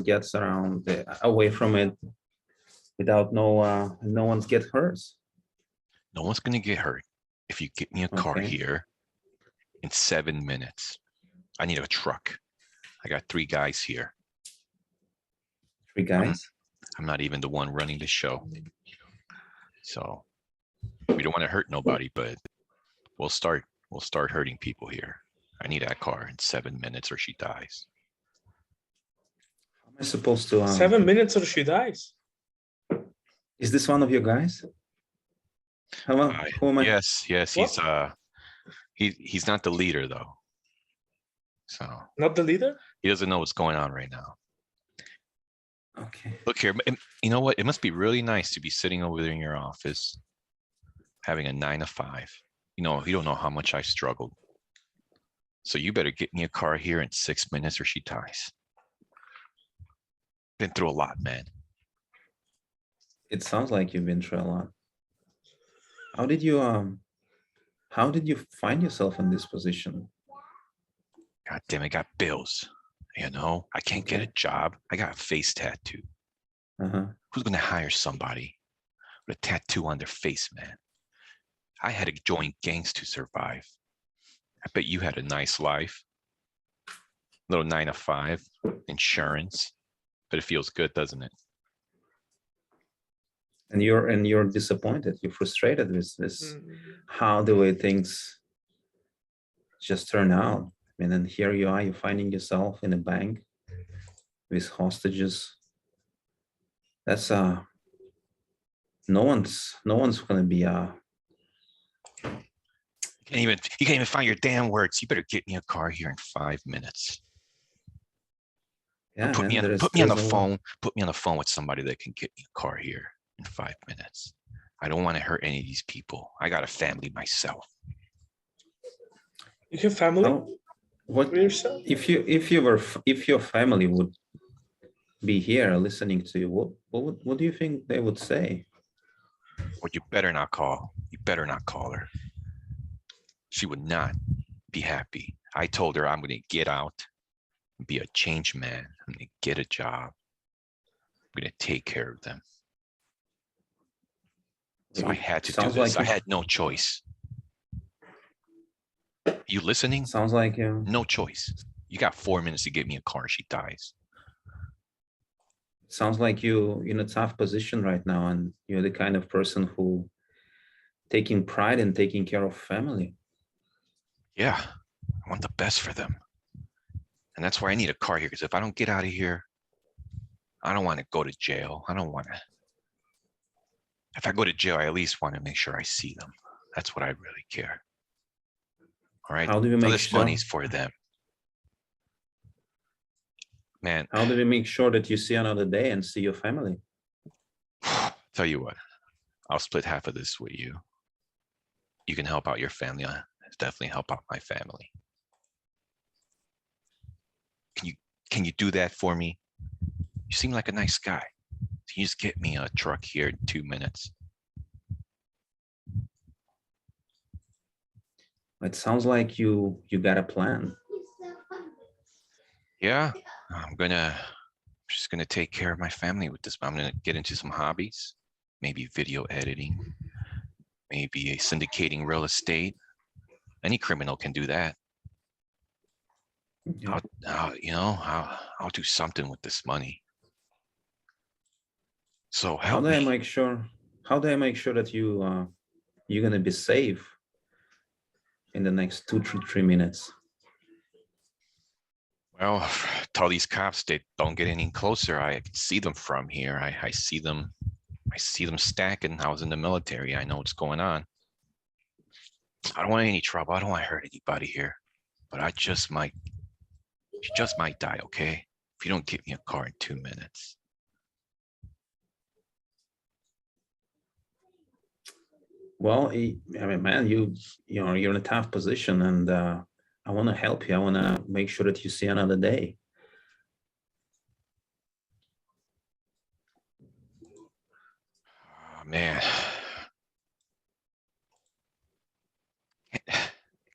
gets around away from it without no one's get hurt. No one's gonna get hurt if you get me a car Okay. here in 7 minutes. I need a truck. I got 3 guys here. 3 guys. I'm not even the one running the show. So we don't want to hurt nobody, but we'll start hurting people here. I need that car in 7 minutes or she dies. How am I supposed to 7 minutes or she dies. is this one of your guys? Who am I? Yes, What? he's not the leader though. So Not the leader? he doesn't know what's going on right now. Okay. Look here, you know what? It must be really nice to be sitting over there in your office, having a 9 to 5. You know, you don't know how much I struggled. So you better get me a car here in 6 minutes or she dies. Been through a lot, man. It sounds like you've been through a lot. How did you find yourself in this position? God damn, I got bills. You know, I can't get a job. I got a face tattoo. Who's gonna hire somebody with a tattoo on their face, man? I had to join gangs to survive. I bet you had a nice life. Little 9 to 5, insurance, but it feels good, doesn't it? And you're disappointed. You're frustrated with this, how the way things just turn out. And then here you are, you're finding yourself in a bank with hostages. That's no one's gonna be You can't even find your damn words. You better get me a car here in 5 minutes. yeah. Put me on the phone. Put me on the phone with somebody that can get me a car here in 5 minutes. I don't want to hurt any of these people. I got a family myself. You have family? What yourself? If your family would be here listening to you, what do you think they would say? Well, you better not call. You better not call her. She would not be happy. I told her I'm going to get out and be a changed man. I'm going to get a job. I'm going to take care of them. So I had to do this. I had no choice. You listening? Sounds like you. No choice. You got 4 minutes to get me a car. She dies. Sounds like you're in a tough position right now, and you're the kind of person who taking pride in taking care of family. Yeah, I want the best for them. And that's why I need a car here, because if I don't get out of here, I don't want to go to jail. I don't want to. If I go to jail, I at least want to make sure I see them. That's what I really care. All right. How do we make this sure? money's for them. Man. How do we make sure that you see another day and see your family? Tell you what, I'll split half of this with you. You can help out your family. I'll definitely help out my family. Can you do that for me? You seem like a nice guy. Can you just get me a truck here in 2 minutes? It sounds like you got a plan. Yeah, I'm just gonna take care of my family with this. I'm gonna get into some hobbies, maybe video editing, maybe syndicating real estate. Any criminal can do that. Yeah. I'll do something with this money. So how do I make sure that you're gonna be safe in the next 2-3 minutes? Well, tell these cops they don't get any closer. I can see them from here. I see them stacking. I was in the military. I know what's going on. I don't want any trouble. I don't want to hurt anybody here. But she just might die, okay? If you don't get me a car in 2 minutes. Well, I mean, man, you're in a tough position, and I want to help you. I want to make sure that you see another day. Oh, man.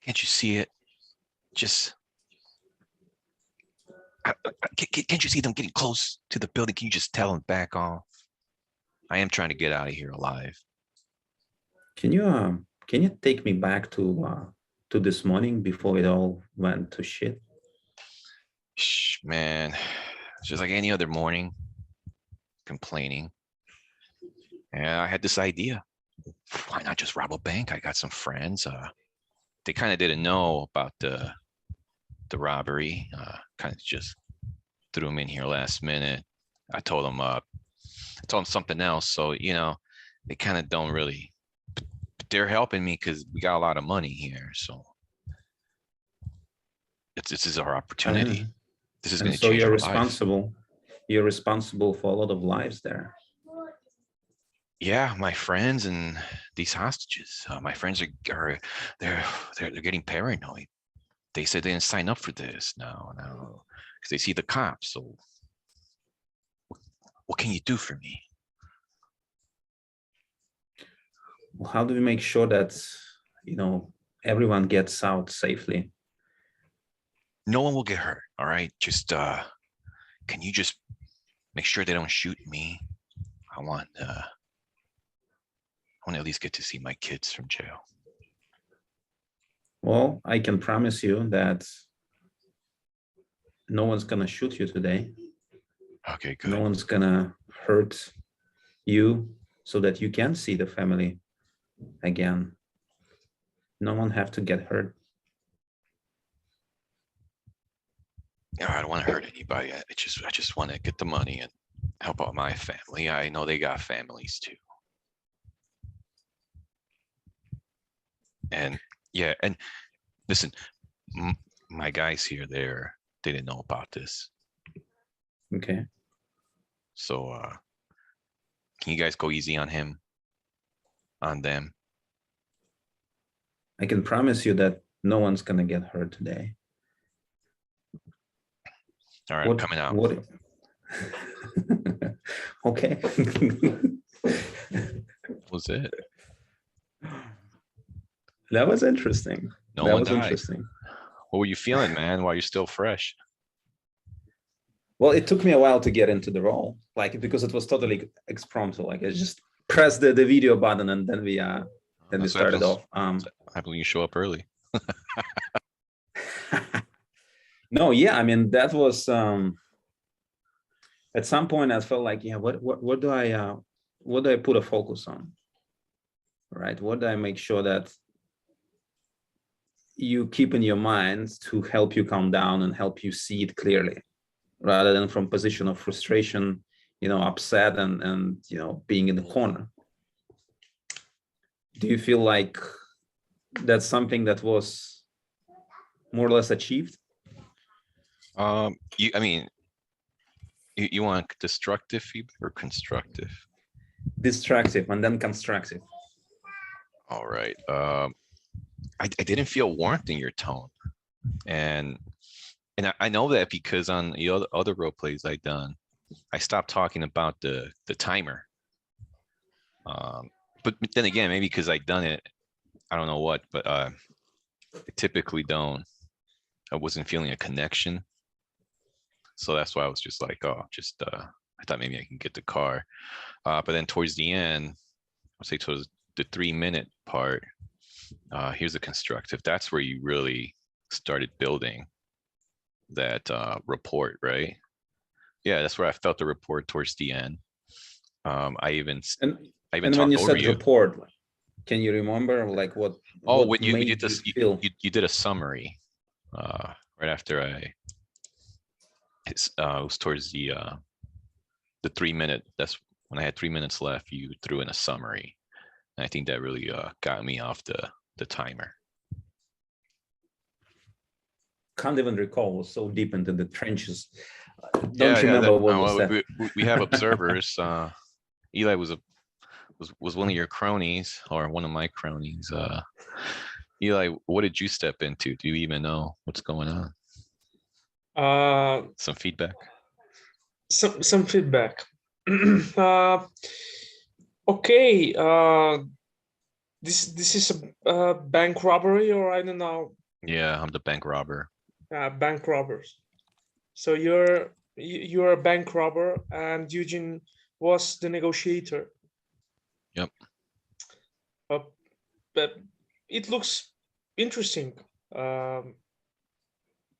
Can't you see it? Just Can't you see them getting close to the building? Can you just tell them back off? I am trying to get out of here alive. Can you take me back to this morning before it all went to shit? Shh, man, it's just like any other morning, complaining. And I had this idea. Why not just rob a bank? I got some friends. They kind of didn't know about the robbery. Kind of just threw them in here last minute. I told them something else. So, they kind of don't really, but they're helping me because we got a lot of money here. So this is our opportunity. This is going to so change you're our responsible. life. You're responsible for a lot of lives there. Yeah, my friends and these hostages. My friends are they're getting paranoid. They said they didn't sign up for this now because they see the cops. So what can you do for me? Well, how do we make sure that everyone gets out safely? No one will get hurt. All right. Just can you just make sure they don't shoot me? I want to at least get to see my kids from jail. Well, I can promise you that no one's gonna shoot you today. Okay, good. No one's gonna hurt you so that you can see the family again. No one have to get hurt. I don't want to hurt anybody. I just want to get the money and help out my family. I know they got families too. And yeah, and listen, my guys here, they didn't know about this. Okay. So can you guys go easy on them? I can promise you that no one's gonna get hurt today. All right, I'm coming out. What? Okay. That was it. That was interesting. No that one was died. Interesting. What were you feeling, man, while you're still fresh? Well, it took me a while to get into the role, because it was totally expromptu. I just pressed the video button and then we started off. I believe you show up early. No, yeah, I mean that was at some point I felt like, yeah, what do I put a focus on, right? What do I make sure that you keep in your mind to help you calm down and help you see it clearly, rather than from position of frustration, upset and being in the corner. Do you feel like that's something that was more or less achieved? You want destructive feedback or constructive? Destructive and then constructive. All right. I didn't feel warmth in your tone, and I know that because on the other role plays I done, I stopped talking about the timer. But then again, maybe because I done it, I don't know what, but I typically don't. I wasn't feeling a connection, so that's why I was just like, I thought maybe I can get the car, but then towards the end, I'll say towards the 3-minute part, here's the constructive. That's where you really started building that rapport, right? Yeah, that's where I felt the rapport towards the end. I even when talked you over said you. Report, can you remember what? Oh, what when you made did this, feel? you did a summary right after it was towards the 3-minute. That's when I had 3 minutes left. You threw in a summary, and I think that really got me off the timer. Can't even recall. Was so deep into the trenches. Don't remember what was said. We have observers. Eli was one of your cronies, or one of my cronies. Eli, what did you step into? Do you even know what's going on? Some feedback. Some feedback. Okay. This is a bank robbery, or I don't know. Yeah, I'm the bank robber. Bank robbers. So you're a bank robber, and Eugene was the negotiator. Yep. But it looks interesting. Um,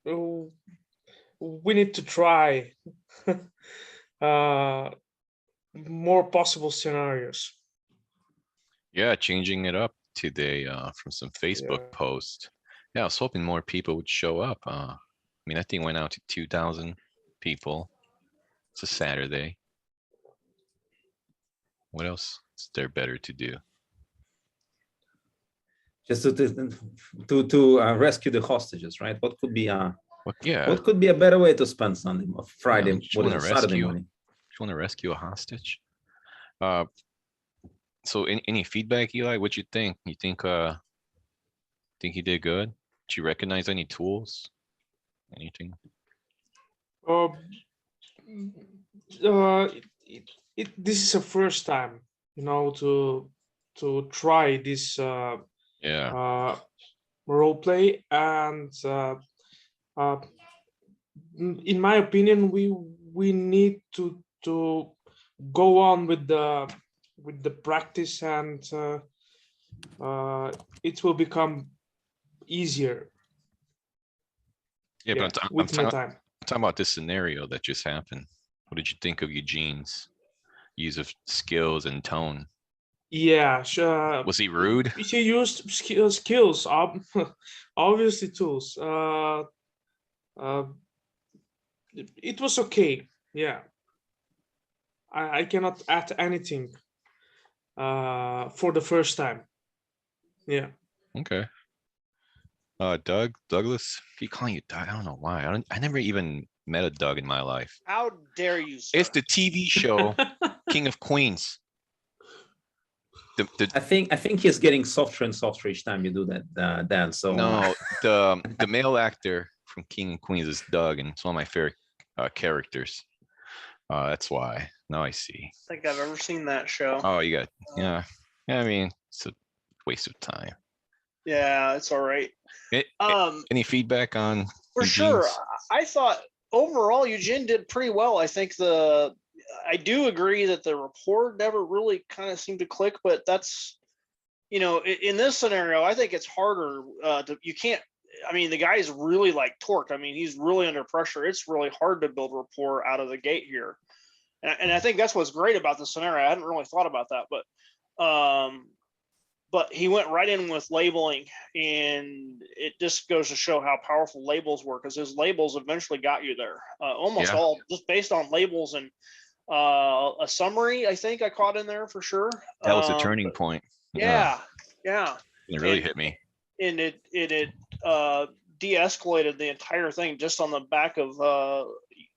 oh, we need to try uh, more possible scenarios. Yeah, changing it up today from some Facebook Yeah. post. Yeah, I was hoping more people would show up. I mean, that thing went out to 2,000 people. It's a Saturday. What else is there better to do? Just to rescue the hostages, right? What could be Yeah, what could be a better way to spend Sunday, Friday? just What is want it? to Saturday rescue. morning. Just want to rescue a hostage. So any feedback, Eli? What you think? You think he did good? Did you recognize any tools? Anything? Uh, uh, this is a first time, to try this Yeah. role play, and uh, in my opinion, we need to go on with the practice, and it will become easier. Yeah, Yeah, but I'm within the time. talking about this scenario that just happened. What did you think of Eugene's use of skills and tone? Yeah, sure. Was he rude? He used skills, obviously tools. Uh, it was okay. Yeah, I cannot add anything for the first time. Yeah. Okay. Douglas, keep calling you Doug. I don't know why. I never even met a Doug in my life. How dare you, sir? It's the TV show King of Queens. I think he's getting softer and softer each time you do that, Dan. So no, the male actor from King of Queens is Doug, and it's one of my favorite characters. That's why. Now I see. I think I've ever seen that show. Oh, you got yeah. I mean, it's a waste of time. Yeah, it's all right. Any feedback on for Eugene's? sure. I thought overall Eugene did pretty well. I think I do agree that the rapport never really kind of seemed to click, but that's, in this scenario, I think it's harder you can't, I mean, the guy's really like torqued. I mean, he's really under pressure. It's really hard to build rapport out of the gate here. And I think that's what's great about the scenario. I hadn't really thought about that, but he went right in with labeling, and it just goes to show how powerful labels were, because his labels eventually got you there. Almost all just based on labels and a summary, I think I caught in there for sure. That was a turning point. Yeah. It really hit me. And it de-escalated the entire thing just on the back of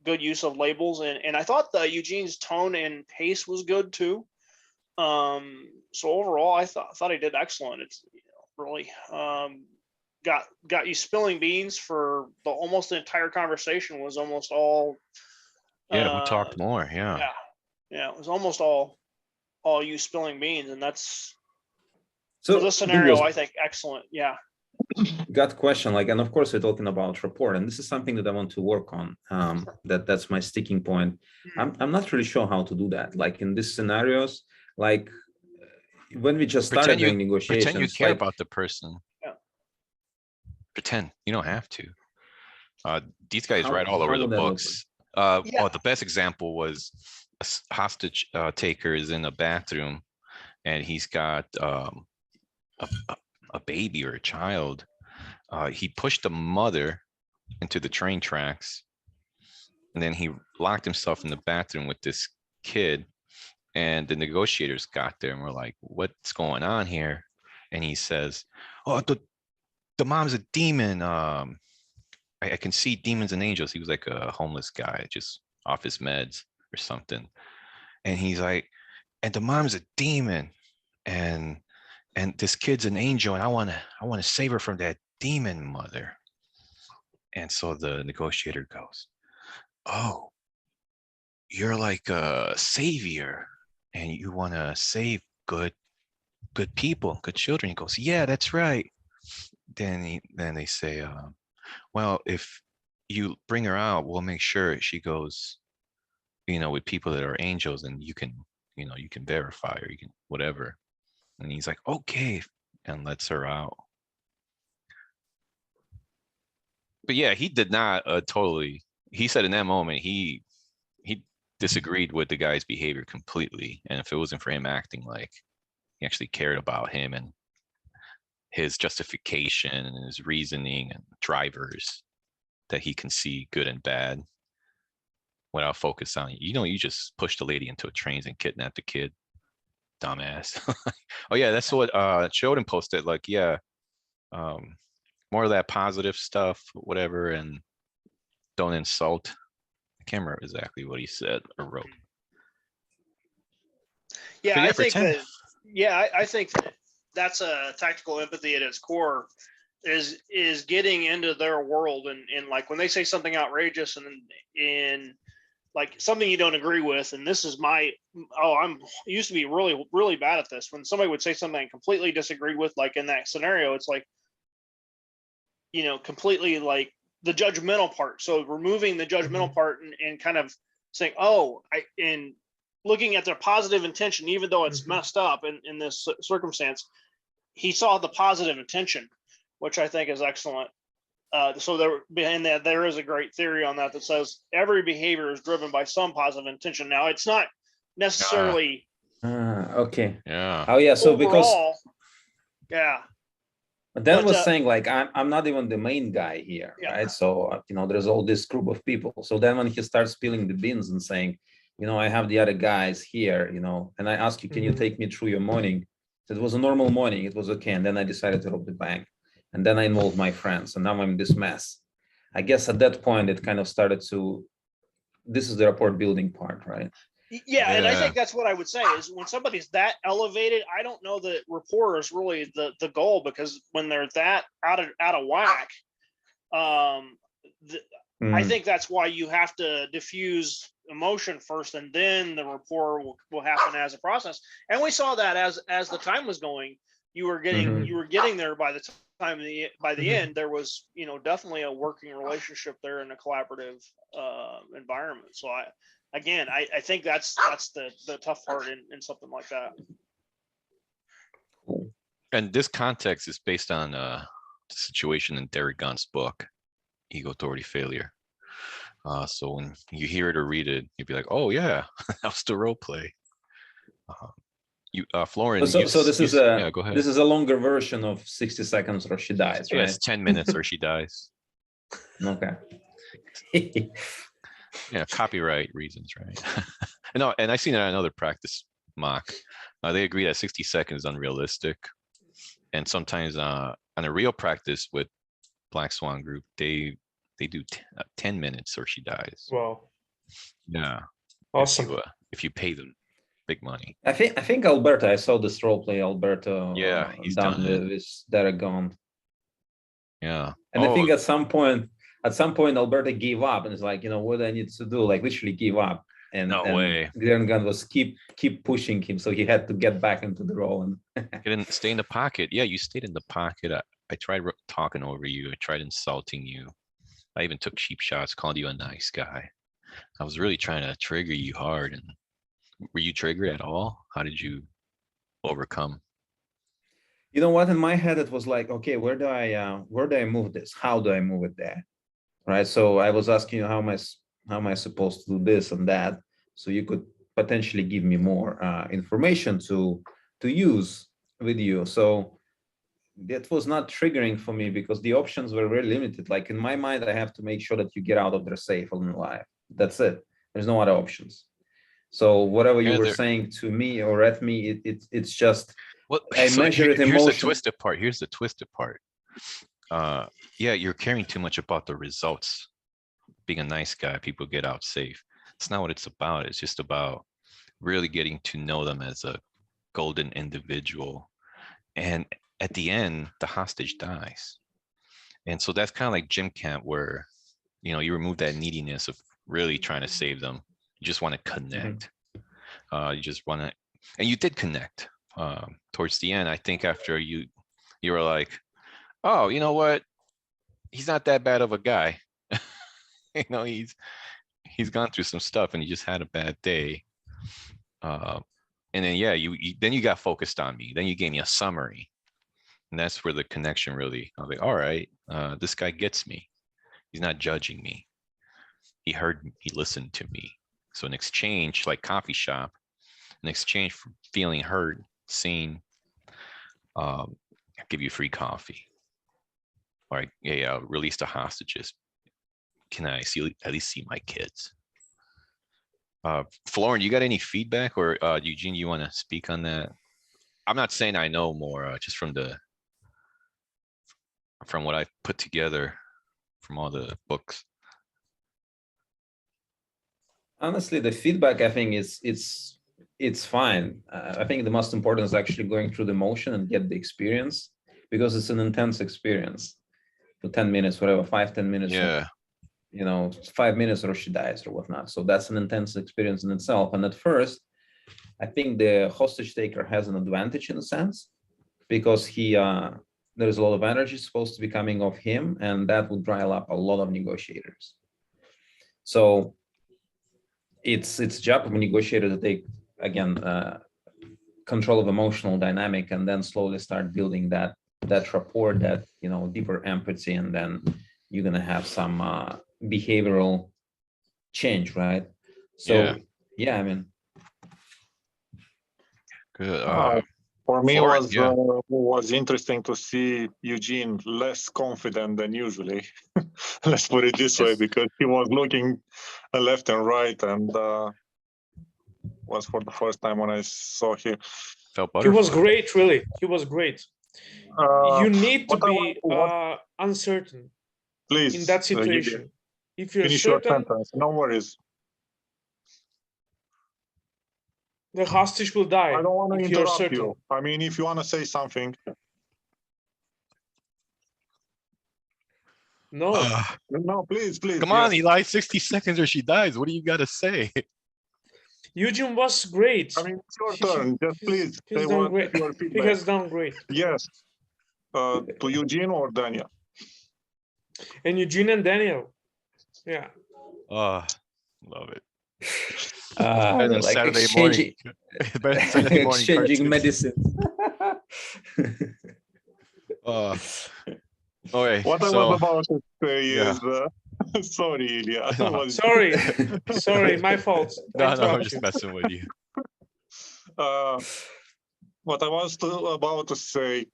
good use of labels. And I thought Eugene's tone and pace was good too. So overall, I thought he did excellent. It's really got you spilling beans for almost the entire conversation. Was almost all. Yeah, we talked more. Yeah, it was almost all you spilling beans, and that's so for this scenario. I think excellent. Yeah. Got question, like, and of course we're talking about rapport, and this is something that I want to work on. That's my sticking point. I'm not really sure how to do that. Like in these scenarios, like when we just started doing negotiations, pretend you care about the person. Yeah. Pretend you don't have to. These guys write all over the books. Oh, the best example was a hostage taker is in a bathroom, and he's got a baby or a child. He pushed the mother into the train tracks, and then he locked himself in the bathroom with this kid. And the negotiators got there and were like, "What's going on here?" And he says, "Oh, the mom's a demon. I can see demons and angels." He was like a homeless guy, just off his meds or something. And he's like, "And the mom's a demon, and this kid's an angel, and I want to save her from that demon mother." And so the negotiator goes, "Oh, you're like a savior, and you want to save good people, good children." He goes, "Yeah, that's right." Then they say, "Well, if you bring her out, we'll make sure she goes, with people that are angels, and you can verify, or you can whatever. And he's like, okay, and lets her out. But yeah, he did not totally. He said in that moment he disagreed with the guy's behavior completely, and if it wasn't for him acting like he actually cared about him and his justification and his reasoning and drivers, that he can see good and bad without focus on, you just pushed the lady into a train and kidnapped the kid, dumbass. Oh yeah, that's what Shodan posted, like, yeah, more of that positive stuff, whatever, and don't insult. I can't remember exactly what he said or wrote. Yeah, But yeah, I think pretend. that. Yeah, I think that that's a tactical empathy at its core. Is getting into their world, and like when they say something outrageous and in like something you don't agree with, and this is I used to be really, really bad at this. When somebody would say something I completely disagreed with, like in that scenario, it's like, completely like the judgmental part. So removing the judgmental part and kind of saying, and looking at their positive intention, even though it's messed up in this circumstance, he saw the positive intention, which I think is excellent. So there is a great theory on that says every behavior is driven by some positive intention. Now, it's not necessarily okay. Yeah. Oh yeah. So overall, but Dan But, was saying, like, I'm not even the main guy here, Yeah. right? So there's all this group of people. So then when he starts spilling the beans and saying, I have the other guys here, and I ask you, can you take me through your morning? So it was a normal morning, it was okay, and then I decided to rob the bank, and then I involved my friends, and now I'm in this mess. I guess at that point it kind of started to. This is the rapport building part, right? Yeah, and I think that's what I would say is when somebody's that elevated, I don't know that rapport is really the goal, because when they're that out of whack, I think that's why you have to diffuse emotion first, and then the rapport will happen as a process. And we saw that as the time was going, you were getting there by the time by the end. There was definitely a working relationship there in a collaborative environment. So I think that's the tough part in something like that. And this context is based on the situation in Derek Gunn's book, Ego Authority Failure. So when you hear it or read it, you'd be like, "Oh yeah, that was the role play." Florin. So this is yeah, go ahead. This is a longer version of 60 seconds or she dies, right? Yes, 10 minutes or she dies. Okay. Yeah, copyright reasons, right? No, and I've seen it on another practice mock. They agree that 60 seconds is unrealistic, and sometimes on a real practice with Black Swan Group, they do 10 minutes or she dies. Wow. Yeah. Awesome. If you pay them big money. I think Alberto. I saw this role play. Alberto. Yeah, he's done with Derek Gunn. Yeah. And I think at some point, Alberta gave up and it's like, what I need to do, like literally give up. And no way. Darren Gunn was keep pushing him, so he had to get back into the role and you didn't stay in the pocket. Yeah, you stayed in the pocket. I tried talking over you. I tried insulting you. I even took cheap shots, called you a nice guy. I was really trying to trigger you hard. And were you triggered at all? How did you overcome? You know what? In my head, it was like, okay, where do I move this? How do I move it there? Right. So I was asking you, how am I supposed to do this and that? So you could potentially give me more information to use with you. So that was not triggering for me because the options were very limited. Like in my mind, I have to make sure that you get out of there safe and alive. That's it. There's no other options. So whatever you were saying to me or at me, it's just I measure it emotion. Here's the twisted part. Yeah, you're caring too much about the results. Being a nice guy, people get out safe. It's not what it's about. It's just about really getting to know them as a golden individual. And at the end, the hostage dies. And so that's kind of like gym camp where, you remove that neediness of really trying to save them. You just want to connect. You just want to, and you did connect towards the end. I think after you were like, oh, you know what? He's not that bad of a guy. You know, he's gone through some stuff and he just had a bad day. And then yeah, then you got focused on me. Then you gave me a summary. And that's where the connection really, I was like, all right, this guy gets me. He's not judging me. He heard me, he listened to me. So in exchange, like coffee shop, in exchange for feeling heard, seen, I'll give you free coffee. Or yeah, release the hostages. Can I at least see my kids? Florin, you got any feedback, or Eugene, you want to speak on that? I'm not saying I know more, just from what I've put together from all the books. Honestly, the feedback, I think it's fine. I think the most important is actually going through the motion and get the experience, because it's an intense experience for 10 minutes, whatever, 5-10 minutes. Yeah. 5 minutes or she dies or whatnot. So that's an intense experience in itself. And at first, I think the hostage taker has an advantage in a sense, because there's a lot of energy supposed to be coming off him, and that would rile up a lot of negotiators. So it's job of a negotiator to take, again, control of emotional dynamic, and then slowly start building that rapport, that deeper empathy, and then you're gonna have some behavioral change, right? So yeah, I mean, good. For me, Florin, was interesting to see Eugene less confident than usually. Let's put it this way, because he was looking left and right, and was for the first time when I saw him. He was great, really. He was great. You need to what I be want uncertain Please, in that situation. If you're finish your certain, sentence. No worries. the hostage will die. I don't want to if you're interrupt certain. you. I mean, if you want to say something. No. No, please. Come on, Eli, 60 seconds or she dies. What do you got to say? Eugene was great. I mean, it's your turn. Just please He's say done what great. your He feedback. has done great. Yes. To Eugene or Daniel? And Eugene and Daniel. Yeah. Love it. better than like Saturday exchanging, morning. Saturday morning exchanging cartoons. medicine. Okay. What I was about to say is, sorry, Ilya. No. Sorry, my fault. No, I'm just messing with you. What I was about to say,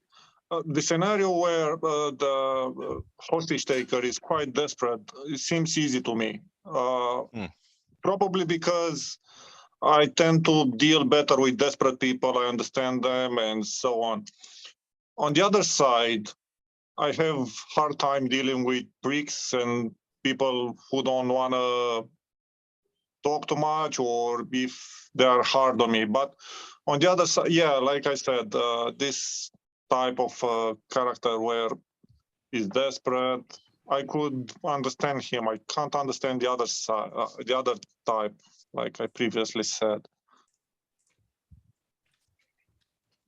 the scenario where the hostage taker is quite desperate, it seems easy to me. Probably because I tend to deal better with desperate people. I understand them and so on. On the other side, I have hard time dealing with pricks and people who don't want to talk too much, or if they are hard on me. But on the other side, yeah, like I said, this type of character where he's desperate, I could understand him. I can't understand the other side, the other type, like I previously said.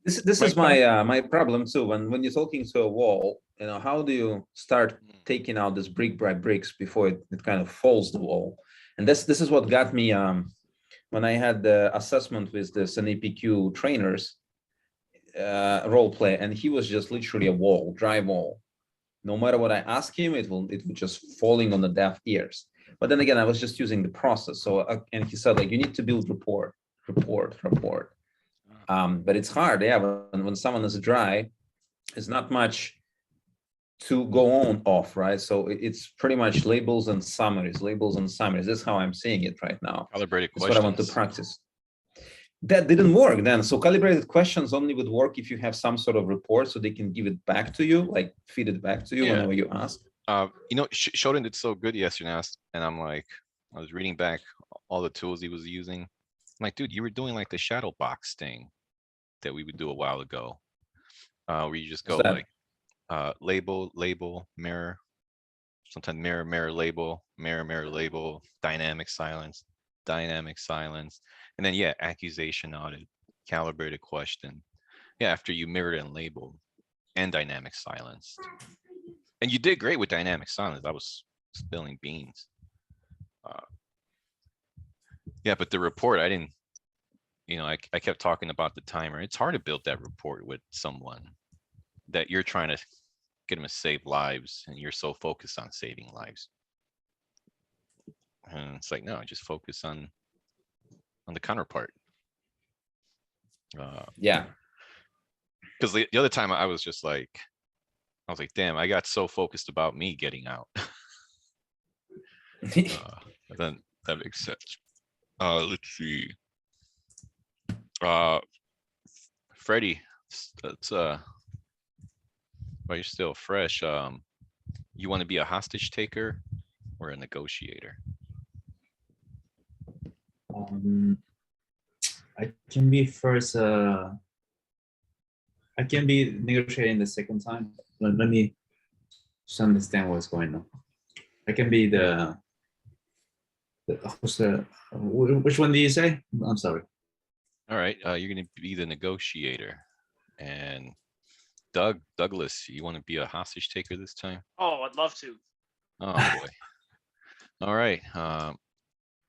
This is my problem too. When you're talking to a wall, how do you start taking out this brick by bricks before it kind of falls the wall? And this is what got me when I had the assessment with the NAPQ trainers, role play, and he was just literally a wall, dry wall. No matter what I ask him, it would just falling on the deaf ears. But then again, I was just using the process. So and he said, like, you need to build rapport. But it's hard, yeah. When someone is dry, it's not much to go on off, right? So it's pretty much labels and summaries. This is how I'm seeing it right now. Calibrated That's questions. what I want to practice. That didn't work then. So calibrated questions only would work if you have some sort of report, so they can give it back to you, like feed it back to you whenever you ask. Shodan did so good yesterday, and I'm like, I was reading back all the tools he was using. I'm like, dude, you were doing like the shadow box thing that we would do a while ago, where you just go like label, mirror, sometimes mirror, label, mirror, label, dynamic silence, and then accusation audit, calibrated question. Yeah, after you mirrored and labeled and dynamic silence. And you did great with dynamic silence. I was spilling beans. Yeah, but the report, I didn't, I kept talking about the timer. It's hard to build that report with someone that you're trying to get them to save lives and you're so focused on saving lives. And it's like, no, just focus on the counterpart. Yeah. Because the other time I was like, damn, I got so focused about me getting out. But then that makes sense. Let's see. Freddie, that's well, you're still fresh. You want to be a hostage taker or a negotiator? I can be first. I can be negotiating the second time. Let me just understand what's going on. I can be which one do you say? I'm sorry. All right, you're gonna be the negotiator. And Douglas, you want to be a hostage taker this time? Oh, I'd love to. Oh boy. All right.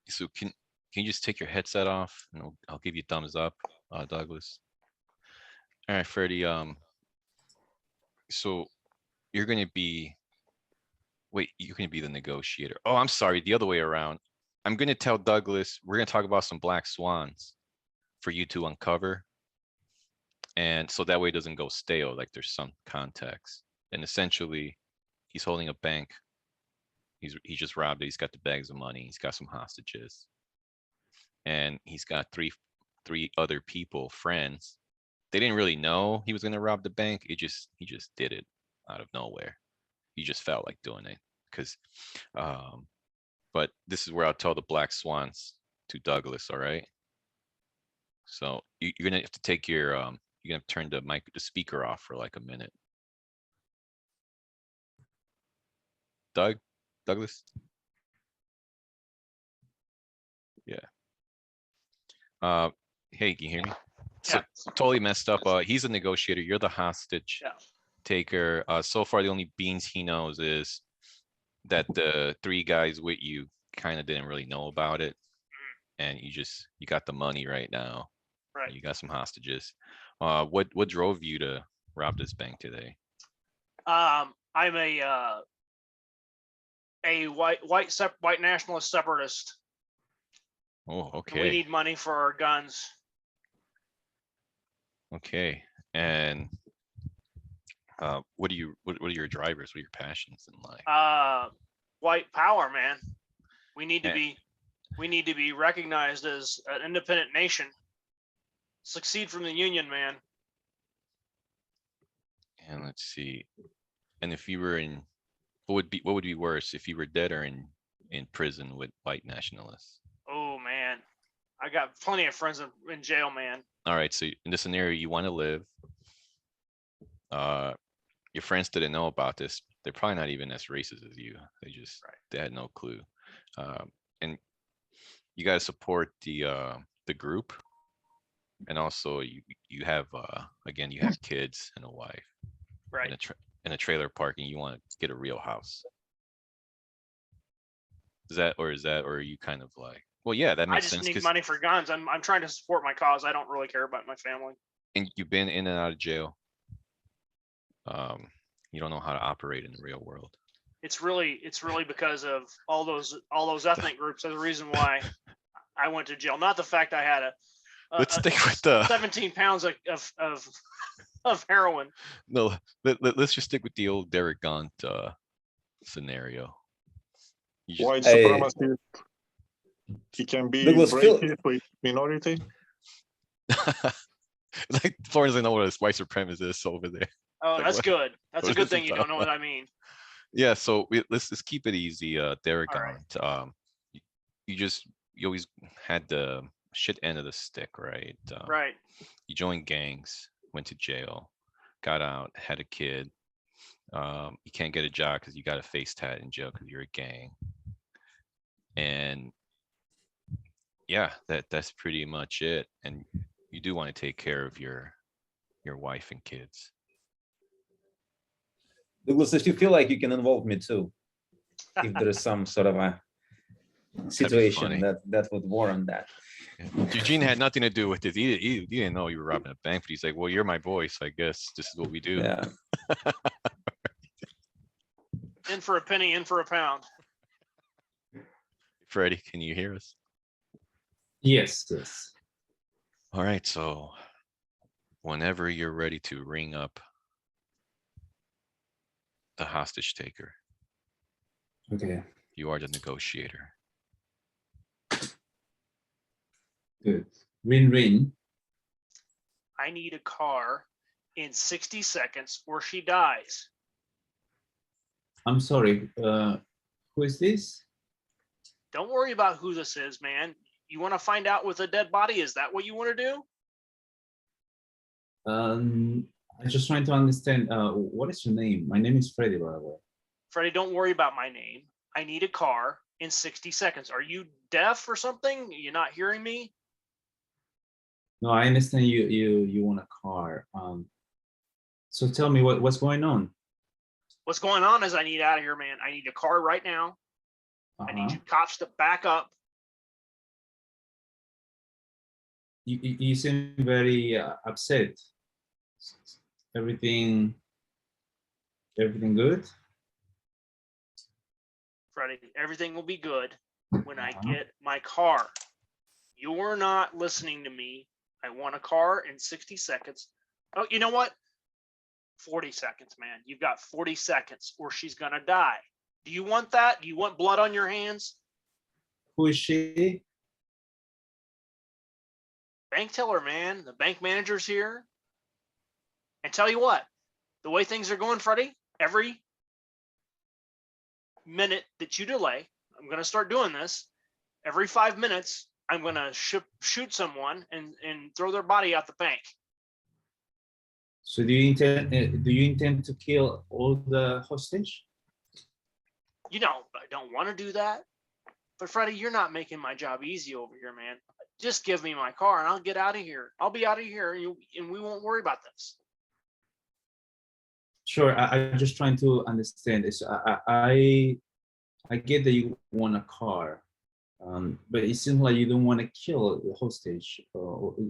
So can you just take your headset off and I'll give you thumbs up, Douglas. All right, Freddie. So you're gonna be. Wait, you're gonna be the negotiator. Oh, I'm sorry, the other way around. I'm gonna tell Douglas we're gonna talk about some black swans for you to uncover. And so that way it doesn't go stale, like there's some context. And essentially, he's holding a bank. He just robbed it. He's got the bags of money. He's got some hostages. And he's got three other people, friends. They didn't really know he was gonna rob the bank. He just did it out of nowhere. He just felt like doing it. Because but this is where I'll tell the black swans to Douglas, all right? So you're gonna have to take your you're gonna have to turn the speaker off for like a minute. Douglas? Yeah. Hey, can you hear me? So Yeah. totally messed up. He's a negotiator. You're the hostage taker. So far, the only beans he knows is that the three guys with you kind of didn't really know about it, and you got the money right now. Right. You got some hostages. What drove you to rob this bank today? I'm a white nationalist separatist. Oh, And okay. we need money for our guns. Okay. And what are your drivers? What are your passions in life? White power, man. We need to be recognized as an independent nation. Succeed from the union, man. And let's see. And if you were in, what would be worse, if you were dead or in prison with white nationalists? Oh man, I got plenty of friends in jail, man. All right. So in this scenario, you want to live. Your friends didn't know about this. They're probably not even as racist as you. They had no clue. And you guys support the group, and also you have again, you have kids and a wife, right, in a trailer park, and you want to get a real house. Or are you kind of like, well, yeah, that makes sense. I just need money for guns. I'm trying to support my cause. I don't really care about my family. And you've been in and out of jail. You don't know how to operate in the real world. It's really because of all those ethnic groups. That's the reason why I went to jail. Not the fact I had let's stick with the 17 pounds of heroin. No, let's just stick with the old Derek Gaunt scenario. White supremacist. He can be racist with minority. Like Florence doesn't know what a white supremacist is over there. Oh, like, that's what? Good. That's a good thing you don't know what I mean. Yeah, so let's just keep it easy. Derek All Gaunt. You always had the shit end of the stick, right? Right. You joined gangs, went to jail, got out, had a kid. You can't get a job because you got a face tat in jail because you're a gang. And yeah, that's pretty much it. And you do want to take care of your wife and kids. Douglas, if you feel like you can involve me too, if there is some sort of situation funny. that would warrant that. Yeah. Eugene had nothing to do with it. He didn't know you were robbing a bank, but he's like, well, you're my boy, so I guess this is what we do. Yeah. In for a penny, in for a pound. Freddie, can you hear us? Yes. All right, so whenever you're ready to ring up the hostage taker, Okay, you are the negotiator. good. Ring. I need a car in 60 seconds or she dies. I'm sorry. Who is this? Don't worry about who this is, man. You want to find out with a dead body? Is that what you want to do? I'm just trying to understand. What is your name? My name is Freddy, by the way. Freddie, don't worry about my name. I need a car in 60 seconds. Are you deaf or something? You're not hearing me? No, I understand you want a car. So tell me what's going on. What's going on is I need out of here, man. I need a car right now. I need you cops to back up. You seem very upset. Everything good? Freddie, everything will be good when I get my car. You're not listening to me. I want a car in 60 seconds. Oh, you know what? 40 seconds, man. You've got 40 seconds or she's going to die. Do you want that? Do you want blood on your hands? Who is she? Bank teller, man. The bank manager's here. And tell you what, the way things are going, Freddie, every minute that you delay, I'm going to start doing this. Every 5 minutes, I'm going to shoot someone and throw their body out the bank. So do you intend to kill all the hostage? You know, I don't want to do that. But Freddie, you're not making my job easy over here, man. Just give me my car and I'll get out of here. I'll be out of here and we won't worry about this. Sure, I'm just trying to understand this. I get that you want a car, but it seems like you don't want to kill the hostage.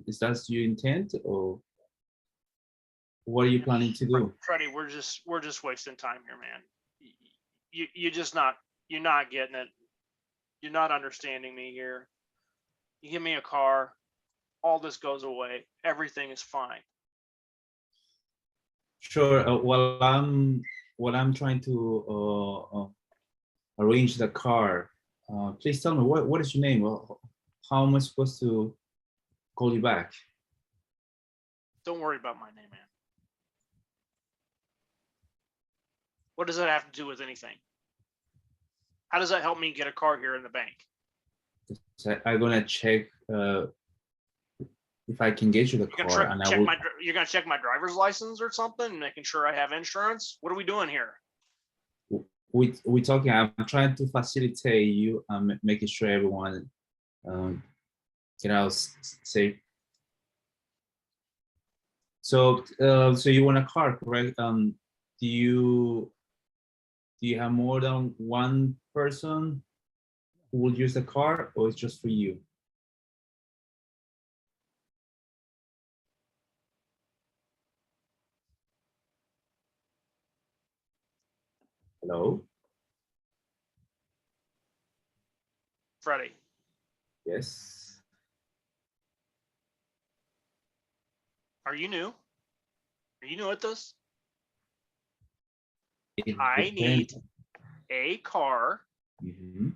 Is that your intent, or what are you planning to do? Freddie, we're just wasting time here, man. You're not getting it. You're not understanding me here. You give me a car, all this goes away. Everything is fine. Sure. While I'm trying to arrange the car, please tell me what is your name? How am I supposed to call you back? Don't worry about my name, man. What does that have to do with anything? How does that help me get a car here in the bank? So I'm gonna check if I can get you the car, and I will. You're gonna check my driver's license or something, making sure I have insurance. What are we doing here? We talking. I'm trying to facilitate you. Making sure everyone get out safe. So you want a car, correct? Do you have more than one person who will use the car, or it's just for you? Hello? Freddie, Yes. are you new? Are you new at this? I need a car, Mm-hmm.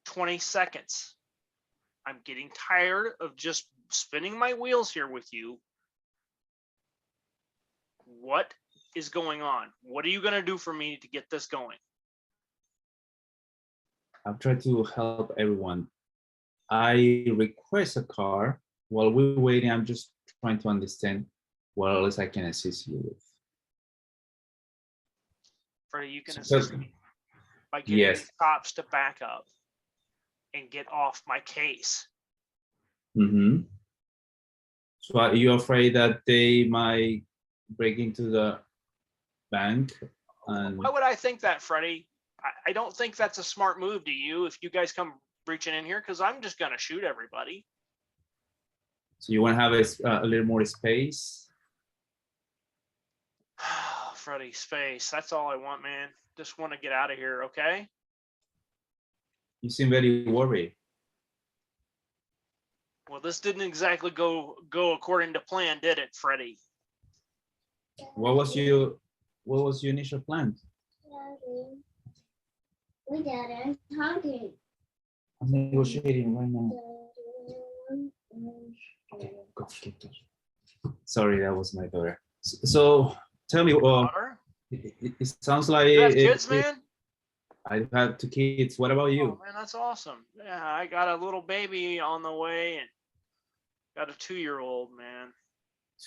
20 seconds. I'm getting tired of just spinning my wheels here with you. What is going on? What are you going to do for me to get this going? I've tried to help everyone. I request a car. While we're waiting, I'm just trying to understand what else I can assist you with. Freddie, you can assist me by getting these cops to back up and get off my case. Mm-hmm. So are you afraid that they might break into the bank? And Why would I think that, Freddie? I don't think that's a smart move, do you? If you guys come breaching in here, because I'm just gonna shoot everybody. So you want to have a little more space? Freddie, space. That's all I want, man. Just want to get out of here, okay? You seem very worried. Well, this didn't exactly go according to plan, did it, Freddie? What was your initial plan? We didn't talking. I'm negotiating right now. Sorry, that was my daughter. So tell me, Daughter? it sounds like You have kids, man? I have 2 kids. What about you? Oh, man, that's awesome. Yeah, I got a little baby on the way and got a 2-year-old, man.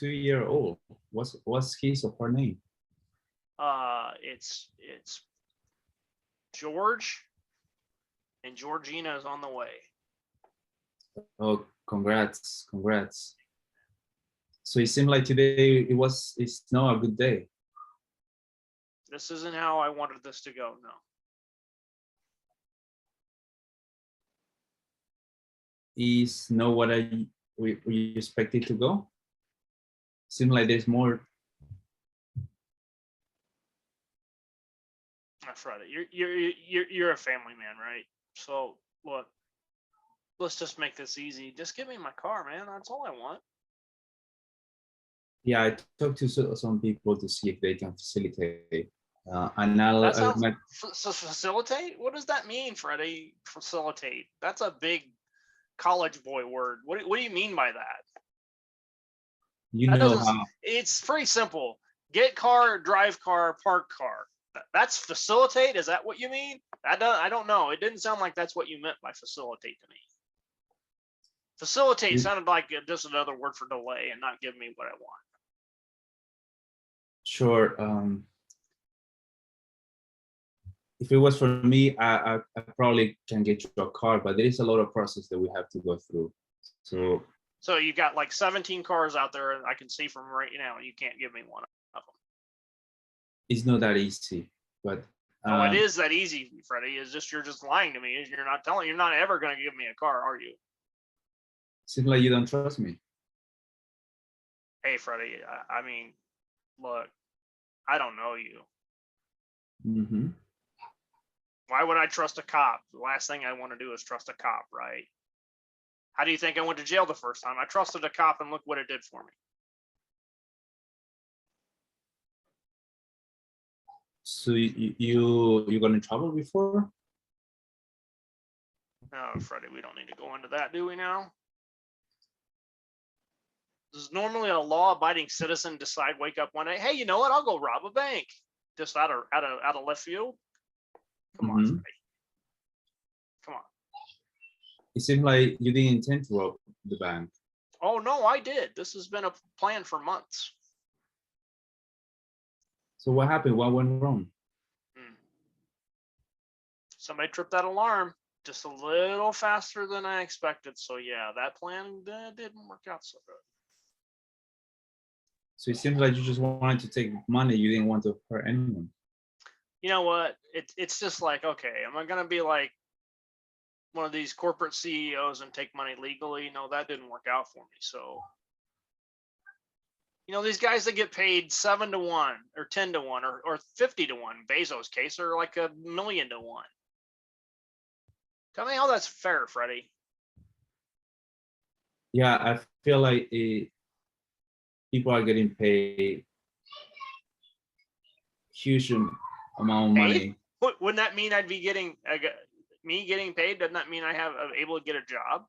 2-year-old. What's his or her name? It's George, and Georgina is on the way. Oh, congrats. So it seemed like today it's not a good day. This isn't how I wanted this to go, no. Is not what we expected to go. Seems like there's more. That's right. You're a family man, right? So look, let's just make this easy. Just give me my car, man. That's all I want. Yeah, I talked to some people to see if they can facilitate. And That sounds facilitate. What does that mean, Freddie? Facilitate. That's a big college boy word. What do you mean by that? You That know doesn't- how It's pretty simple. Get car, drive car, park car. That's facilitate. Is that what you mean? I don't know. It didn't sound like that's what you meant by facilitate to me. Facilitate sounded like just another word for delay and not give me what I want. sure. If it was for me, I probably can get you a car, but there is a lot of process that we have to go through. So you got like 17 cars out there, and I can see from right now, you can't give me one of them. it's not that easy, but Oh, it is that easy, Freddie. It's just you're just lying to me. You're not ever going to give me a car, are you? seems like you don't trust me. Hey, Freddie. I mean, look, I don't know you. Mm-hmm. Why would I trust a cop? The last thing I want to do is trust a cop, right? How do you think I went to jail the first time? I trusted a cop, and look what it did for me. So you got in trouble before? No, Freddie, we don't need to go into that, do we now? Does normally a law-abiding citizen decide, wake up one day, hey, you know what? I'll go rob a bank, just out of left field? Come on, Freddie. Come on. It seemed like you didn't intend to rob the bank. Oh no, I did. This has been a plan for months. So what happened? What went wrong? Somebody tripped that alarm just a little faster than I expected. So yeah, that plan didn't work out so good. So it seems like you just wanted to take money. You didn't want to hurt anyone. You know what? It's just like, okay, am I gonna be like one of these corporate CEOs and take money legally? No, that didn't work out for me. So, you know, these guys that get paid 7 to 1 or 10 to 1 or 50 to 1, Bezos' case, are like $1 million to 1. Tell me how that's fair, Freddie. Yeah, I feel like people are getting paid huge amount of money. Wouldn't that mean I'd be getting me getting paid? Doesn't that mean I'm able to get a job?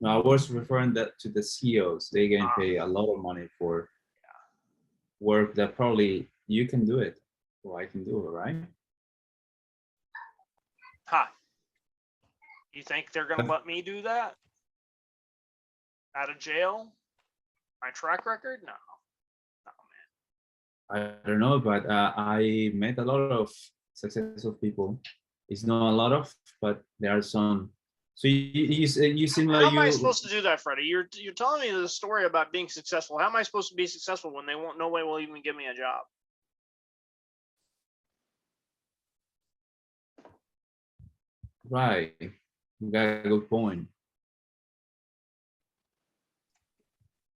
No, I was referring that to the CEOs. They getting paid a lot of money for work that probably you can do it, or I can do it, right? You think they're gonna let me do that? Out of jail? My track record? No. No, man. I don't know, but I met a lot of successful people. It's not a lot of, but there are some. So you seem like How am I supposed to do that, Freddie? You're telling me the story about being successful. How am I supposed to be successful when they won't? No way will even give me a job. Right. You got a good point.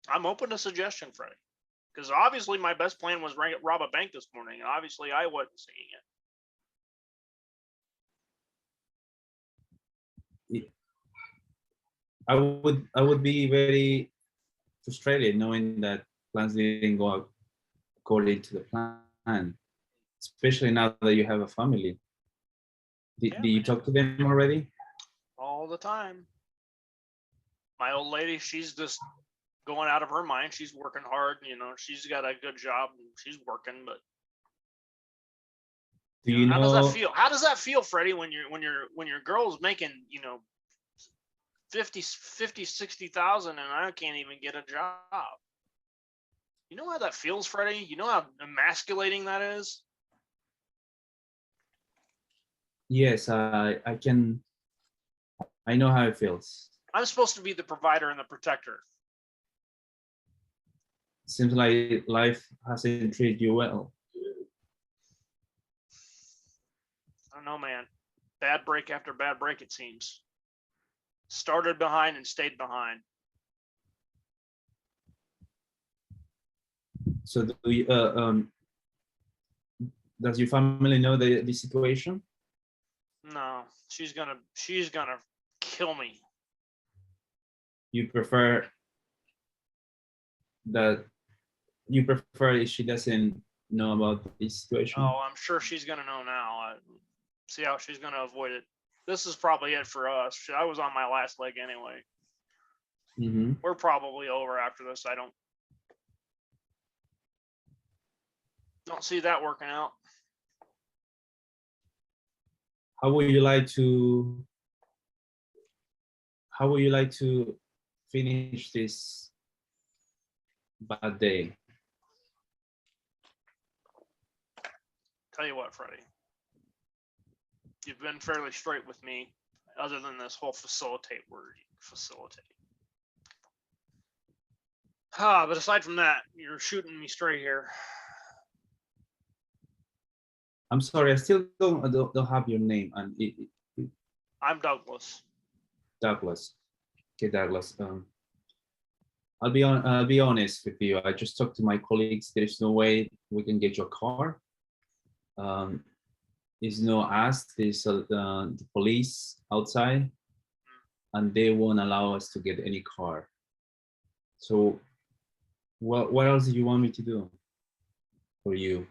I'm open to suggestion, Freddie. Because obviously my best plan was rob a bank this morning, and obviously I wasn't seeing it. I would be very frustrated knowing that plans didn't go out according to the plan, especially now that you have a family. Did you talk to them already? All the time. My old lady, she's just going out of her mind. She's working hard, you know, she's got a good job and she's working, but Do you how know? does that feel? How does that feel, Freddie, when your girl's making, you know, 50, 60,000 and I can't even get a job? You know how that feels, Freddie? You know how emasculating that is? Yes, I can. I know how it feels. I'm supposed to be the provider and the protector. Seems like life hasn't treated you well. I don't know, man. Bad break after bad break, it seems. Started behind and stayed behind. So do you, does your family know the situation? No, she's gonna kill me. You prefer that you prefer if she doesn't know about this situation? Oh, I'm sure she's gonna know now. See how she's gonna avoid it. This is probably it for us. I was on my last leg anyway. Mm-hmm. We're probably over after this. I don't see that working out. How would you like to finish this bad day? Tell you what, Freddie, you've been fairly straight with me, other than this whole facilitate word. Facilitate. But aside from that, you're shooting me straight here. I'm sorry, I still don't have your name. And I'm Douglas. Douglas. Okay, Douglas. I'll be honest with you. I just talked to my colleagues. There's no way we can get your car. There's no ask. There's the police outside, and they won't allow us to get any car. So, what else do you want me to do for you?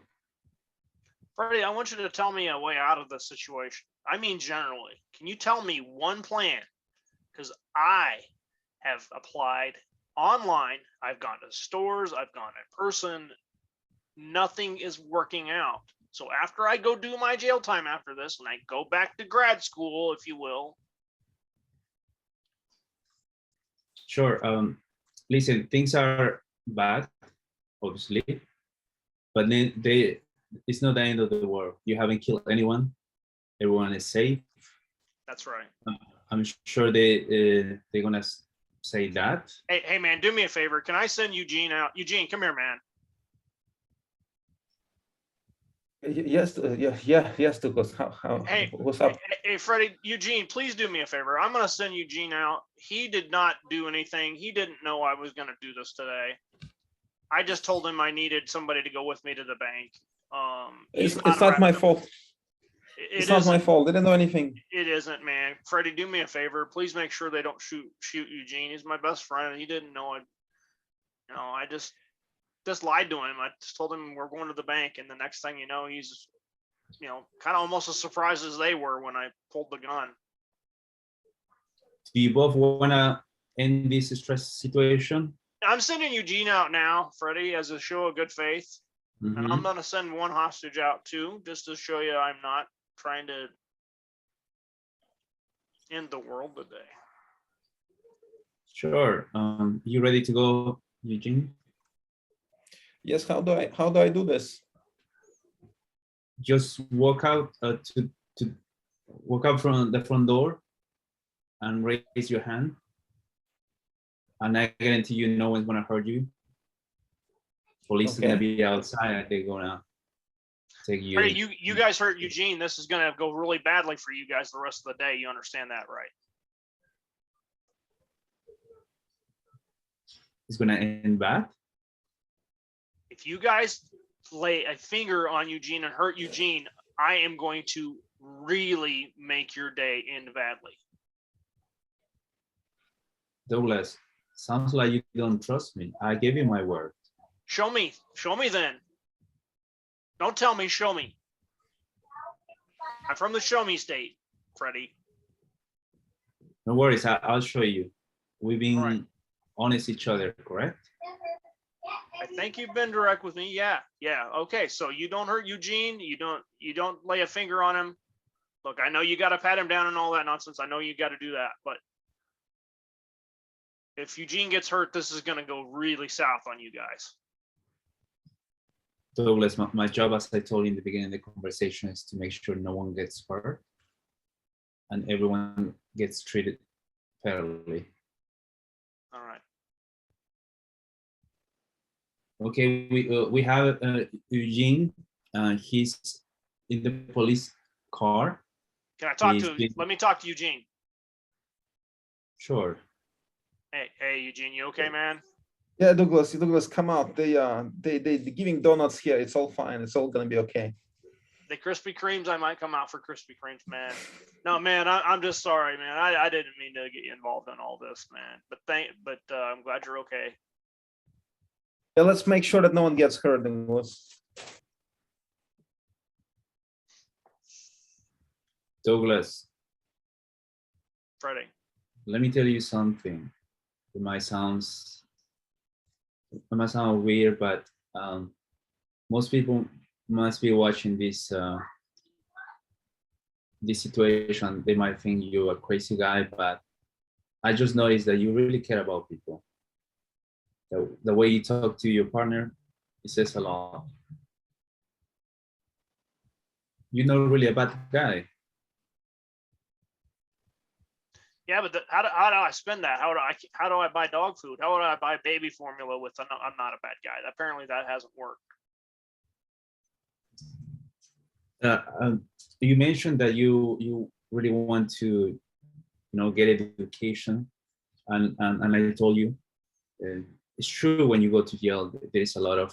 Freddie, I want you to tell me a way out of this situation. I mean, generally, can you tell me one plan? Because I have applied online. I've gone to stores. I've gone in person. Nothing is working out. So after I go do my jail time after this, and I go back to grad school, if you will. Sure. Listen, things are bad, obviously, but then it's not the end of the world. You haven't killed anyone. Everyone is safe. That's right. I'm sure they're gonna say that. Hey, man, do me a favor. Can I send Eugene out? Eugene, come here, man. Yes, yes, Douglas. Hey, what's up? Hey, Freddie, Eugene, please do me a favor. I'm gonna send Eugene out. He did not do anything. He didn't know I was gonna do this today. I just told him I needed somebody to go with me to the bank. It's not my fault. It's not my fault. They didn't know anything. It isn't, man. Freddie, do me a favor. Please make sure they don't shoot Eugene. He's my best friend. He didn't know it. You know, I just lied to him. I just told him we're going to the bank, and the next thing you know, he's, you know, kind of almost as surprised as they were when I pulled the gun. Do you both wanna end this stress situation? I'm sending Eugene out now, Freddie, as a show of good faith. Mm-hmm. And I'm going to send one hostage out too, just to show you I'm not trying to end the world today. Sure. You ready to go, Eugene? Yes. How do I do this? Just walk out to walk out from the front door and raise your hand. And I guarantee you, no one's gonna hurt you. Police are gonna be outside and they're gonna take you. Hey, you guys hurt Eugene. This is gonna go really badly for you guys the rest of the day. You understand that, right? It's gonna end bad. If you guys lay a finger on Eugene and hurt Eugene, I am going to really make your day end badly. Douglas, sounds like you don't trust me. I gave you my word. Show me then. Don't tell me, show me. I'm from the show me state, Freddie. No worries, I'll show you. We've been Right. honest each other, correct? I think you've been direct with me. Yeah. Okay. So you don't hurt Eugene. You don't lay a finger on him. Look, I know you got to pat him down and all that nonsense. I know you got to do that, but if Eugene gets hurt, this is going to go really south on you guys. Douglas, my job, as I told you in the beginning of the conversation, is to make sure no one gets hurt and everyone gets treated fairly. All right. Okay, we have Eugene. He's in the police car. Can I talk He's to? been- Let me talk to Eugene. Sure. Hey, Eugene, you okay, man? Yeah, Douglas, come out. They giving donuts here. It's all fine. It's all gonna be okay. The Krispy Kremes, I might come out for Krispy Kremes, man. No, man, I'm just sorry, man. I didn't mean to get you involved in all this, man. But I'm glad you're okay. Yeah, let's make sure that no one gets hurt, Douglas. Douglas, Freddie. let me tell you something. It might sound weird, but most people must be watching this situation. They might think you're a crazy guy, but I just noticed that you really care about people. The way you talk to your partner, it says a lot. You're not really a bad guy. Yeah, but how do I spend that? How do I buy dog food? How would I buy baby formula with? I'm not a bad guy. Apparently, that hasn't worked. You mentioned that you really want to, get education, and I told you, it's true. When you go to jail, there is a lot of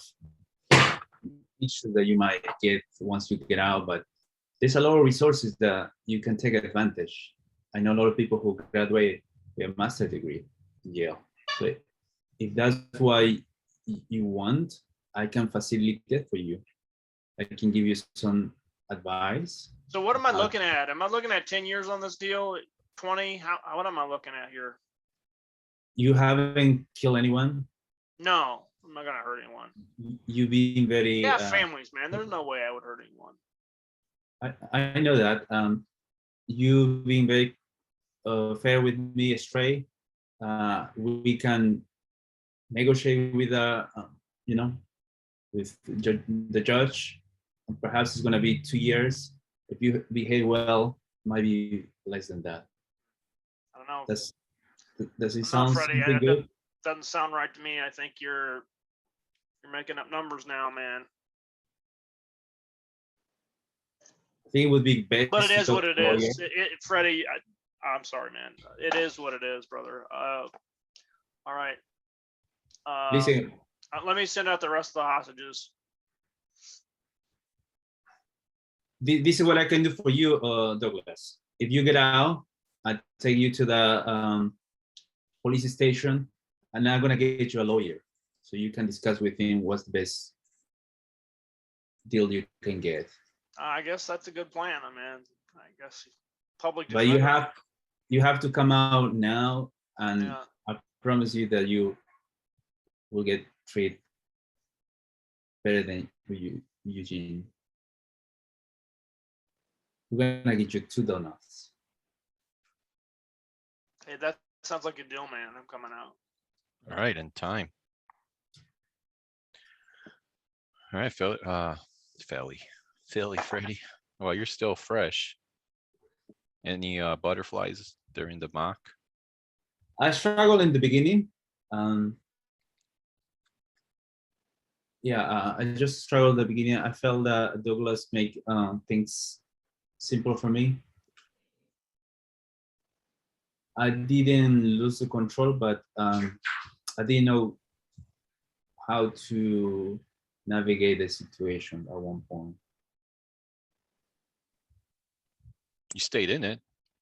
issues that you might get once you get out, but there's a lot of resources that you can take advantage. I know a lot of people who graduate with a master's degree in jail. So if that's why you want, I can facilitate it for you. I can give you some advice. So what am I looking at? Am I looking at 10 years on this deal? 20? What am I looking at here? You haven't killed anyone? No, I'm not gonna hurt anyone. You've been very... Yeah, families, man. There's no way I would hurt anyone. I know that. You've been very fair with me, straight. We can negotiate with with the judge. Perhaps it's going to be 2 years. If you behave well, might be less than that. I don't know. Does it sound Freddie, good? Doesn't sound right to me. I think you're making up numbers now, man. I think it would be best. But it is what it to is. Freddie, I'm sorry, man. It is what it is, brother. All right. Listen, Let me send out the rest of the hostages. this is what I can do for you, Douglas. If you get out, I take you to the police station, and I'm gonna get you a lawyer, so you can discuss with him what's the best deal you can get. I guess that's a good plan. I mean, I guess public. But you have to come out now, and Yeah. I promise you that you will get treated better than you, Eugene. We're gonna get you 2 donuts. Hey, that sounds like a deal, man. I'm coming out. All right, in time. All right, Philly, Freddie. Well, you're still fresh. Any butterflies during the mock? I struggled in the beginning. Yeah, I just struggled at the beginning. I felt that Douglas make things simple for me. I didn't lose the control, but I didn't know how to navigate the situation at one point. You stayed in it.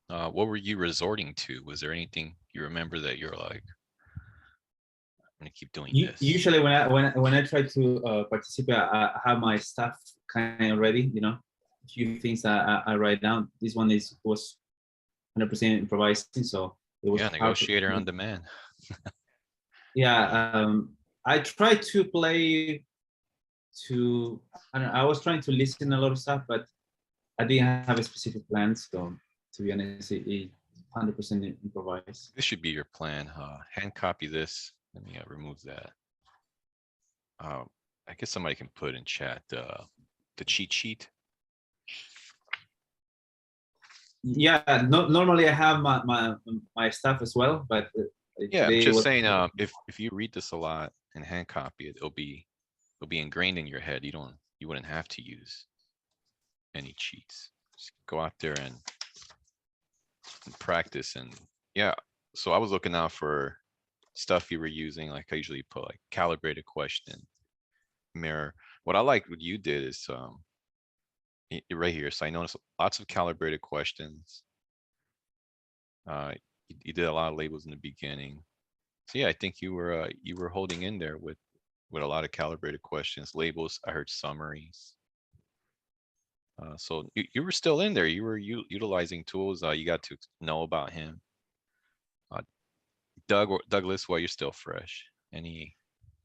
What were you resorting to? Was there anything you remember that you're like, I'm gonna keep doing this? Usually when I try to participate, I have my stuff kind of ready, you know, a few things that I write down. This one was 100% improvising, so it was negotiator on demand. Yeah, I tried to play to, I was trying to listen a lot of stuff, but I didn't have a specific plan. So to be honest, it 100% improvised. This should be your plan. Hand copy this. Let me remove that. I guess somebody can put in chat the cheat sheet. Yeah, normally I have my stuff as well, but yeah, I'm just saying, if you read this a lot and hand copy it, it'll be ingrained in your head. You wouldn't have to use any cheats. Just go out there and practice. And yeah, so I was looking out for stuff you were using. Like I usually put like calibrated question, mirror. What I like what you did is right here. So I noticed lots of calibrated questions. You did a lot of labels in the beginning. So yeah, I think you were holding in there with a lot of calibrated questions, labels. I heard summaries. So you were still in there. You were utilizing tools. You got to know about him. Douglas, while you're still fresh, any?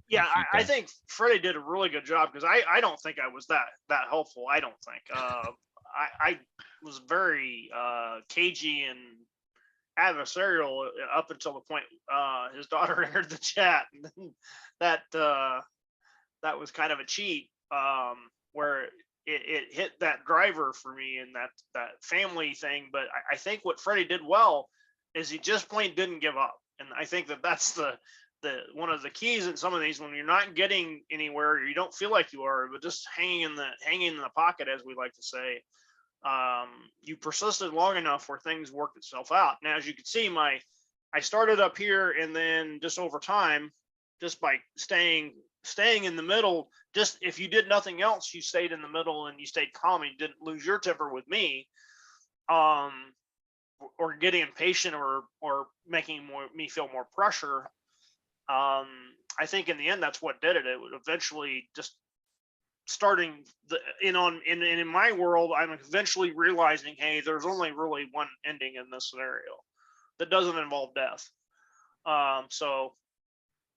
Yeah, I think Freddie did a really good job because I don't think I was that helpful. I don't think. I was very cagey and adversarial up until the point his daughter entered the chat, and then that was kind of a cheat where it hit that driver for me and that family thing. But I think what Freddie did well is he just plain didn't give up, and I think that's the one of the keys in some of these, when you're not getting anywhere, or you don't feel like you are, but just hanging in the pocket, as we like to say. You persisted long enough where things worked itself out. Now, as you can see, I started up here, and then just over time, just by staying in the middle, just if you did nothing else, you stayed in the middle and you stayed calm. You didn't lose your temper with me, or getting impatient or making me feel more pressure. I think in the end, that's what did it. It would eventually just starting in my world, I'm eventually realizing, hey, there's only really one ending in this scenario that doesn't involve death. So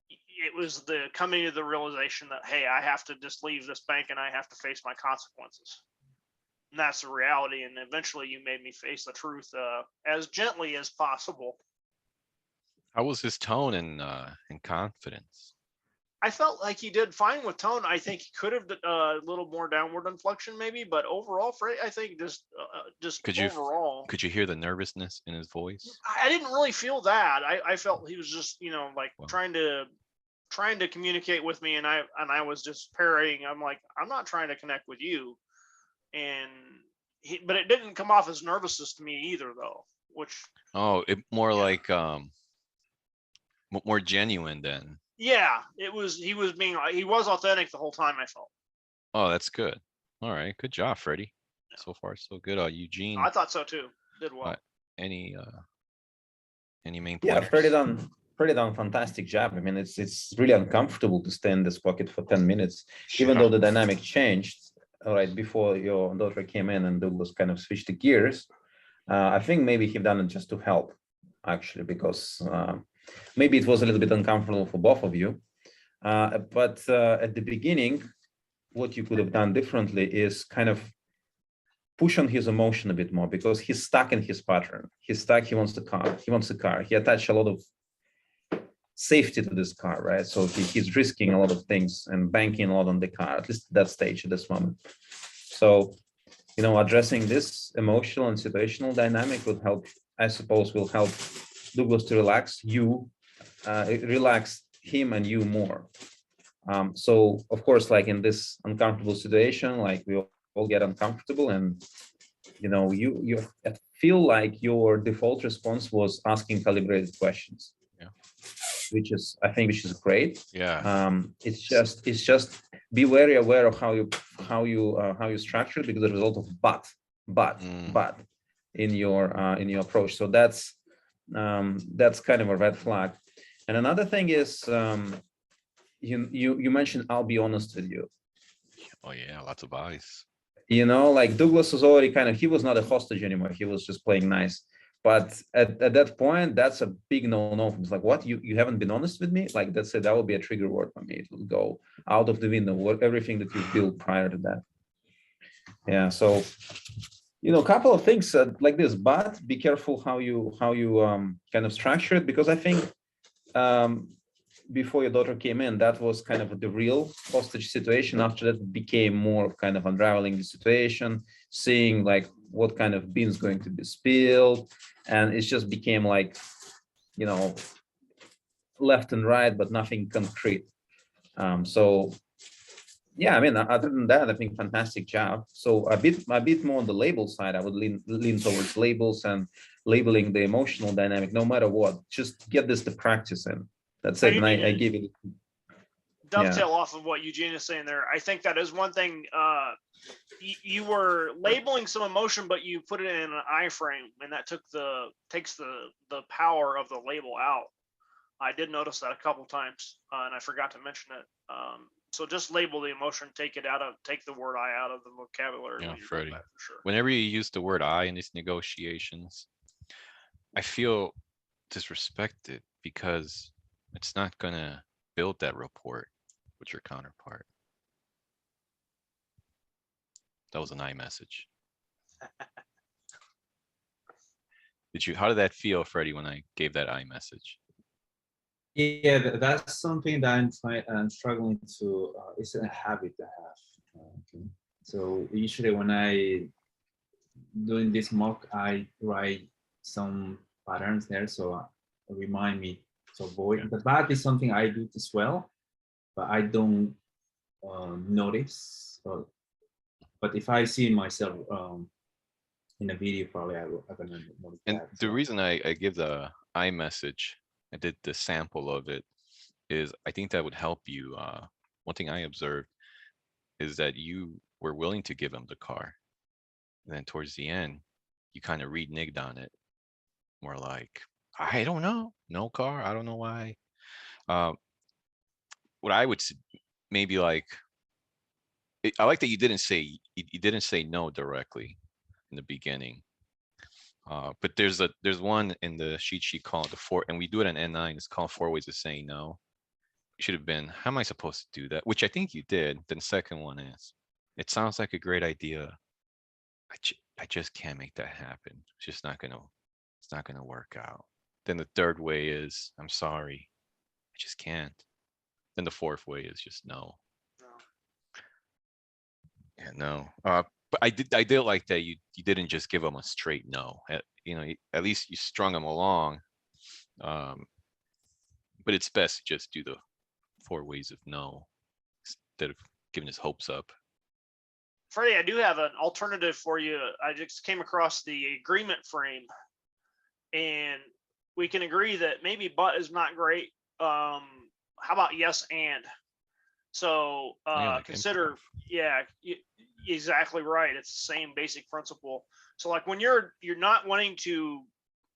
it was the coming to the realization that, hey, I have to just leave this bank and I have to face my consequences. And that's the reality. And eventually you made me face the truth as gently as possible. How was his tone and confidence? I felt like he did fine with tone. I think he could have a little more downward inflection maybe, but overall, Freddie, I think just overall. Could you hear the nervousness in his voice? I didn't really feel that. I felt he was just, trying to communicate with me, and I was just parrying. I'm like, I'm not trying to connect with you, but it didn't come off as nervousness to me either, though. Which more like more genuine then. Yeah, he was authentic the whole time, I felt. Oh, that's good. All right, good job, Freddie. Yeah. So far, so good. Eugene. I thought so too. Did well. Any main points? Yeah, Freddie done fantastic job. I mean, it's really uncomfortable to stay in this pocket for 10 minutes, even though the dynamic changed right before your daughter came in and Douglas kind of switched the gears. I think maybe he done it just to help, actually, because maybe it was a little bit uncomfortable for both of you. But at the beginning, what you could have done differently is kind of push on his emotion a bit more, because he's stuck in his pattern. He's stuck. He wants the car. He wants the car. He attached a lot of safety to this car, right? So he's risking a lot of things and banking a lot on the car, at least at that stage, at this moment. So, addressing this emotional and situational dynamic would help, I suppose, will help Douglas to relax him and you more. So of course, like in this uncomfortable situation, like we all get uncomfortable, and you feel like your default response was asking calibrated questions. Yeah. Which is, I think, which is great. Yeah. It's just be very aware of how you structure it, because the result of but in your approach. So that's kind of a red flag. And another thing is, you mentioned, I'll be honest with you. Oh yeah, lots of eyes. Like Douglas was already he was not a hostage anymore. He was just playing nice. But at that point, that's a big no. It's like, what, you haven't been honest with me? Like, that's it. That would be a trigger word for me. It will go out of the window, everything that you built prior to that. Yeah. So, a couple of things like this, but be careful how you kind of structure it, because I think before your daughter came in, that was kind of the real hostage situation. After that, it became more of kind of unraveling the situation, seeing like what kind of beans going to be spilled, and it just became like, left and right, but nothing concrete. So yeah, I mean, other than that, I think fantastic job. So a bit more on the label side, I would lean towards labels and labeling the emotional dynamic, no matter what. Just get this to practice in. That's it. And I give it. Dovetail off of what Eugene is saying there. I think that is one thing. You were labeling some emotion, but you put it in an iframe, and that takes the power of the label out. I did notice that a couple times, and I forgot to mention it. So just label the emotion, take the word I out of the vocabulary. Yeah, when you Freddie. do that, for sure. Whenever you use the word I in these negotiations, I feel disrespected, because it's not gonna build that rapport with your counterpart. That was an I message. How did that feel, Freddie, when I gave that I message? Yeah, that's something that I'm struggling to. It's a habit I have. Okay. So usually when I doing this mock, I write some patterns there, so remind me to avoid. Okay. The bad is something I do as well, but I don't notice. But if I see myself in a video, probably I'm gonna notice And that. the reason I give the I message, I did the sample of it, is I think that would help you. One thing I observed is that you were willing to give him the car. And then towards the end, you kind of reneged on it. More like, I don't know, no car, I don't know why. What I would maybe like, I like that you didn't say no directly in the beginning. But there's one in the cheat sheet called the 4, and we do it in N9. It's called 4 ways of saying no. It should have been, how am I supposed to do that? Which I think you did. Then the second one is, it sounds like a great idea. I just can't make that happen. It's not gonna work out. Then the third way is, I'm sorry, I just can't. Then the fourth way is just no. Yeah, no. But I did like that you didn't just give them a straight no. At least you strung them along. But it's best to just do the 4 ways of no instead of giving his hopes up. Freddie, I do have an alternative for you. I just came across the agreement frame, and we can agree that maybe but is not great. How about yes and? So consider improv. Yeah, exactly right. It's the same basic principle. So like when you're not wanting to,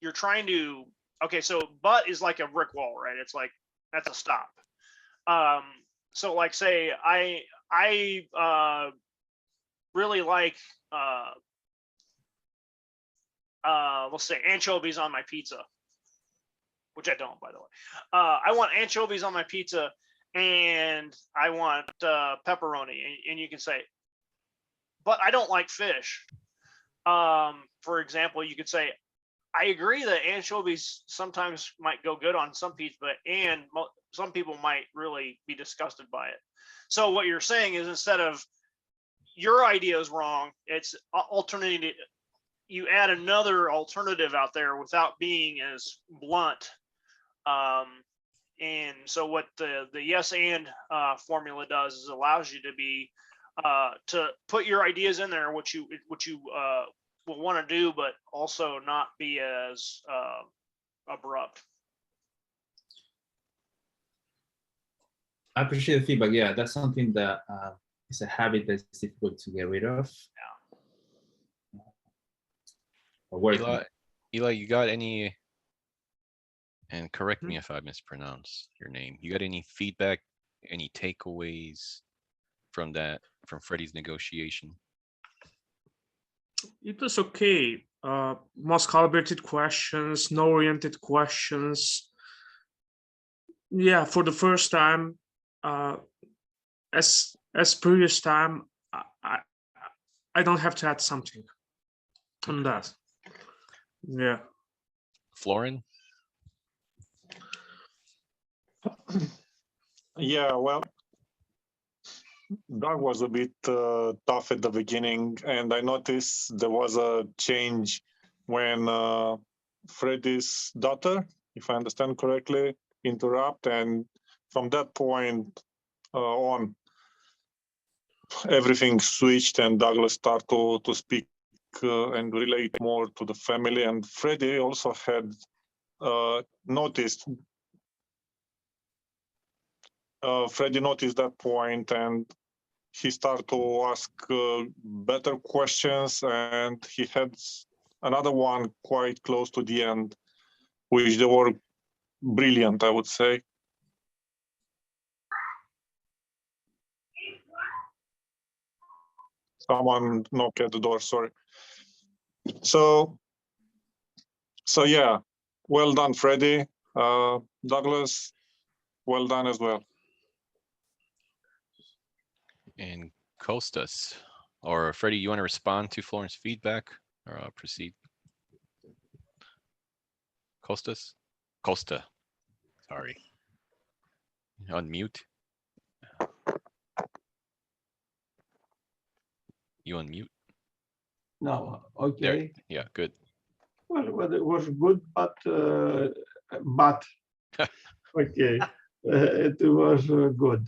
you're trying to, okay, so but is like a brick wall, right? It's like that's a stop. So like say I really like let's say anchovies on my pizza, which I don't, by the way. I want anchovies on my pizza, and I want pepperoni, and you can say, but I don't like fish. For example, you could say, I agree that anchovies sometimes might go good on some pizza, and some people might really be disgusted by it. So what you're saying is, instead of your idea is wrong, it's alternative. You add another alternative out there without being as blunt. And so what the yes and formula does is allows you to be to put your ideas in there, what you will want to do, but also not be as abrupt. I appreciate the feedback. Yeah, that's something that is a habit that's difficult to get rid of. Yeah. Eli, you got any? And correct me if I mispronounce your name. You got any feedback, any takeaways from Freddie's negotiation? It was okay. Most calibrated questions, no oriented questions. Yeah, for the first time, as previous time, I don't have to add something on that. Yeah. Florin? Yeah, well, Doug was a bit tough at the beginning, and I noticed there was a change when Freddie's daughter, if I understand correctly, interrupt, and from that point on, everything switched, and Douglas started to speak and relate more to the family, and Freddie also had noticed. Freddie noticed that point, and he started to ask better questions, and he had another one quite close to the end, which they were brilliant, I would say. Someone knocked at the door, sorry. So yeah, well done, Freddie. Douglas, well done as well. And Costas, or Freddie, you want to respond to Florin's feedback or proceed? Costas? Costa, sorry. Unmute. You unmute? No, okay. There. Yeah, good. Well, it was good, but okay, it was good.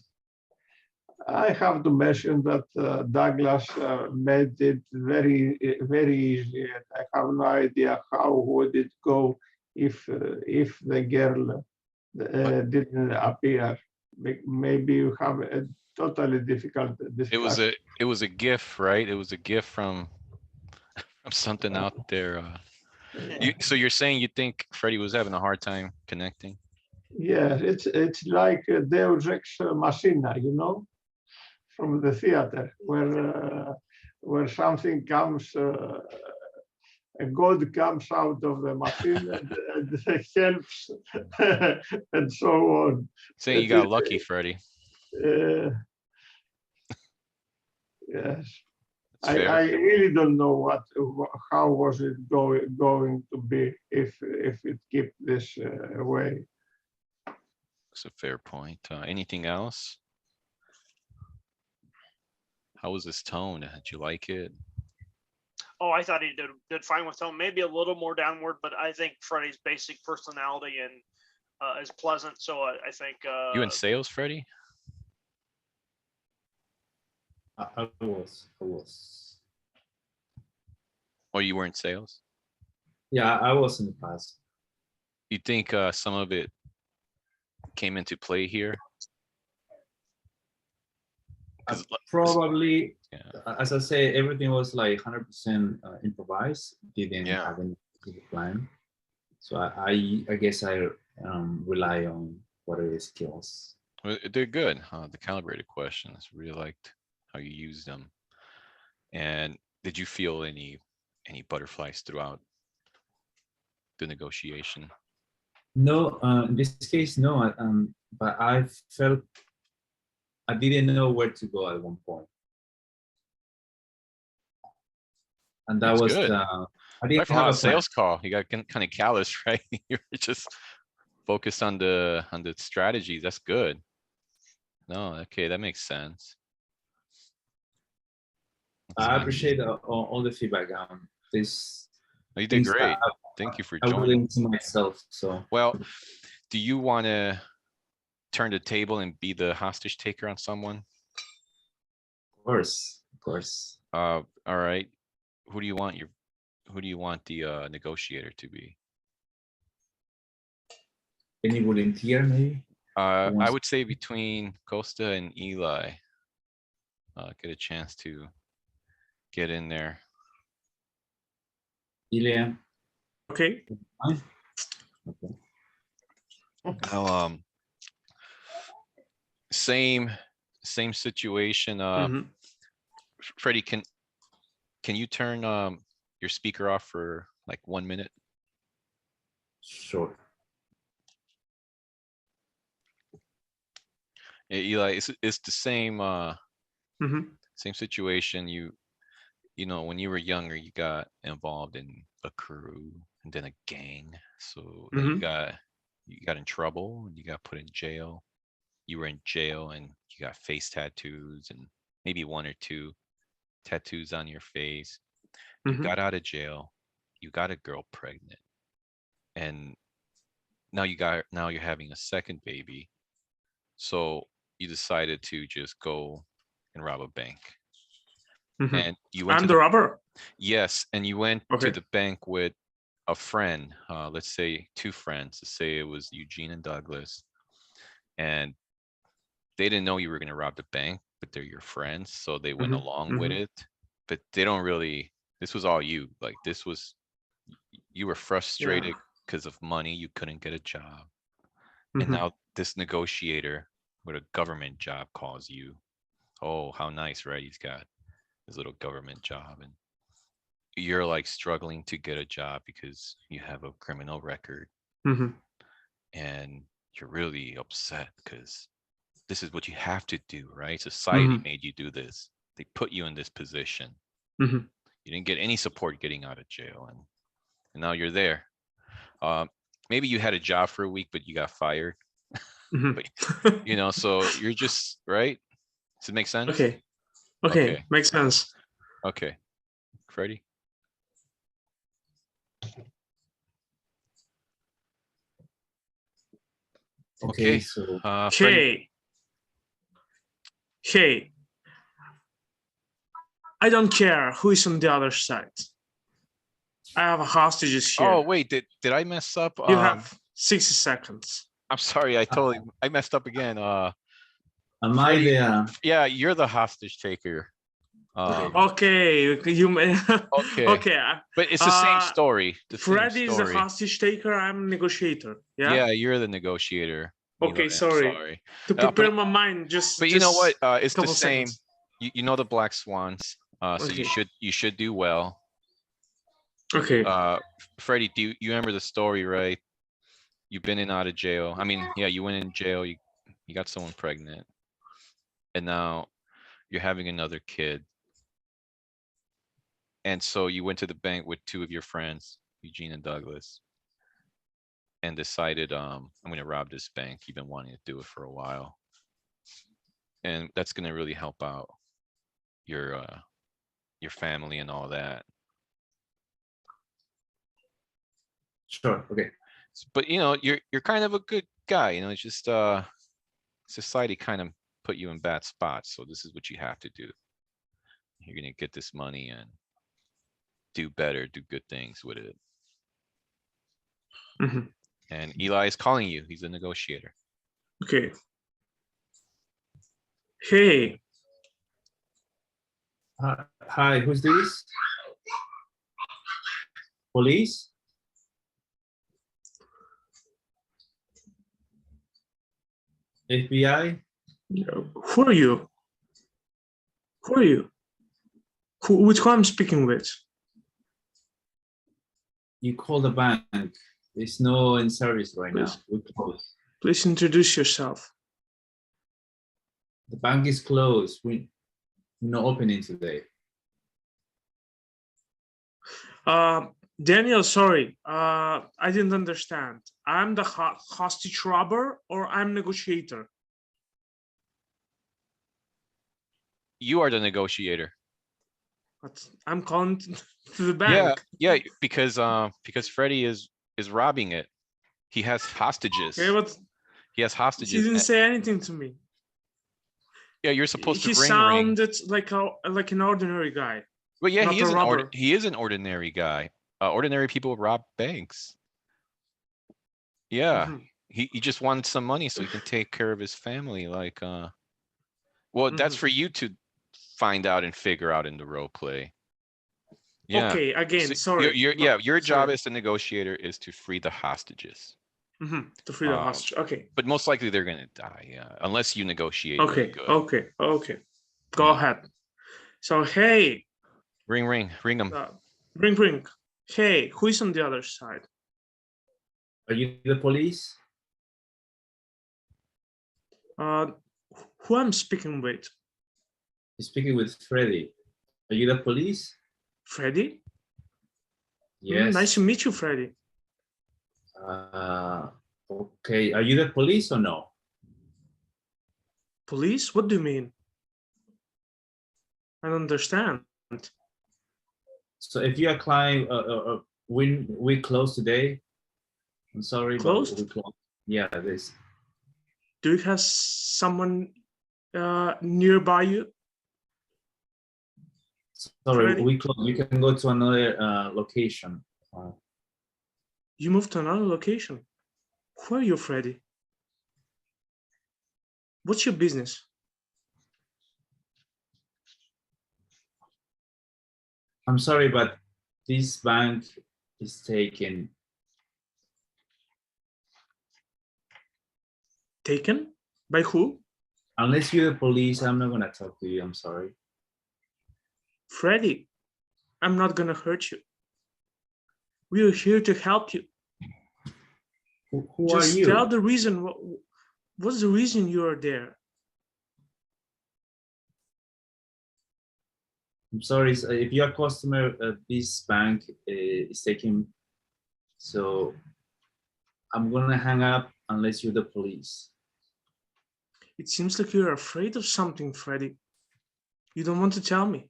I have to mention that Douglas made it very, very easy, and I have no idea how would it go if the girl didn't appear. Maybe you have a totally difficult discussion. It was a GIF, right? It was a GIF from something out there. So you're saying you think Freddie was having a hard time connecting? Yeah, it's like Deus Ex Machina, you know, from the theater, where something comes, a god comes out of the machine and helps, and so on. Saying you got lucky, Freddie. Yes. That's fair. I really don't know how was it going to be if it kept this way. That's a fair point. Anything else? How was his tone? Did you like it? Oh, I thought he did fine with tone. Maybe a little more downward, but I think Freddie's basic personality and is pleasant. So I think. You in sales, Freddie? I was. Oh, you were in sales? Yeah, I was in the past. You think some of it came into play here? Probably, yeah. As I say, everything was like 100% improvised. Didn't Yeah. have any plan. So I guess I rely on whatever skills. Well, they're good. The calibrated questions. Really liked how you used them. And did you feel any butterflies throughout the negotiation? No, in this case, no. But I felt I didn't know where to go at one point, and that That's was good. I didn't From have a a plan. sales call, you got kind of callous, right? You're just focused on the strategies. That's good. No, okay, that makes sense. I appreciate all the feedback. You did great. Thank you for I joining. into myself. So well, do you want to turn the table and be the hostage taker on someone? Of course, of course. All right. Who do you want the negotiator to be? Any volunteer, maybe? I would say between Costa and Eli. Get a chance to get in there. Ilya. Okay. Fine. Okay. Now, same situation. Mhm. Freddie, can you turn your speaker off for like 1 minute? Sure. Eli, it's the same Mhm. same situation. You know, when you were younger, you got involved in a crew and then a gang. So then you got in trouble and you got put in jail. You were in jail and you got face tattoos and maybe 1 or 2 tattoos on your face. You Mhm. got out of jail. You got a girl pregnant. And now you're having a second baby. So you decided to just go and rob a bank. Mhm. And you went I'm to the robber. yes, and you went to Okay. the bank with a friend, let's say 2 friends, let's say it was Eugene and Douglas, and they didn't know you were gonna rob the bank, but they're your friends, so they went Mhm. along with Mhm. it. But they don't really, this was all you, like you were Yeah. frustrated because of money, you couldn't get a job. And Mhm. now this negotiator with a government job calls you. Oh, how nice, right? He's got his little government job, and you're like struggling to get a job because you have a criminal record Mhm. and you're really upset because this is what you have to do, right? Society Mhm. made you do this. They put you in this position. Mhm. You didn't get any support getting out of jail, and now you're there. Maybe you had a job for a week, but you got fired. Mhm. But you know, so you're just right. Does it make sense? Okay. Okay. Okay. Makes sense. Okay. Freddie. Okay, Okay. so Freddie. Hey, I don't care who is on the other side. I have hostages here. Oh wait, did I mess up? You have 60 seconds. I'm sorry, I messed up again. am I Freddie, the yeah, you're the hostage taker. Okay, you may. Okay, Okay. but it's the same story. The same Freddy is a story. hostage taker. I'm a negotiator. Yeah. Yeah, you're the negotiator. Eli, Okay. I'm Sorry. sorry. To prepare my mind, But you know what? It's the couple same. seconds. You know the black swans. So Okay. you should do well. Okay. Freddie, do you remember the story, right? You've been in out of jail. I mean, yeah, you went in jail. You got someone pregnant, and now you're having another kid. And so you went to the bank with 2 of your friends, Eugene and Douglas, and decided, I'm going to rob this bank. You've been wanting to do it for a while. And that's going to really help out your family and all that. sure? Okay. But you know, you're kind of a good guy, you know, it's just society kind of put you in bad spots. So this is what you have to do. You're going to get this money and do better, do good things with it. Mhm. And Eli is calling you. He's a negotiator. Okay. Hey, Hi, who's this? Police? FBI? who are you? Who are you? Which one I'm speaking with? You call the bank. It's no in service right now. Please. We close. Please introduce yourself. The bank is closed. We're not opening today. Daniel, sorry, I didn't understand. I'm the hostage robber or I'm negotiator? You are the negotiator. But I'm calling to the bank. Yeah, because Freddie is robbing it. He has hostages. Okay, but He has He hostages. didn't and- say anything to me. yeah, you're supposed to He ring. sounded like an ordinary guy. Well, yeah, not he a is robber. he is an ordinary guy. Ordinary people rob banks. Yeah, Mhm, he just wanted some money so he can take care of his family. Like, well, that's mhm. for you to find out and figure out in the role play. Yeah. Okay, again, So sorry. yeah, your job sorry. as a negotiator is to free the hostages. To free the Um, hostage. Okay, But most likely they're gonna die, yeah, unless you negotiate really okay, good. okay. Go Yeah. ahead. So, hey, Ring, ring them. ring. Hey, who is on the other side? Are you the police? Who I'm speaking with? You're speaking with Freddy. Are you the police? Freddy? Yes. Nice to meet you, Freddy. Okay. Are you the police or no? Police? What do you mean? I don't understand. So if you are client, we close today. I'm sorry, Closed? but we close. Yeah, this. Do you have someone nearby you? Sorry, Freddy? we close. You can go to another location. You moved to another location. Who are you, Freddy? What's your business? I'm sorry, but this bank is taken. Taken? By who? Unless you're the police, I'm not gonna talk to you. I'm sorry. Freddy, I'm not gonna hurt you. We are here to help you. Who Just are you? tell the reason. What's the reason you are there? I'm sorry. If you're a customer, this bank is taking. So I'm gonna hang up unless you're the police. It seems like you're afraid of something, Freddy. You don't want to tell me.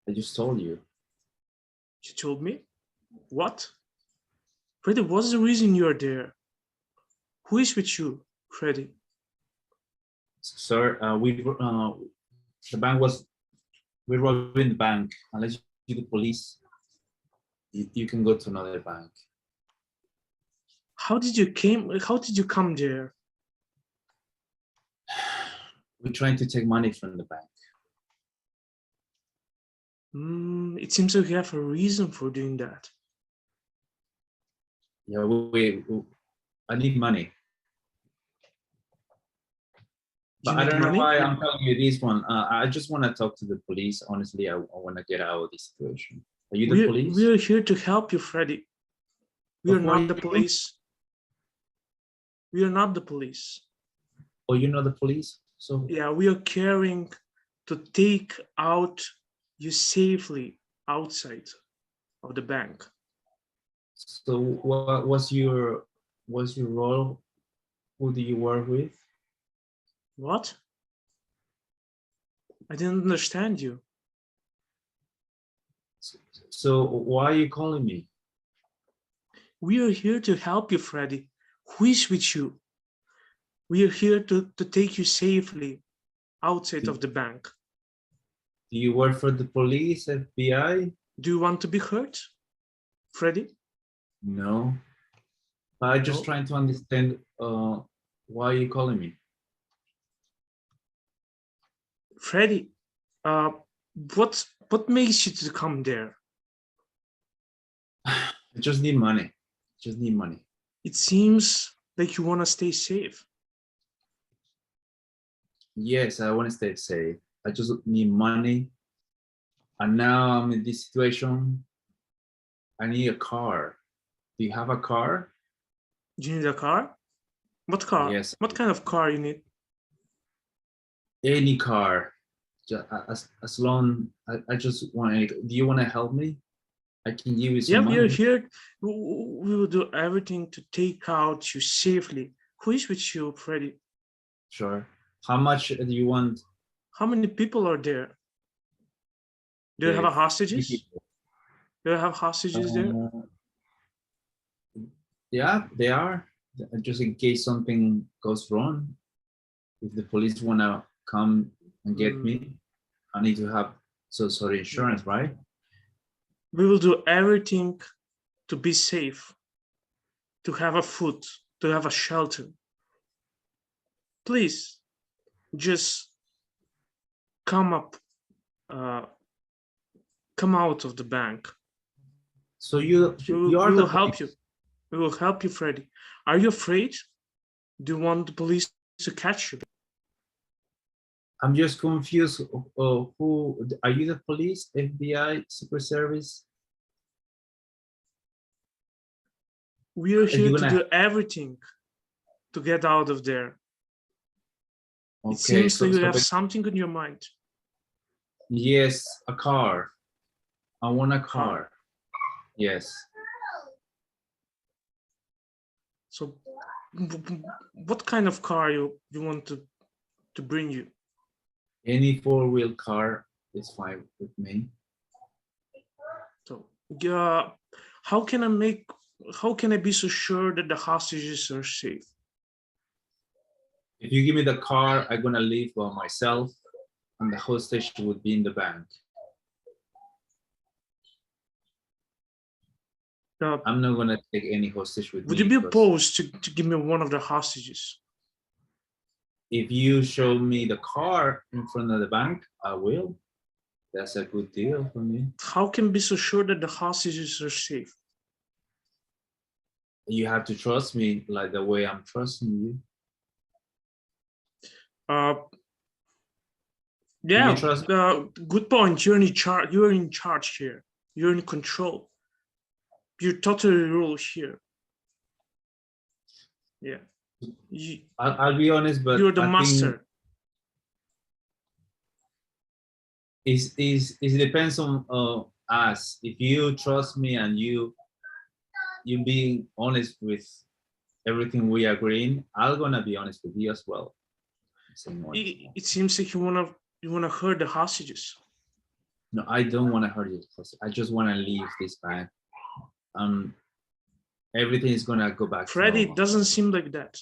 I just told you. You told me? What? Freddy, what's the reason you are there? Who is with you, Freddy? Sir, the bank was, we're robbing the bank. Unless you're the police, you can go to another bank. How did you come there? We're trying to take money from the bank. It seems like you have a reason for doing that. Yeah, I need money. But I don't know why I'm telling you this one. I just want to talk to the police. Honestly, I want to get out of this situation. Are you the police? We are here to help you, Freddy. We are not the police. We are not the police. Oh, you're not the police? So yeah, we are caring to take out you safely outside of the bank. So what was your role? Who do you work with? What? I didn't understand you. So why are you calling me? We are here to help you, Freddy. Who is with you? We are here to take you safely outside of the bank. Do you work for the police, FBI? Do you want to be hurt, Freddy? No. I'm just No? trying to understand why are you calling me? Freddy, what makes you to come there? I just need money. Just need money. It seems like you want to stay safe. Yes, I want to stay safe. I just need money. And now I'm in this situation. I need a car. Do you have a car? Do you need a car? What car? Yes. What kind of car you need? Any car. As long I just want to. Do you want to help me? I can give you some money. Yeah, we are here. We will do everything to take out you safely. Who is with you, Freddy? Sure. How much do you want? How many people are there? Do you have a hostages? Do you have hostages there? Yeah, they are. Just in case something goes wrong, if the police wanna come and get me, I need to have sort of insurance, right? We will do everything to be safe, to have a food, to have a shelter. Please, just come up, come out of the bank. So you are we the will help you. We will help you, Freddy. Are you afraid? Do you want the police to catch you? I'm just confused. Who are you? The police, FBI, Secret Service? We are here to do everything to get out of there. Okay, it seems like you have something on your mind. Yes, a car. I want a car. Yes. So what kind of car you want to bring you? Any four-wheel car is fine with me. So how can I be so sure that the hostages are safe? If you give me the car, I'm gonna leave by myself, and the hostage would be in the bank. I'm not gonna take any hostage with me. Would you be opposed to give me one of the hostages? If you show me the car in front of the bank, I will. That's a good deal for me. How can I be so sure that the hostages are safe? You have to trust me like the way I'm trusting you. Yeah, good point. You're in charge. You're in charge here. You're in control. You're totally rule here. Yeah. I'll be honest, but you're the master. It depends on us. If you trust me and you being honest with everything we agreeing, I'm gonna be honest with you as well. It seems like you wanna hurt the hostages. No, I don't want to hurt you. I just want to leave this bank. Everything is gonna go back. Freddy, it doesn't seem like that.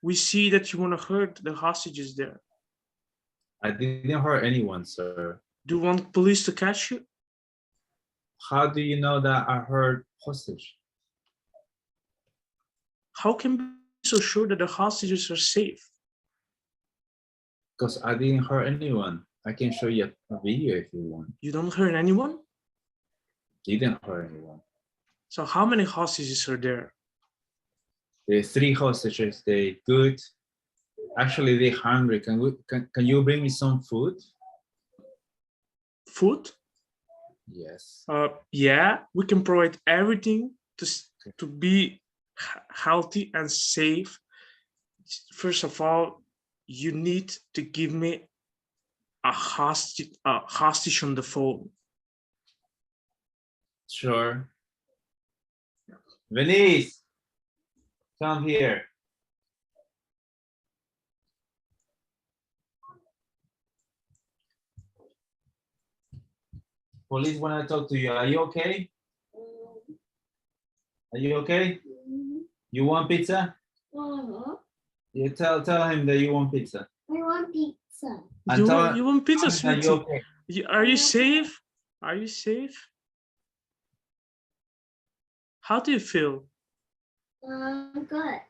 We see that you want to hurt the hostages there. I didn't hurt anyone, sir. Do you want police to catch you? How do you know that I hurt hostage? How can we be so sure that the hostages are safe? Because I didn't hurt anyone. I can show you a video if you want. You don't hurt anyone? Didn't hurt anyone. So how many hostages are there? There's 3 hostages. They good. Actually, they're hungry. Can you bring me some food? Food? Yes. Yeah, we can provide everything to be healthy and safe. First of all, you need to give me a hostage on the phone. Sure. Venice, come here. Police want to talk to you. Are you okay? Are you okay? You want pizza? You tell him that you want pizza. I want pizza. You want pizza, sweetie? Okay. Are you safe? Are you safe? How do you feel? Good.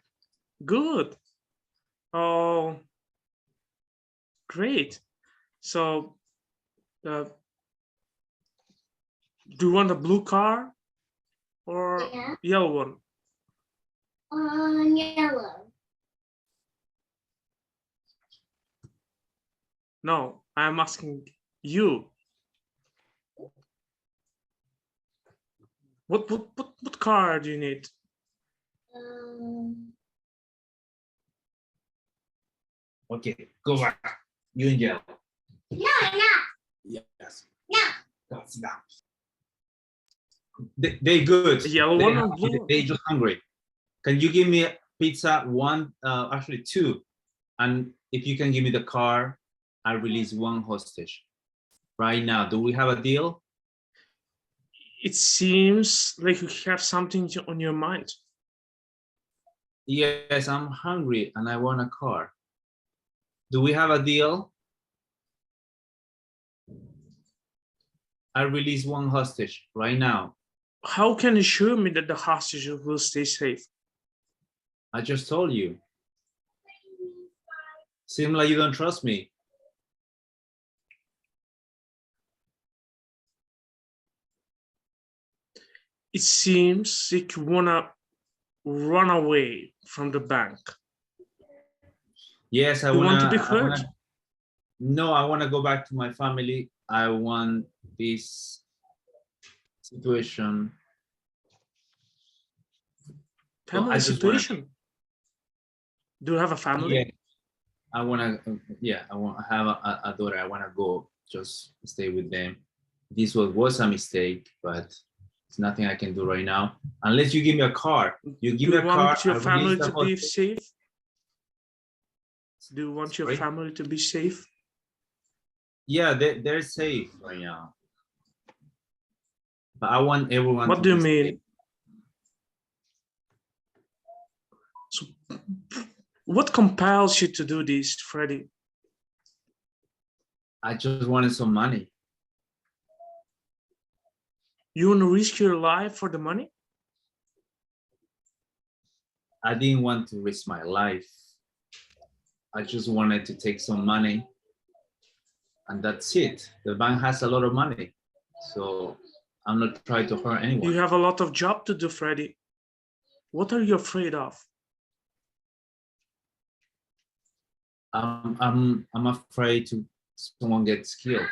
Good. Oh, great. So, do you want a blue car or yellow one? Yellow. No, I'm asking you. What car do you need? Okay, go back. You in jail. No. Yes. No. That's down. They good. A yellow one or blue? They just hungry. Can you give me pizza? One, actually 2, and if you can give me the car, I'll release 1 hostage. Right now, do we have a deal? It seems like you have something on your mind. Yes, I'm hungry and I want a car. Do we have a deal? I release one hostage right now. How can you assure me that the hostage will stay safe? I just told you. Seems like you don't trust me. It seems like you wanna run away from the bank. Yes, You want to be heard. No, I want to go back to my family. I want this situation. Family situation. Do you have a family? Yeah, I want to. Yeah, I want to have a daughter. I want to go just stay with them. This was a mistake, but it's nothing I can do right now. Unless you give me a car. You give me a car. Do you want your I family release to the be hostage. safe? Do you want your Sorry? family to be safe? Yeah, they're safe right now. But I want everyone What to do you be mean? safe. So, what compels you to do this, Freddie? I just wanted some money. You want to risk your life for the money? I didn't want to risk my life. I just wanted to take some money and that's it. The bank has a lot of money. So I'm not trying to hurt anyone. You have a lot of job to do, Freddie. What are you afraid of? I'm afraid to someone gets killed.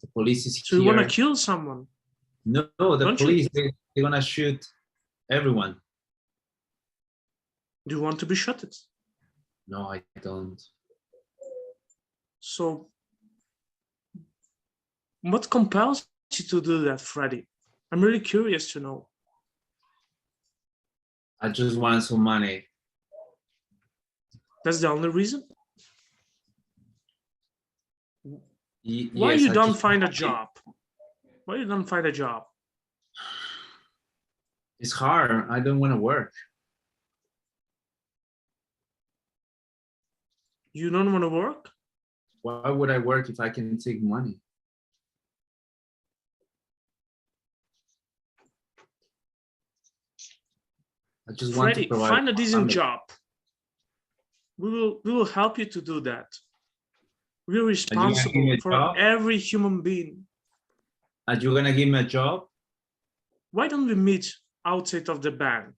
The police is So you here. want to kill someone? No, the Don't police, they're gonna shoot everyone. Do you want to be shot at? No, I don't. So what compels you to do that, Freddie? I'm really curious to know. I just want some money. That's the only reason? Why Yes, you I don't just find a want money. job? Why you don't find a job? It's hard. I don't want to work. You don't want to work? Why would I work if I can take money? I just want to Freddie, provide. find a decent family. job. We will help you to do that. We're Are you gonna give responsible me a for job? every human being. Are you gonna give me a job? Why don't we meet outside of the bank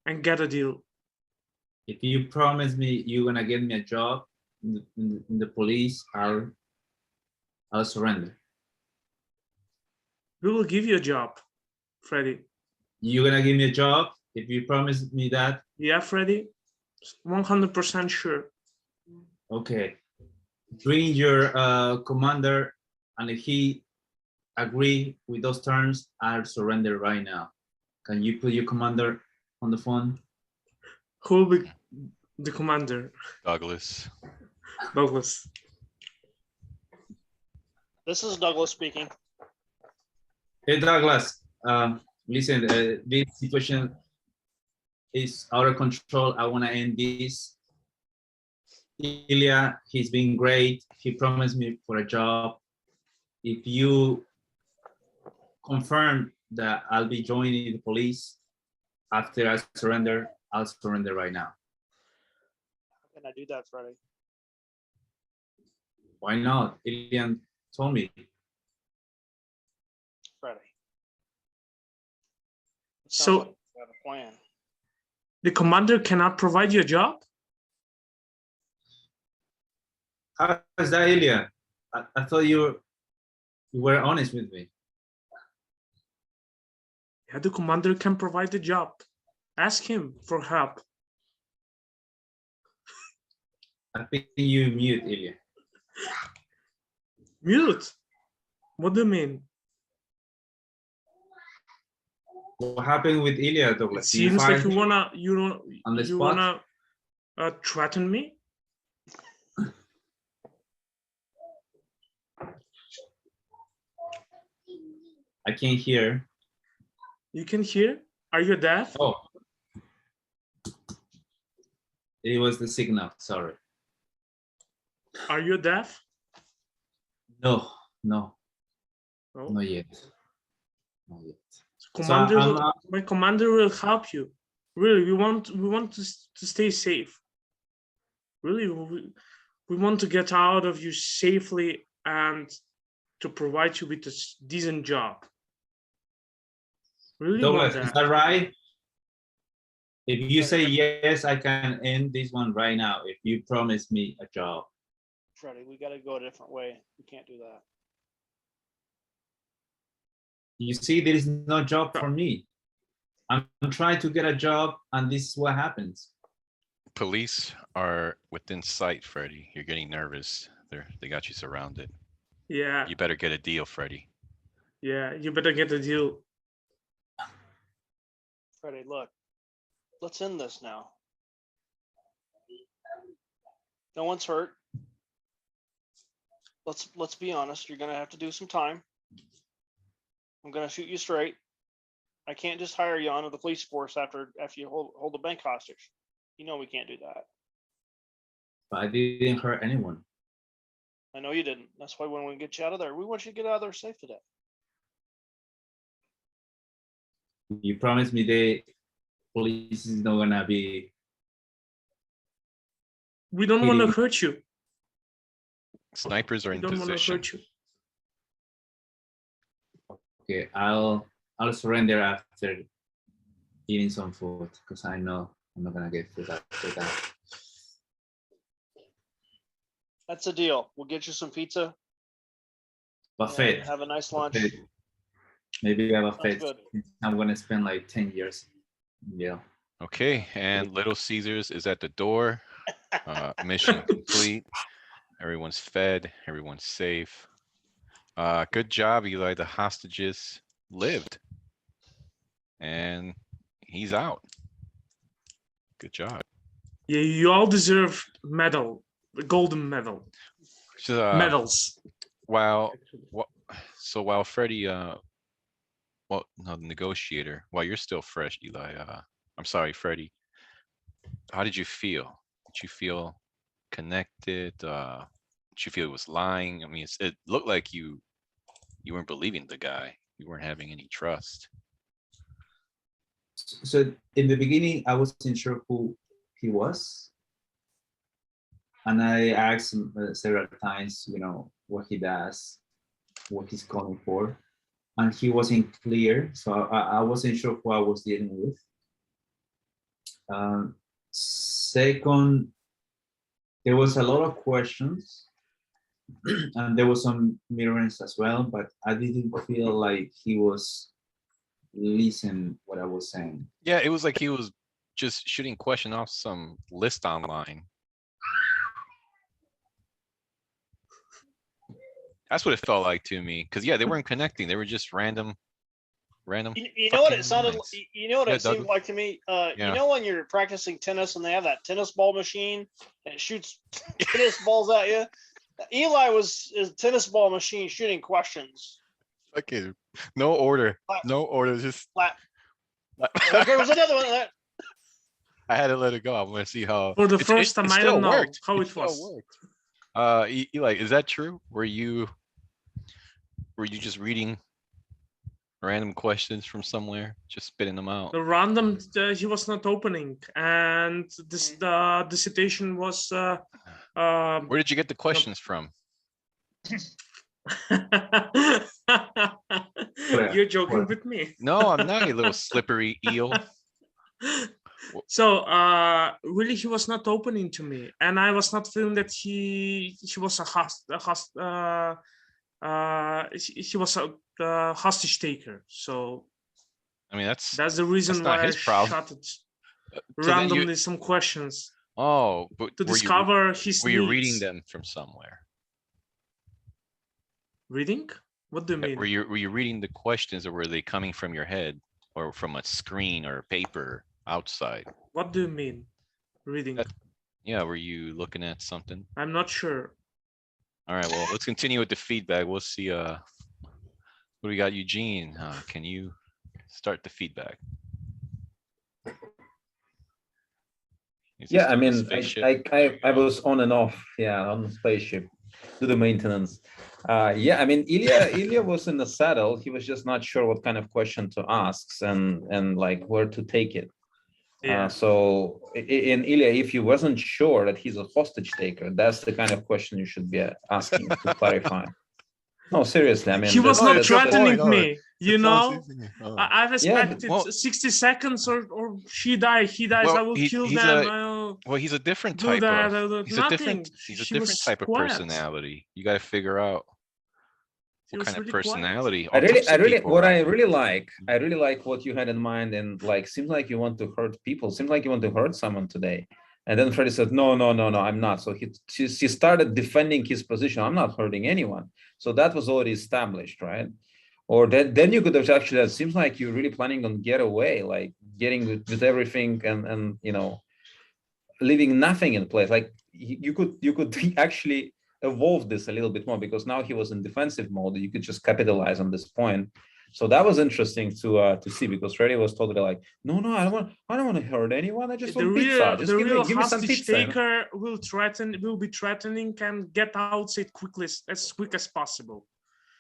and get a deal? If you promise me you're gonna get me a job in the police, I'll surrender. We will give you a job, Freddie. You're gonna give me a job if you promise me that? Yeah, Freddie, 100% sure. Okay. Bring your commander, and if he agree with those terms, I'll surrender right now. Can you put your commander on the phone? Who will be the commander? Douglas. Douglas. This is Douglas speaking. Hey, Douglas, listen, this situation is out of control. I want to end this. Ilya, he's been great. He promised me for a job. If you confirm that I'll be joining the police after I surrender, I'll surrender right now. How can I do that, Freddie? Why not? Ilya told me. Freddie. It sounds So like you have a plan. the commander cannot provide you a job? How is that, Ilya? I thought you were honest with me. Yeah, the commander can provide the job. Ask him for help. I think you mute, Ilya. Mute? What do you mean? What happened with Ilya, It Douglas? Did you seems fire like you him wanna on the you spot? wanna threaten me. I can't hear. You can hear? Are you deaf? Oh. It was the signal, sorry. Are you deaf? No, no, No. not yet. Not yet. Commander, I'm, my commander will help you. Really, we want to stay safe. Really, we want to get out of you safely and to provide you with a decent job. Really Douglas, want is that. that right? If you say yes, I can end this one right now. If you promise me a job. Freddie, we got to go a different way. We can't do that. You see, there is no job for me. I'm trying to get a job, and this is what happens. Police are within sight, Freddie. You're getting nervous. They got you surrounded. Yeah. You better get a deal, Freddie. Yeah, you better get a deal. Freddie, look, let's end this now. No one's hurt. Let's be honest. You're gonna have to do some time. I'm gonna shoot you straight. I can't just hire you onto the police force after you hold the bank hostage. You know we can't do that. But I didn't hurt anyone. I know you didn't. That's why when we get you out of there, we want you to get out of there safe today. You promised me the police is not gonna be. We don't want to hurt you. Snipers are We in don't want to position. hurt you. Okay, I'll surrender after eating some food because I know I'm not gonna get food after that. That's a deal. We'll get you some pizza. Buffet. Have a nice lunch. Buffet. Maybe we have a Sounds fete. good. I'm gonna spend like 10 years. Yeah. Okay, and Little Caesars is at the door. Mission complete. Everyone's fed. Everyone's safe. Good job, Eli. The hostages lived, and he's out. Good job. Yeah, you all deserve medal, the golden medal, So, medals. while Freddie, well, no, the negotiator. While you're still fresh, Eli. I'm sorry, Freddie. How did you feel? Did you feel connected? Did you feel it was lying? I mean, it looked like you weren't believing the guy. You weren't having any trust. So in the beginning, I wasn't sure who he was. And I asked him several times, you know, what he does, what he's calling for. And he wasn't clear. So I wasn't sure who I was dealing with. Second, there was a lot of questions. And there was some mirrors as well, but I didn't feel like he was listening what I was saying. Yeah, it was like he was just shooting question off some list online. That's what it felt like to me. Cause yeah, they weren't connecting. They were just random. You know what it fucking sounded. lines. You know what Yeah, it seemed Douglas? like to me. Yeah. You know when you're practicing tennis and they have that tennis ball machine and it shoots tennis balls at you. Eli was his tennis ball machine shooting questions. Okay, no order. Clap. No order. Just Like, there was another one that I had to let it go. I want to see how. For the it first time, I still don't know worked. how it still was. worked. Eli, is that true? Were you just reading random questions from somewhere, just spitting them out? The random, he was not opening, and this the citation was. Where did you get the questions from? You're joking with me. No, I'm not, you little slippery eel. So really he was not opening to me, and I was not feeling that he was he was a hostage taker. So I mean, that's the reason not why his I problem. shot it So then you- randomly some questions Oh, but to were you, discover his were you needs. reading them from somewhere? Reading? What do you mean? Were you reading the questions, or were they coming from your head or from a screen or paper outside? What do you mean? Reading? Yeah, were you looking at something? I'm not sure. All right, well, let's continue with the feedback. We'll see What do we got, Eugene? Can you start the feedback? Yeah, I mean, I was on and off, on the spaceship, do the maintenance. Yeah, I mean, Ilya was in the saddle. He was just not sure what kind of question to ask and like where to take it. Yeah. So in Ilya, if you wasn't sure that he's a hostage taker, that's the kind of question you should be asking to clarify. No, seriously, I mean, he was not threatening me, you know. I've expected 60 seconds or he dies, I will kill them. Well, he's a different type of. He's a different type of personality. You got to figure out what kind of personality. I really like what you had in mind, and like seems like you want to hurt people. Seems like you want to hurt someone today. And then Freddie said, no, I'm not. So he started defending his position. I'm not hurting anyone. So that was already established, right? Or then you could have actually, it seems like you're really planning on get away, like getting with everything and leaving nothing in place. Like you could actually evolve this a little bit more, because now he was in defensive mode. You could just capitalize on this point. So that was interesting to see, because Freddie was totally like, no, I don't want to hurt anyone. I just want pizza. Just give me some pizza. Taker will be threatening and get out as quick as possible.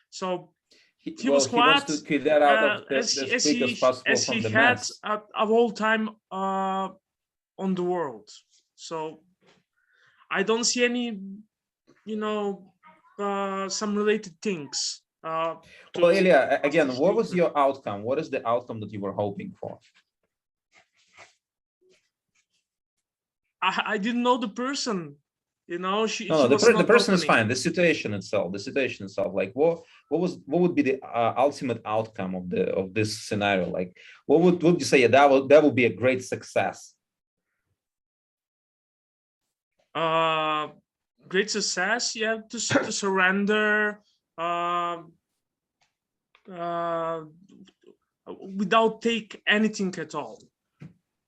So he was quiet to get that out of as quick as possible from the mess. Of all time on the world. So I don't see any, some related things. Well, Ilya, again, what was your outcome? What is the outcome that you were hoping for? I didn't know the person, the person is fine. The situation itself, like what would be the ultimate outcome of this scenario? Like, what would you say that would be a great success? Great success, yeah, to surrender without take anything at all.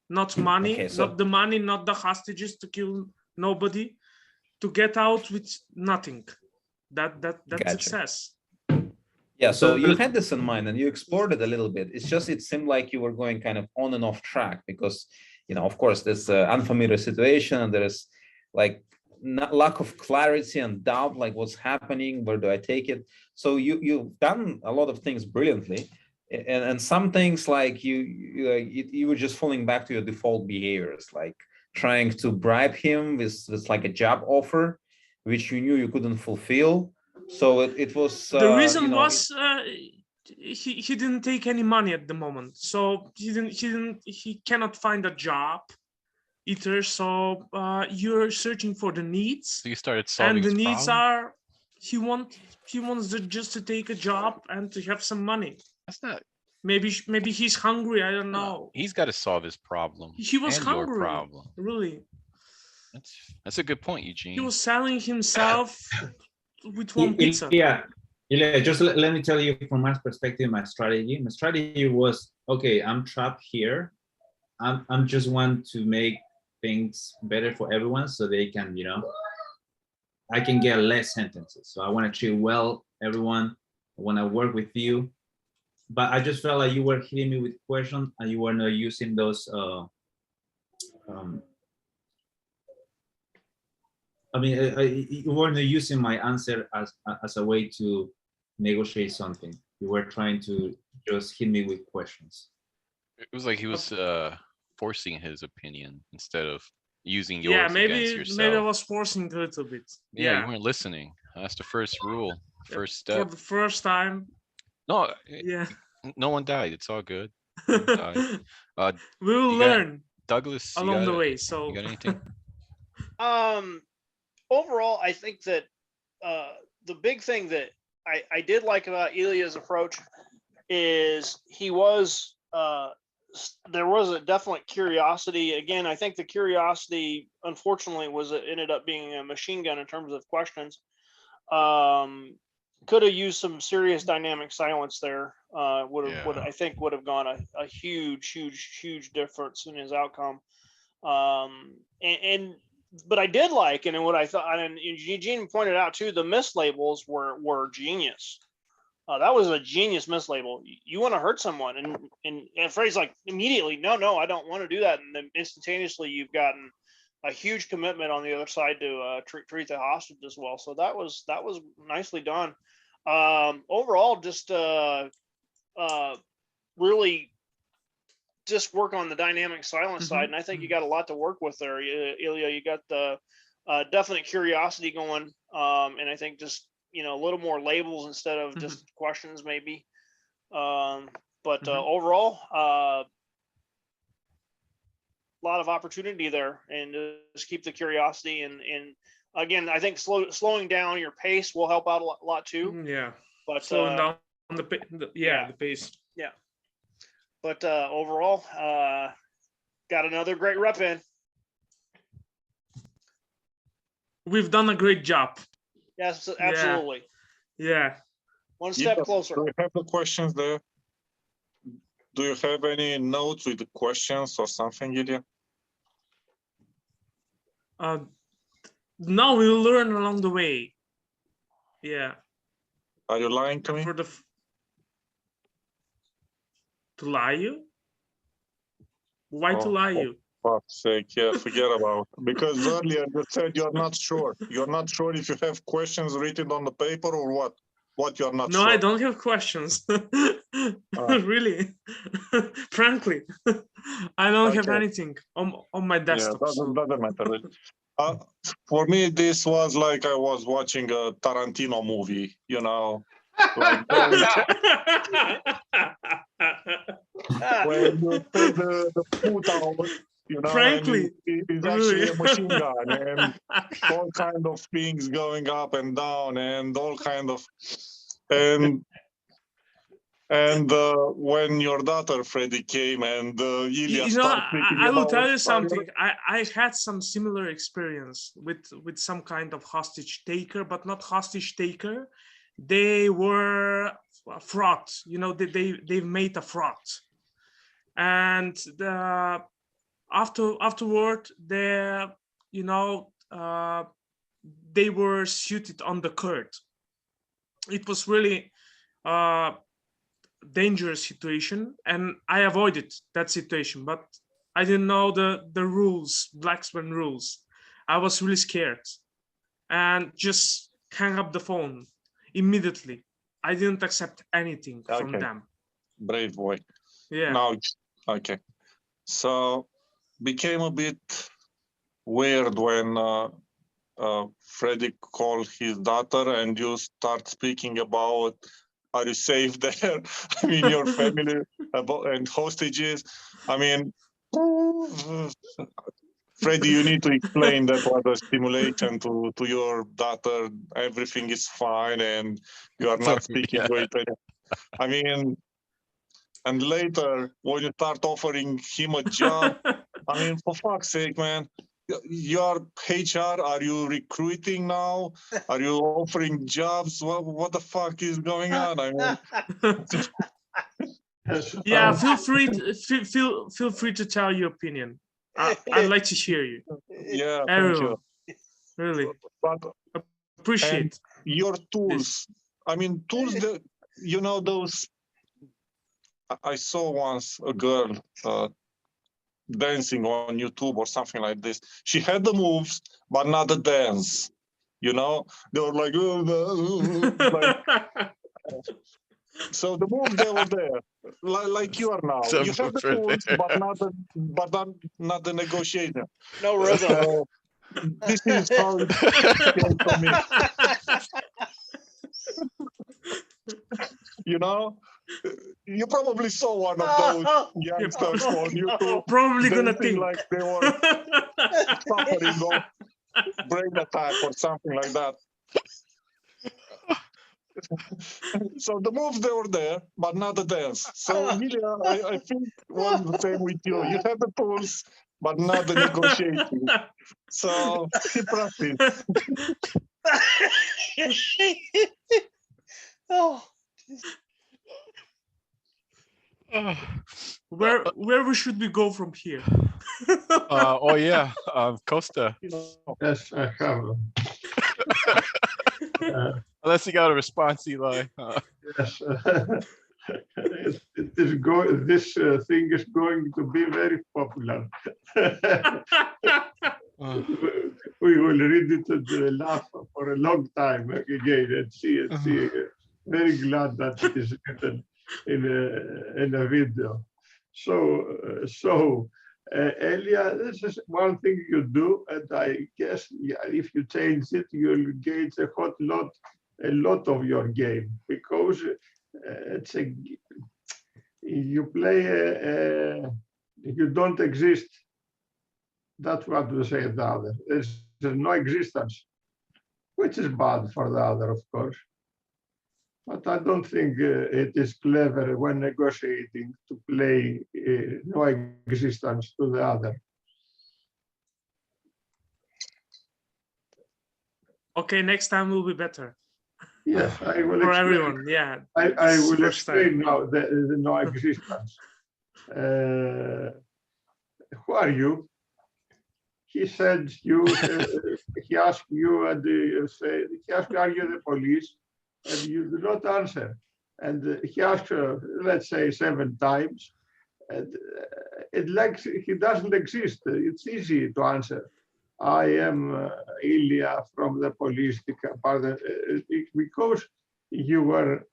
Not money, not the money, not the hostages, to kill nobody, to get out with nothing. That's gotcha. Success. Yeah, so you had this in mind and you explored it a little bit. It's just, it seemed like you were going kind of on and off track because, of course, there's an unfamiliar situation and there's like lack of clarity and doubt, like what's happening, where do I take it? So you've done a lot of things brilliantly, and some things like you were just falling back to your default behaviors, like trying to bribe him with like a job offer, which you knew you couldn't fulfill. So it was the reason was he didn't take any money at the moment, so he cannot find a job either. So you're searching for the needs. So you started solving and the his needs problem? are he wants just to take a job and to have some money. That's not. Maybe he's hungry. I don't know. He's got to solve his problem. He was and hungry. Your problem. Really. That's a good point, Eugene. He was selling himself with one pizza. Yeah. Just let me tell you from my perspective, my strategy was, okay, I'm trapped here. I'm just want to make things better for everyone so they can, I can get less sentences. So I want to treat well everyone. I want to work with you. But I just felt like you were hitting me with questions and you were not using those you weren't using my answer as a way to negotiate something. You were trying to just hit me with questions. It was like he was forcing his opinion instead of using yours against yourself. Maybe I was forcing a little bit. Yeah, you weren't listening. That's the first rule, first step. For the first time. No. Yeah. No one died. It's all good. We will learn, Douglas, along the way. So you got anything? Overall, I think that the big thing that I did like about Ilya's approach is he was there was a definite curiosity. Again, I think the curiosity, unfortunately, ended up being a machine gun in terms of questions. Could have used some serious dynamic silence there. Would have gone a huge difference in his outcome. But I did like, and what I thought, and Eugene pointed out too, the mislabels were genius. That was a genius mislabel. You want to hurt someone, and Freddie's like immediately, no, I don't want to do that, and then instantaneously you've gotten a huge commitment on the other side to treat the hostage as well. So that was nicely done. Overall, just really just work on the dynamic silence side, and I think you got a lot to work with there, Ilya. You got the definite curiosity going, and I think just a little more labels instead of just questions, maybe. But overall, a lot of opportunity there, and just keep the curiosity. And again, I think slowing down your pace will help out a lot too. Yeah. But slowing down the pace. Yeah. But overall, got another great rep in. We've done a great job. Yes, absolutely. Yeah. One step closer. Do you have the questions there? Do you have any notes with the questions or something, Ilya? No, we'll learn along the way. Yeah. Are you lying to me? To lie you? Why to lie you? For fuck's sake, yeah, forget about it. Because earlier you said you're not sure. You're not sure if you have questions written on the paper or what? What you're not sure? No, I don't have questions. Really. Frankly, I don't have anything on my desktop. Yeah, doesn't matter. For me, this was like I was watching a Tarantino movie, like when you say the foot out, Frankly, and it's actually a machine gun, and all kind of things going up and down, and all kind of, and when your daughter Freddie came and Ilya started speaking I will about tell you something. I had some similar experience with some kind of hostage taker, but not hostage taker. They were fraud. They've made a fraud, and afterward they they were suited on the court. It was really dangerous situation, and I avoided that situation, but I didn't know the rules, Black Swan rules. I was really scared and just hang up the phone immediately. I didn't accept anything from them. Brave boy. Yeah. Now, okay. So became a bit weird when Freddie called his daughter and you start speaking about, are you safe there? I mean, your family and hostages. I mean, Freddie, you need to explain that was a stimulation to your daughter. Everything is fine and you are not speaking with it. I mean, and later when you start offering him a job, I mean, for fuck's sake, man. You're HR, are you recruiting now? Are you offering jobs? What the fuck is going on? I mean, yeah, feel free to tell your opinion. I'd like to hear you. Yeah, everyone. Thank you. Really but appreciate your tools. I mean, tools that those. I saw once a girl dancing on YouTube or something like this. She had the moves, but not the dance. They were like, like so the moves they were there, like you are now. You have the tools, but not the negotiation. No rhythm. So, this is how it came for me. You probably saw one of those youngsters on YouTube. Probably gonna think like they were suffering of brain attack or something like that. So the moves they were there, but not the dance. So Ilya, I think was the same with you. You have the tools, but not the negotiating. So keep practice. Oh. Where we should we go from here? Costa. Yes, I have. Unless you got a response, Eli. Yes. It is going. This thing is going to be very popular. We will read it and laugh for a long time again and see it. See. Very glad that it is written in a video. So, Elia, this is one thing you do, and I guess if you change it, you'll gauge a lot of your game, because it's you play you don't exist. That's what we say the other. There's no existence, which is bad for the other, of course. But I don't think it is clever when negotiating to play no existence to the other. Okay, next time will be better. Yes, I will For explain. everyone, yeah. I will First time. explain now the no existence. Who are you? He said you. He asked you, and he asked, "Are you the police?" And you do not answer. And he asked, let's say, 7 times, and he doesn't exist. It's easy to answer. I am Ilya from the police department, because you were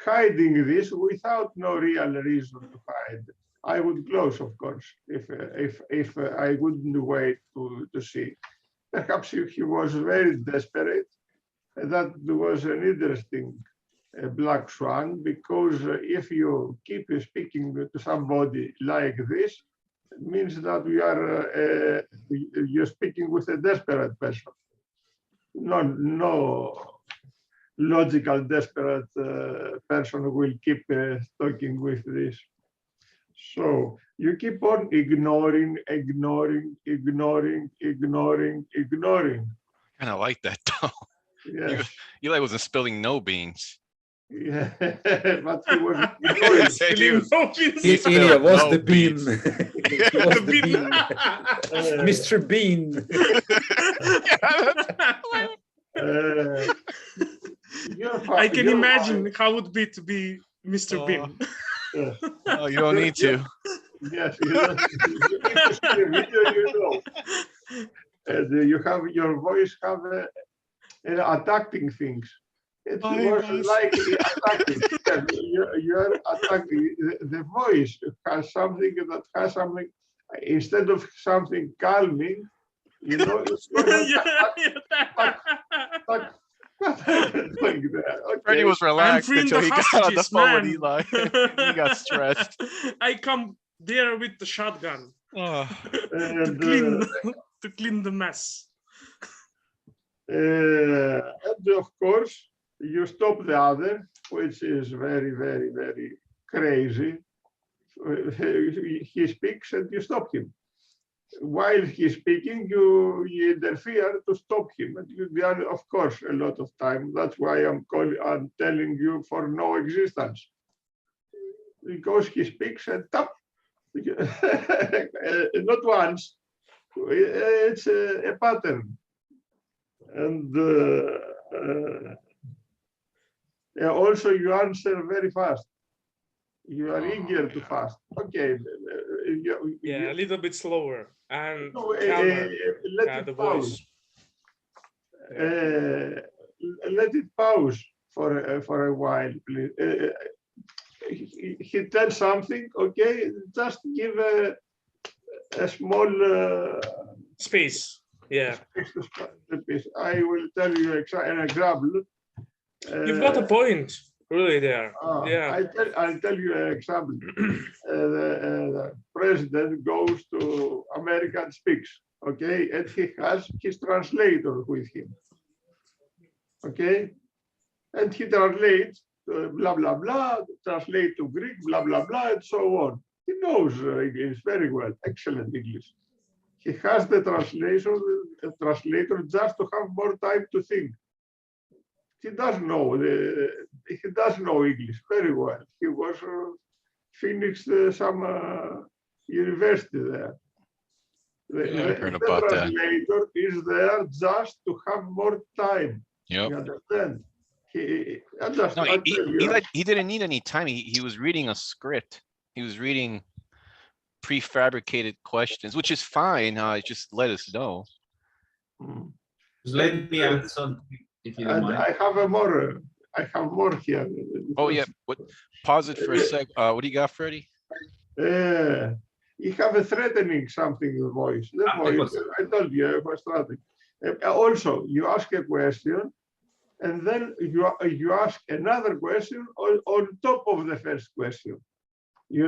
hiding this without no real reason to hide. I would close, of course, if I wouldn't wait to see. Perhaps he was very desperate. That was an interesting black swan, because if you keep speaking to somebody like this, it means that you're speaking with a desperate person. No logical desperate person will keep talking with this. So you keep on ignoring. Kind of like that though. Yes. Eli wasn't spilling no beans. Yeah, but he was ignoring. Said he was- Ilya was no the bean. beans. He was the bean. Mr. Bean. I can imagine how it would be to be Mr. Bean. Oh, you don't need to. Yes, you know, you need to see the video, you know. And you have your voice have attacking things. It was like attacking. You're attacking. The voice has something that has something, instead of something calming, you know, it's going what are you doing there? Okay. Freddie was relaxed freeing until the he got on the hostages, phone with man. Eli. He got stressed. I come there with the shotgun Oh. And, to clean the mess. and of course, you stop the other, which is very, very, very crazy. He speaks and you stop him. While he's speaking, you interfere to stop him. And you done, of course, a lot of time. That's why I'm telling you for no existence. Because he speaks and tap. Not once. It's a pattern. And also you answer very fast. You are eager to fast. Okay. Yeah, a little bit slower and No, calmer. let The it pause. voice. Let it pause for a while, please. He tells something, okay, just give a small Space. Yeah. I will tell you an example. You've got a point, really, there. Yeah. I'll tell you an example. The president goes to America and speaks, okay, and he has his translator with him, okay, and he translates blah blah blah, translate to Greek, blah blah blah, and so on. He knows English very well, excellent English. He has the translator just to have more time to think. He does know English very well. He was finished some university there. Yeah, I heard the about that. translator is there just to have more time. Yep. You understand? I just, No, I tell you, he didn't need any time. He was reading a script. He was reading prefabricated questions, which is fine. Just let us know. mm. Just let me answer if you don't And mind. I have more here. Oh yeah, what? Pause it for a sec. What do you got, Freddie? You have a threatening something voice. The Ah, it voice, was- I told you, it was threatening. Also, you ask a question, and then you ask another question on top of the first question. You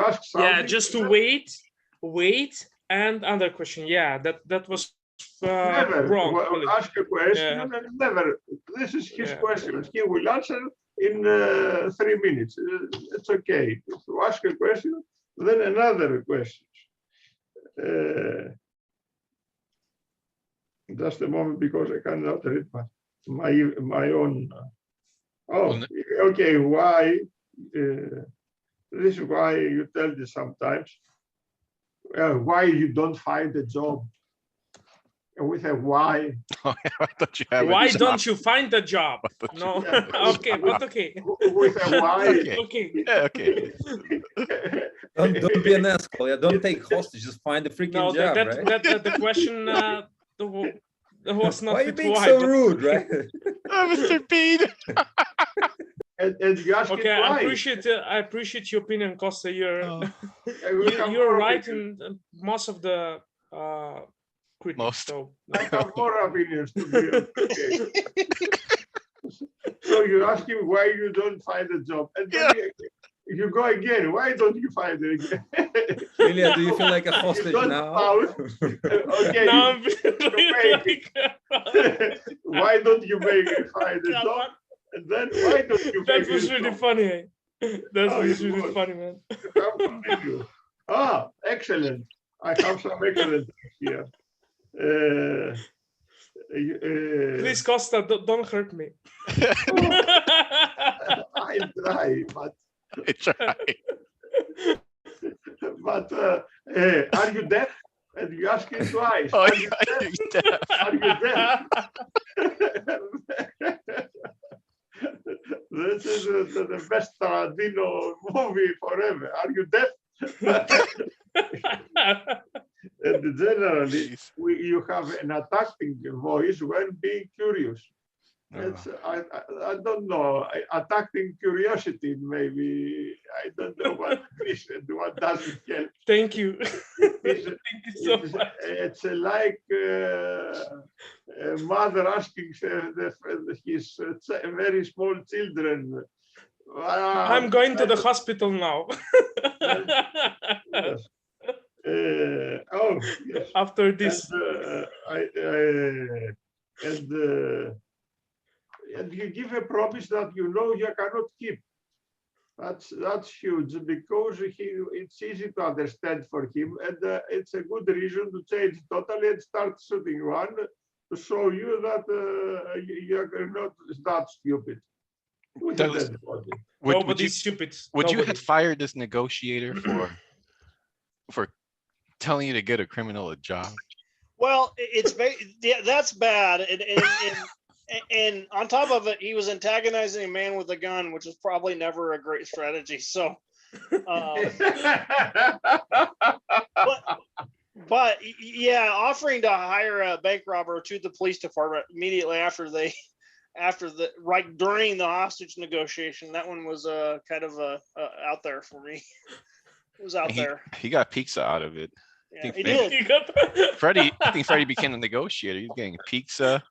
ask something. Yeah, just to wait, and other question. Yeah, that was Never wrong. really. ask a question Yeah. and never. This is his Yeah. question. He will answer in 3 minutes. It's okay. To ask a question, then another question. Just a moment, because I cannot read my own. Oh, okay. Why? This is why you tell me sometimes. Why you don't find a job? With a why. I thought you had Why it. don't you find a job? No. Okay, but okay. With a why. Okay. Okay. Yeah, okay. Don't be an asshole. Yeah, don't take hostage. Just find a freaking No, job, right? that the question was not Why are you with being why, so but- rude, right? Mr. Bean. And you ask Okay, it why. I appreciate your opinion, Costa. You're We have you're more right opinions. in most of the critics. Most. So I have more opinions to be okay. So you ask him why you don't find a job, and then you go again. Why don't you find it again? Ilya, do you feel like a hostage don't now? pout. Okay. now I'm make Why don't you find a job? And then why don't you that make was a really job? funny. That Oh, was it really was. funny, man. How continue? Excellent. I have some excellent things here. Please, Costa, don't hurt me. I'll try, but It's right. are you deaf? And you ask it twice. Oh, Are you yeah, deaf? Are you deaf? This is the best Tarantino movie forever. Are you deaf? And generally, Jeez. you have an attacking voice when being curious. Oh. It's, I don't know. Attacking curiosity, maybe. I don't know what is and what doesn't help. Thank you. It's, Thank you so much. it's like a mother asking his very small children. I'm going to the hospital now. Yes. Oh, yes. After this. And you give a promise that you know you cannot keep. That's huge, because it's easy to understand for him, and it's a good reason to change totally and start shooting one to show you that you're not that stupid. Douglas, Nobody's stupid. Would you Nobody. have fired this negotiator for telling you to get a criminal a job? Well, yeah, that's bad, and on top of it, he was antagonizing a man with a gun, which is probably never a great strategy. So, but yeah, offering to hire a bank robber to the police department immediately after right during the hostage negotiation, that one was kind of out there for me. It was out there. He got pizza out of it. Yeah, he maybe- did. You got I think Freddie became the negotiator. He's getting pizza,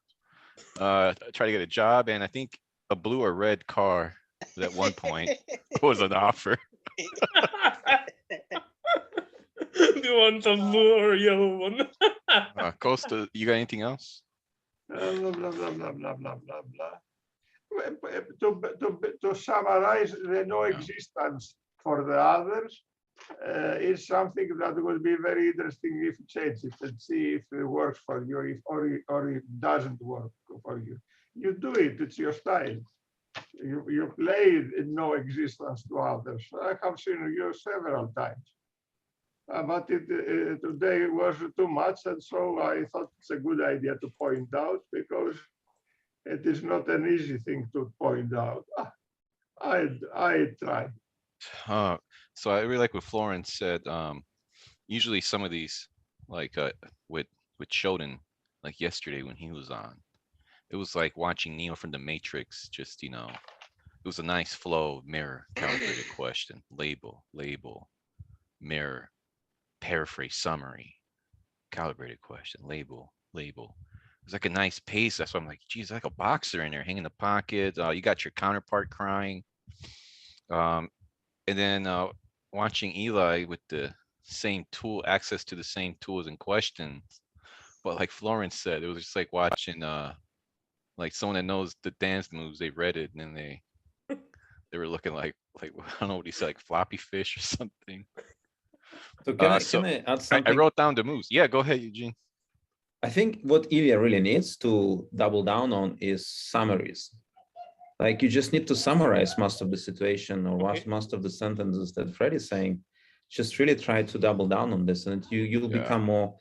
try to get a job, and I think a blue or red car at one point was an offer. Do you want a blue or yellow one? Costa, you got anything else? Blah, blah, blah, blah, blah, blah, blah, blah. To summarize, the no existence for the others is something that would be very interesting if you change it and see if it works for you, or it doesn't work for you. You do it, it's your style. You play in no existence to others. I have seen you several times. But today was too much, and so I thought it's a good idea to point out, because It is not an easy thing to point out. I try. So I really like what Florence said. Usually some of these, like with Shodan, like yesterday when he was on, it was like watching Neo from the Matrix. Just it was a nice flow. Mirror, calibrated question, label, mirror, paraphrase, summary, calibrated question, label. It was like a nice pace. That's why I'm like, geez, like a boxer in there, hanging in the pocket. You got your counterpart crying. And then watching Eli with the same tool, access to the same tools and questions. But like Florence said, it was just like watching like someone that knows the dance moves. They read it and then they were looking like I don't know what he said, like floppy fish or something. So can I add something? I wrote down the moves. Yeah, go ahead, Eugene. I think what Ilya really needs to double down on is summaries. Like you just need to summarize most of the situation or most of the sentences that Fred is saying. Just really try to double down on this, and you'll become more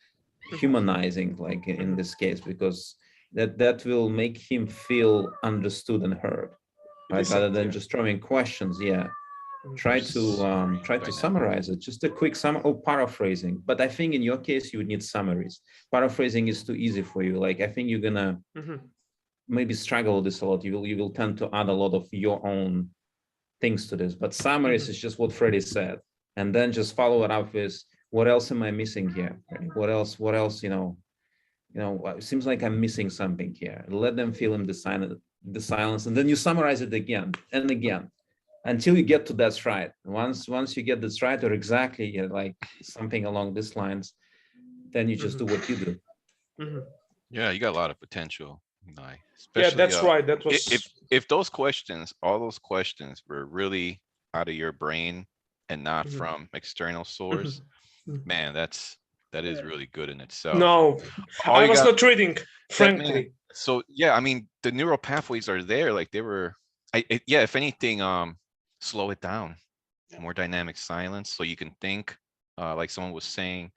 humanizing, like in this case, because that will make him feel understood and heard, right? Rather than just throwing questions. Yeah. Try to summarize it. Just a quick summary or paraphrasing. But I think in your case, you would need summaries. Paraphrasing is too easy for you. Like I think you're gonna maybe struggle with this a lot. You will tend to add a lot of your own things to this. But summaries is just what Freddie said, and then just follow it up with what else am I missing here? What else? It seems like I'm missing something here. Let them feel in the silence, and then you summarize it again and again, until you get to that stride. Once you get the stride or exactly like something along these lines, then you just do what you do. Yeah, you got a lot of potential. Yeah, that's right. That was if those questions, all those questions were really out of your brain and not from external source, man, that is really good in itself. No, I was not reading, frankly. So yeah, I mean the neural pathways are there. Like they were, yeah. If anything, slow it down, more dynamic silence, so you can think. Like someone was saying,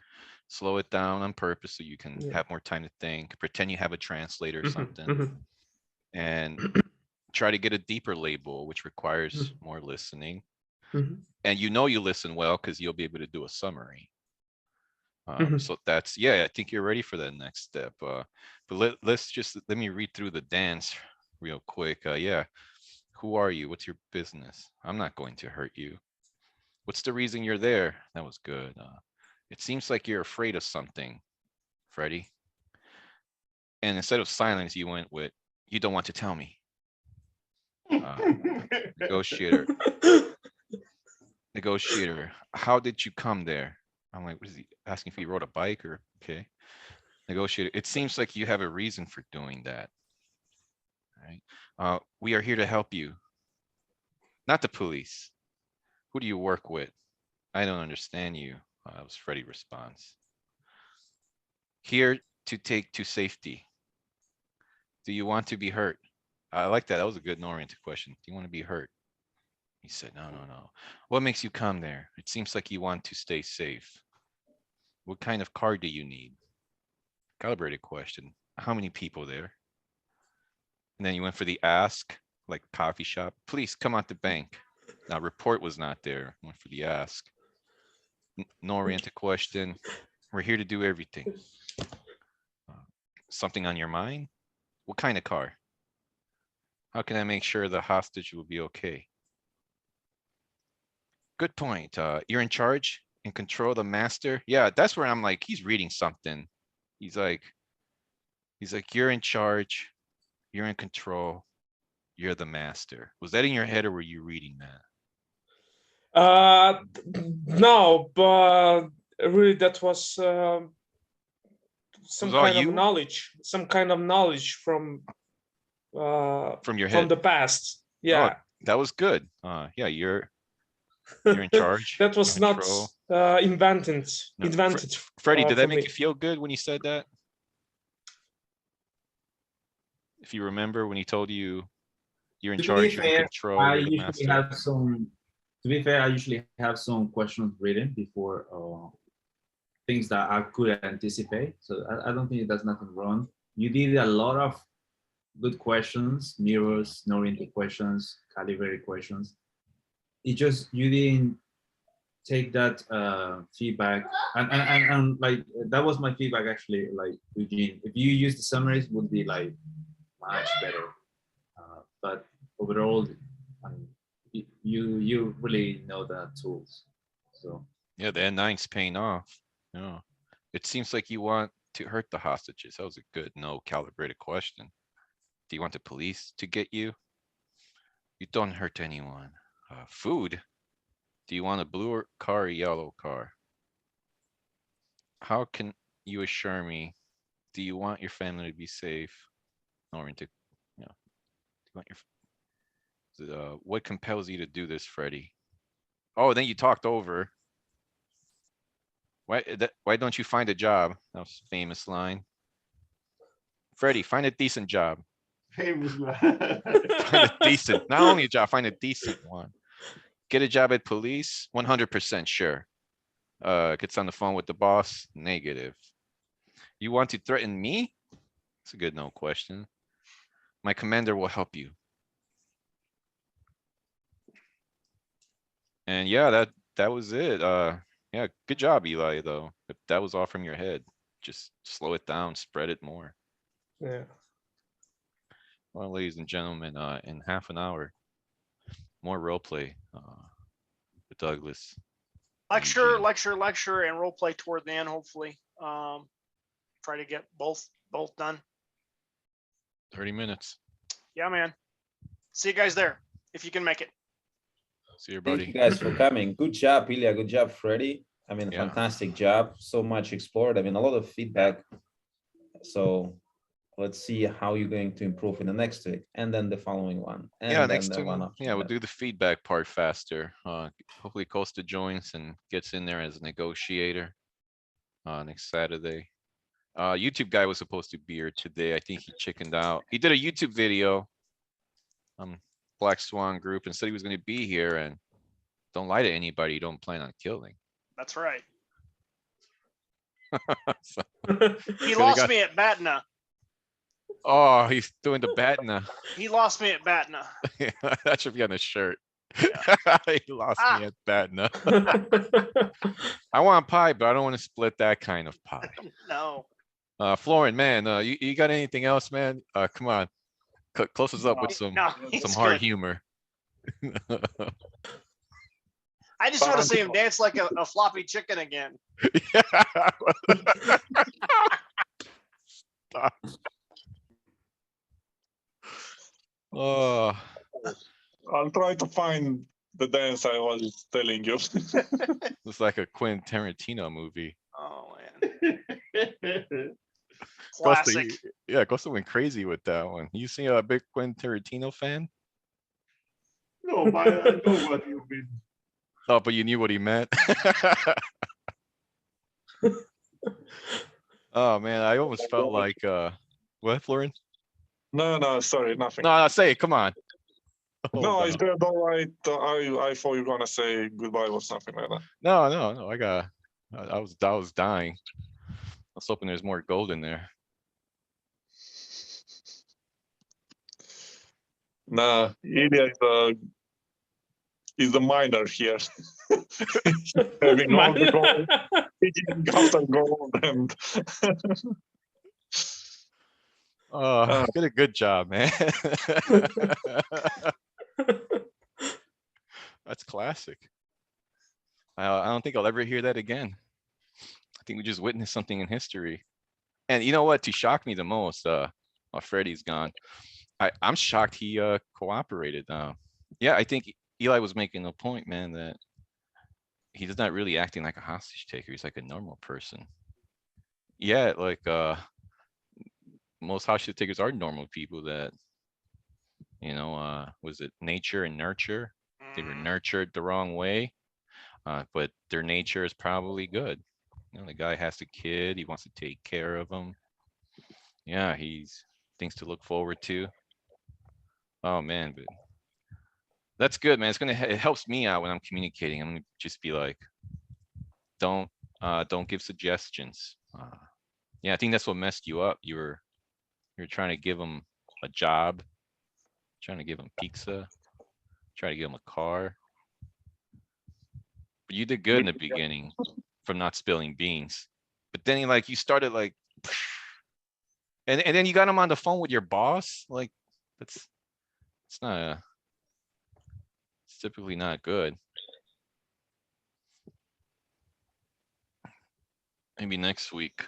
slow it down on purpose so you can have more time to think. Pretend you have a translator or something, and try to get a deeper label, which requires more listening. And you listen well because you'll be able to do a summary. So that's, I think you're ready for that next step. But let me read through the dance real quick. Who are you? What's your business? I'm not going to hurt you. What's the reason you're there? That was good. It seems like you're afraid of something, Freddie. And instead of silence, you went with, you don't want to tell me. Negotiator, how did you come there? I'm like, what is he asking if he rode a bike or okay? Negotiator, it seems like you have a reason for doing that. All right. We are here to help you. Not the police. Who do you work with? I don't understand you. That was Freddie's response. Here to take to safety. Do you want to be hurt? I like that. That was a good and oriented question. Do you want to be hurt? He said, no. What makes you come there? It seems like you want to stay safe. What kind of car do you need? Calibrated question. How many people there? And then you went for the ask, like coffee shop. Please come out the bank. Now report was not there. Went for the ask. No oriented question. We're here to do everything. Something on your mind? What kind of car? How can I make sure the hostage will be okay? Good point. You're in charge, in control, the master. Yeah, that's where I'm like, he's reading something. He's like, you're in charge, you're in control, you're the master. Was that in your head or were you reading that? No, but really that was some kind of knowledge from your head, from the past. Yeah, that was good. You're in charge. That was not invented. Freddie, did that make you feel good when you said that? If you remember when he told you you're in charge, you're in control, you're the master. To be fair, I usually have some questions written before things that I could anticipate. So I don't think there's nothing wrong. You did a lot of good questions, mirrors, oriented questions, calibrated questions. It just you didn't take that feedback and like that was my feedback actually. Like Eugene, if you use the summaries, would be like much better. But overall, you really know the tools. So Yeah, the N9's paying off. Yeah. It seems like you want to hurt the hostages. That was a good, no calibrated question. Do you want the police to get you? You don't hurt anyone. Food? Do you want a blue car or yellow car? How can you assure me? Do you want your family to be safe? Or into, you know, do you want your, what compels you to do this, Freddie? Oh, then you talked over. Why don't you find a job? That was a famous line. Freddie, find a decent job. Famous. Find a decent, not only a job, find a decent one. Get a job at police, 100% sure. Gets on the phone with the boss, negative. You want to threaten me? It's a good no question. My commander will help you. And yeah, that was it. Yeah, good job, Eli, though. If that was all from your head, just slow it down, spread it more. Yeah. Well, ladies and gentlemen, in half an hour, more role play with Douglas. Lecture, Eugene. lecture, and role play toward the end. Hopefully, try to get both done. 30 minutes. Yeah, man. See you guys there if you can make it. See you, Thank buddy. you guys for coming. Good job, Ilya. Good job, Freddie. I mean, Yeah. fantastic job. So much explored. I mean, a lot of feedback. So let's see how you're going to improve in the next week and then the following one. And Yeah, then next the one time, after yeah, we'll that. do the feedback part faster. Hopefully Costa joins and gets in there as a negotiator next Saturday. YouTube guy was supposed to be here today. I think he chickened out. He did a YouTube video, Black Swan group, and said he was going to be here. And don't lie to anybody you don't plan on killing. That's right. So, He Good, I lost got- me at Batna. oh, he's doing the Batna. He lost me at Batna. That should be on his shirt. Yeah. He lost Ah. me at Batna. I want pie, but I don't want to split that kind of pie. No. Florin, man, you got anything else, man? Come on, close us up with some No, he's hard good. humor. I just want to see him dance like a floppy chicken again. Stop. Oh, I'll try to find the dance I was telling you. it's like a Quentin Tarantino movie. Oh man. Costa, Classic. yeah, Costa went crazy with that one. You see a big Quentin Tarantino fan? No, but I know what you mean. Oh, but you knew what he meant. Oh man, I almost felt like what, Florin? No, sorry, nothing. No, say it. Come on. No, I Hold on. said all right. I thought you were gonna say goodbye or something like that. No. I was dying. I was hoping there's more gold in there. Nah, Ilya is the miner here. Having all the gold, picking after gold, and Did a good job, man. That's classic. I don't think I'll ever hear that again. I think we just witnessed something in history. And you know what? To shock me the most, Freddie's gone. I'm shocked he cooperated. Yeah, I think Eli was making a point, man, that he's not really acting like a hostage taker. He's like a normal person. Yeah, like most hostage takers are normal people that, you know, was it nature and nurture? They were nurtured the wrong way, but their nature is probably good. You know, the guy has a kid. He wants to take care of him. Yeah, he's things to look forward to. Oh man, but that's good, man. It helps me out when I'm communicating. I'm gonna just be like, don't give suggestions. Yeah, I think that's what messed you up. You were trying to give them a job, trying to give him pizza, try to give him a car. But you did good in the beginning from not spilling beans. But then you started like, and then you got him on the phone with your boss. Like it's typically not good. Maybe next week.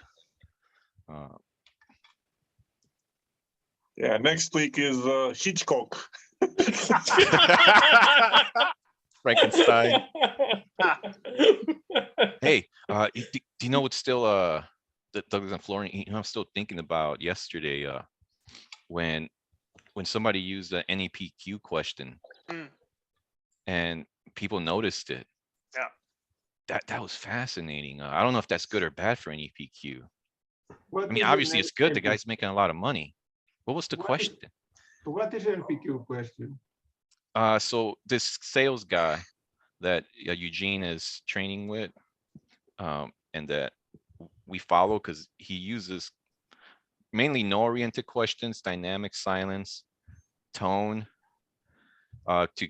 Yeah, next week is Hitchcock. Frankenstein. Hey, do you know what's still Douglas and Florian? I'm still thinking about yesterday when somebody used the NEPQ question and people noticed it. Yeah. That was fascinating. I don't know if that's good or bad for NEPQ. What I mean, is obviously an it's good. The NPQ? guy's making a lot of money. What was the What is- question? What is NPQ question? So this sales guy that Eugene is training with, and that we follow because he uses mainly no-oriented questions, dynamic silence, tone, to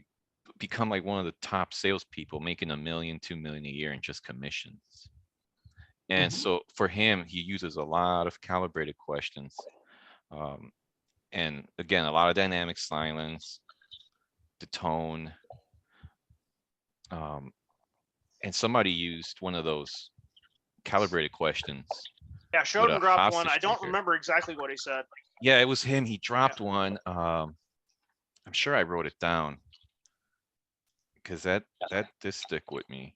become like one of the top salespeople, making $1 million, $2 million a year in just commissions. And so for him, he uses a lot of calibrated questions. And again, a lot of dynamic silence, the tone. And somebody used one of those calibrated questions. Yeah, Shoden a dropped one. I hostage don't taker. remember exactly what he said. Yeah, it was him. He dropped one. I'm sure I wrote it down because that did stick with me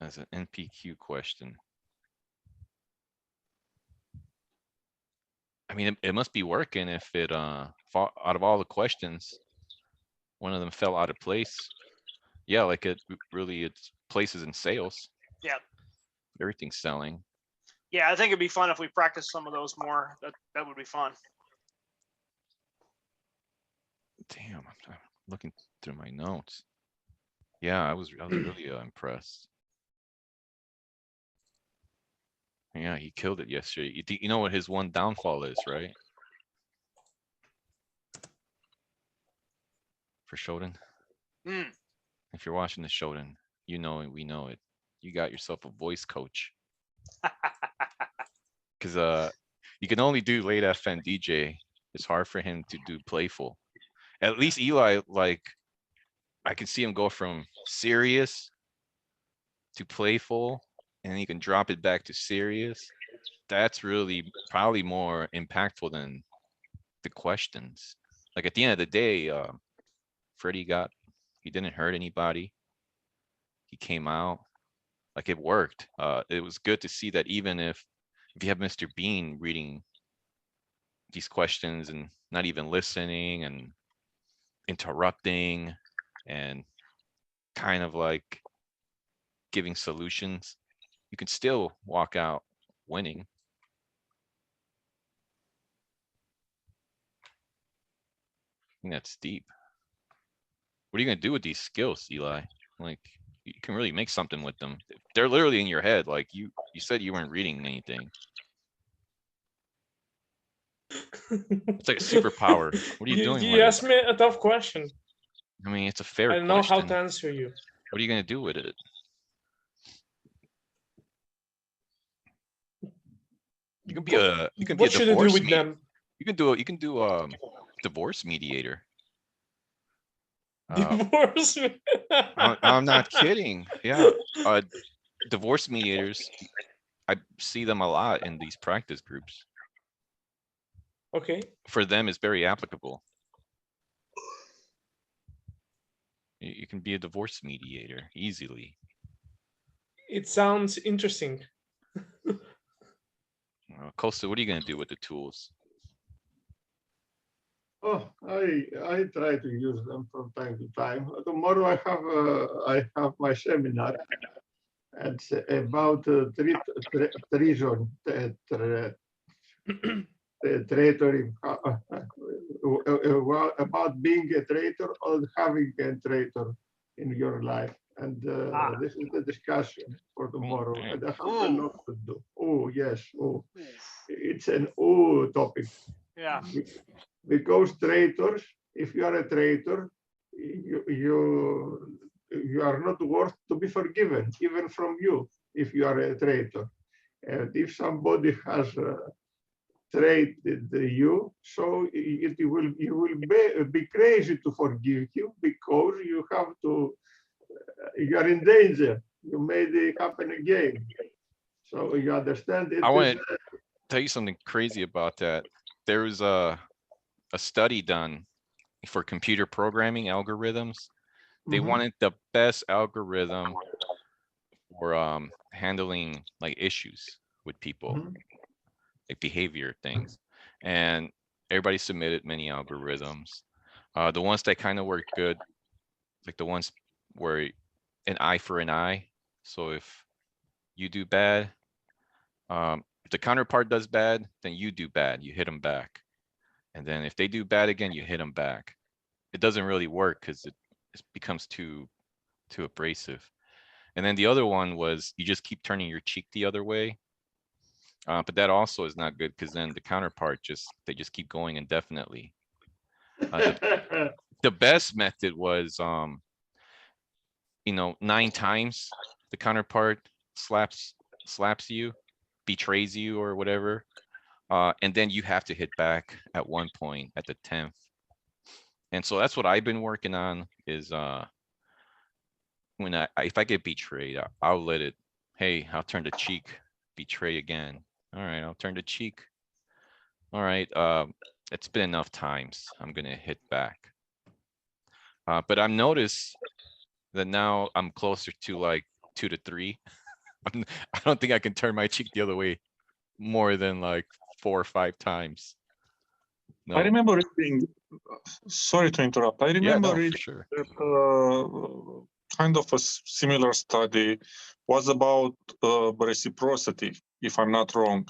as an NPQ question. I mean, it must be working if it out of all the questions, one of them fell out of place. Yeah, like it's places in sales. Yeah. Everything's selling. Yeah, I think it'd be fun if we practice some of those more. That would be fun. Damn, I'm looking through my notes. Yeah, I was really impressed. Yeah, he killed it yesterday. You know what his one downfall is, right? For Shoden. If you're watching the Shoden, you know it, we know it. You got yourself a voice coach. Because you can only do late FM DJ. It's hard for him to do playful. At least Eli, like, I can see him go from serious to playful, and he can drop it back to serious. That's really probably more impactful than the questions. Like at the end of the day, Freddie he didn't hurt anybody. He came out, like it worked. It was good to see that even if you have Mr. Bean reading these questions and not even listening and interrupting and kind of like giving solutions, you can still walk out winning. I think that's deep. What are you gonna do with these skills, Eli? Like, you can really make something with them. They're literally in your head. Like you said you weren't reading anything. It's like a superpower. What are you doing with You it? asked me a tough question. I mean, it's a fair I don't know how question. to answer you. What are you gonna do with it? You can be a What should I do divorce with them? You can do divorce mediator. Divorce me. I'm not kidding. Yeah, divorce mediators, I see them a lot in these practice groups. Okay. For them, it's very applicable. You can be a divorce mediator easily. It sounds interesting. Costa, what are you going to do with the tools? Oh, I try to use them from time to time. Tomorrow I have my seminar. It's about treason, traitoring, about being a traitor or having a traitor in your life. And this is the discussion for tomorrow. man. And I have a lot to do. Oh, yes. Oh, it's an topic. Yeah. Because traitors, if you are a traitor, you are not worth to be forgiven, even from you, if you are a traitor. And if somebody has traited you, so you will be crazy to forgive him, because you have to, you are in danger. You made it happen again. So you understand it. I want to tell you something crazy about that. There was a study done for computer programming algorithms. They wanted the best algorithm for handling like issues with people, like behavior things. And everybody submitted many algorithms. The ones that kind of work good, like the ones where an eye for an eye. So if you do bad, if the counterpart does bad, then you do bad. You hit them back. And then if they do bad again, you hit them back. It doesn't really work because it becomes too abrasive. And then the other one was you just keep turning your cheek the other way. But that also is not good because then the counterpart they just keep going indefinitely. The best method was 9 times the counterpart slaps you, betrays you or whatever. And then you have to hit back at one point at the 10th. And so that's what I've been working on is when if I get betrayed, I'll let it, hey, I'll turn the cheek, betray again. All right, I'll turn the cheek. All right, it's been enough times. I'm gonna hit back. But I've noticed that now I'm closer to like 2 to 3. I don't think I can turn my cheek the other way more than like 4 or 5 times. No. I remember reading, sorry to interrupt. I remember reading sure. that kind of a similar study was about reciprocity, if I'm not wrong.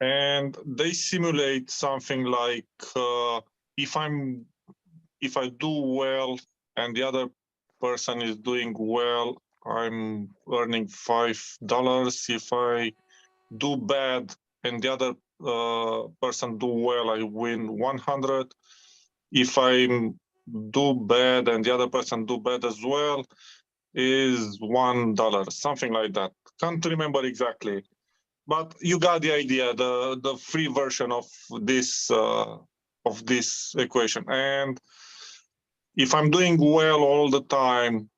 And they simulate something like if I do well and the other person is doing well, I'm earning $5. If I do bad and the other person do well, I win 100. If I do bad and the other person do bad as well, is $1, something like that. Can't remember exactly, but you got the idea. The free version of this equation. And if I'm doing well all the time,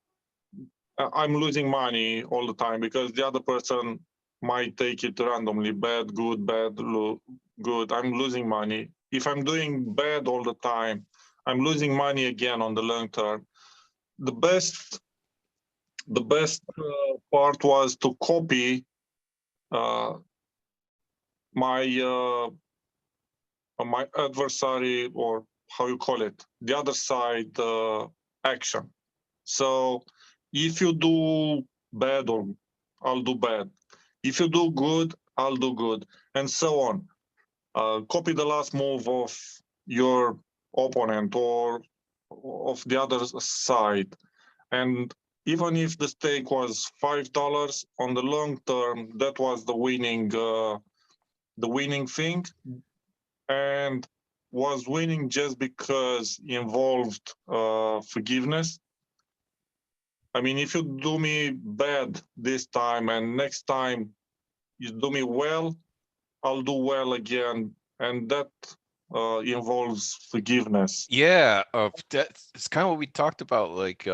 I'm losing money all the time because the other person might take it randomly, bad, good, bad, good. I'm losing money. If I'm doing bad all the time, I'm losing money again on the long term. The best part was to copy my adversary, or how you call it, the other side action. So if you do bad, or I'll do bad. If you do good, I'll do good, and so on. Copy the last move of your opponent or of the other side. And even if the stake was $5 on the long term, that was the winning thing, and was winning just because involved forgiveness. I mean, if you do me bad this time and next time you do me well, I'll do well again, and that involves forgiveness. Yeah, it's kind of what we talked about, like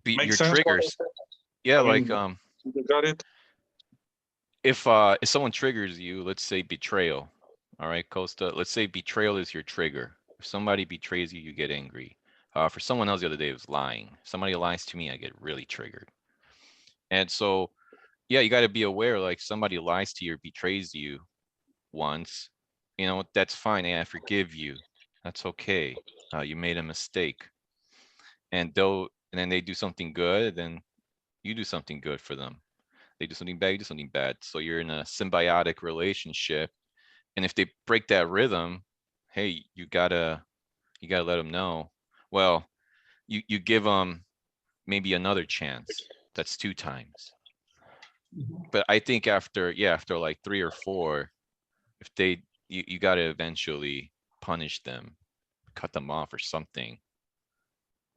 Makes your sense? triggers. Yeah, I mean, like you got it. if someone triggers you, let's say betrayal. All right, Costa. Let's say betrayal is your trigger. If somebody betrays you, you get angry. For someone else the other day, it was lying. If somebody lies to me, I get really triggered. And so, yeah, you got to be aware. Like somebody lies to you or betrays you once, that's fine. Hey, I forgive you. That's okay. You made a mistake. And then they do something good, then you do something good for them. They do something bad, you do something bad. So you're in a symbiotic relationship. And if they break that rhythm, hey, you gotta let them know. Well, you give them maybe another chance. That's 2 times. But I think after like 3 or 4, if they you got to eventually punish them, cut them off or something,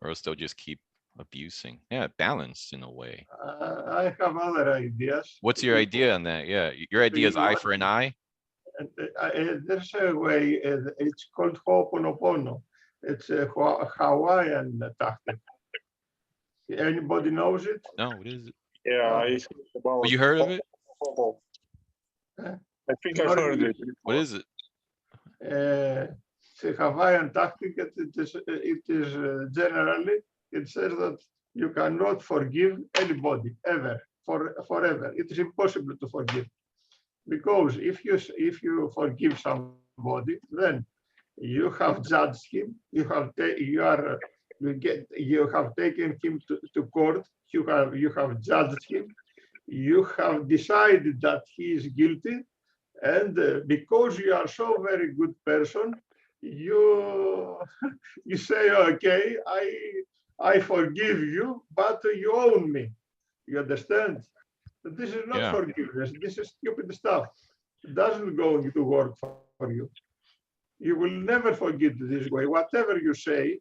or else they'll just keep abusing. Yeah, balanced in a way. I have other ideas. What's your idea on that? Yeah, your idea is eye for an eye. There's a way. It's called Ho'oponopono. It's a Hawaiian tactic. Anybody knows it? No, what is it? Yeah, I think about. You heard of it? I think I heard it. What is it? It's a Hawaiian tactic. It is generally, it says that you cannot forgive anybody ever, forever. It is impossible to forgive, because if you forgive somebody, then you have judged him. You have taken him to court. You have judged him. You have decided that he is guilty, and because you are so very good person, you say, okay, I forgive you, but you own me. You understand? This is not forgiveness. This is stupid stuff. It doesn't going to work for you. You will never forgive this way. Whatever you say,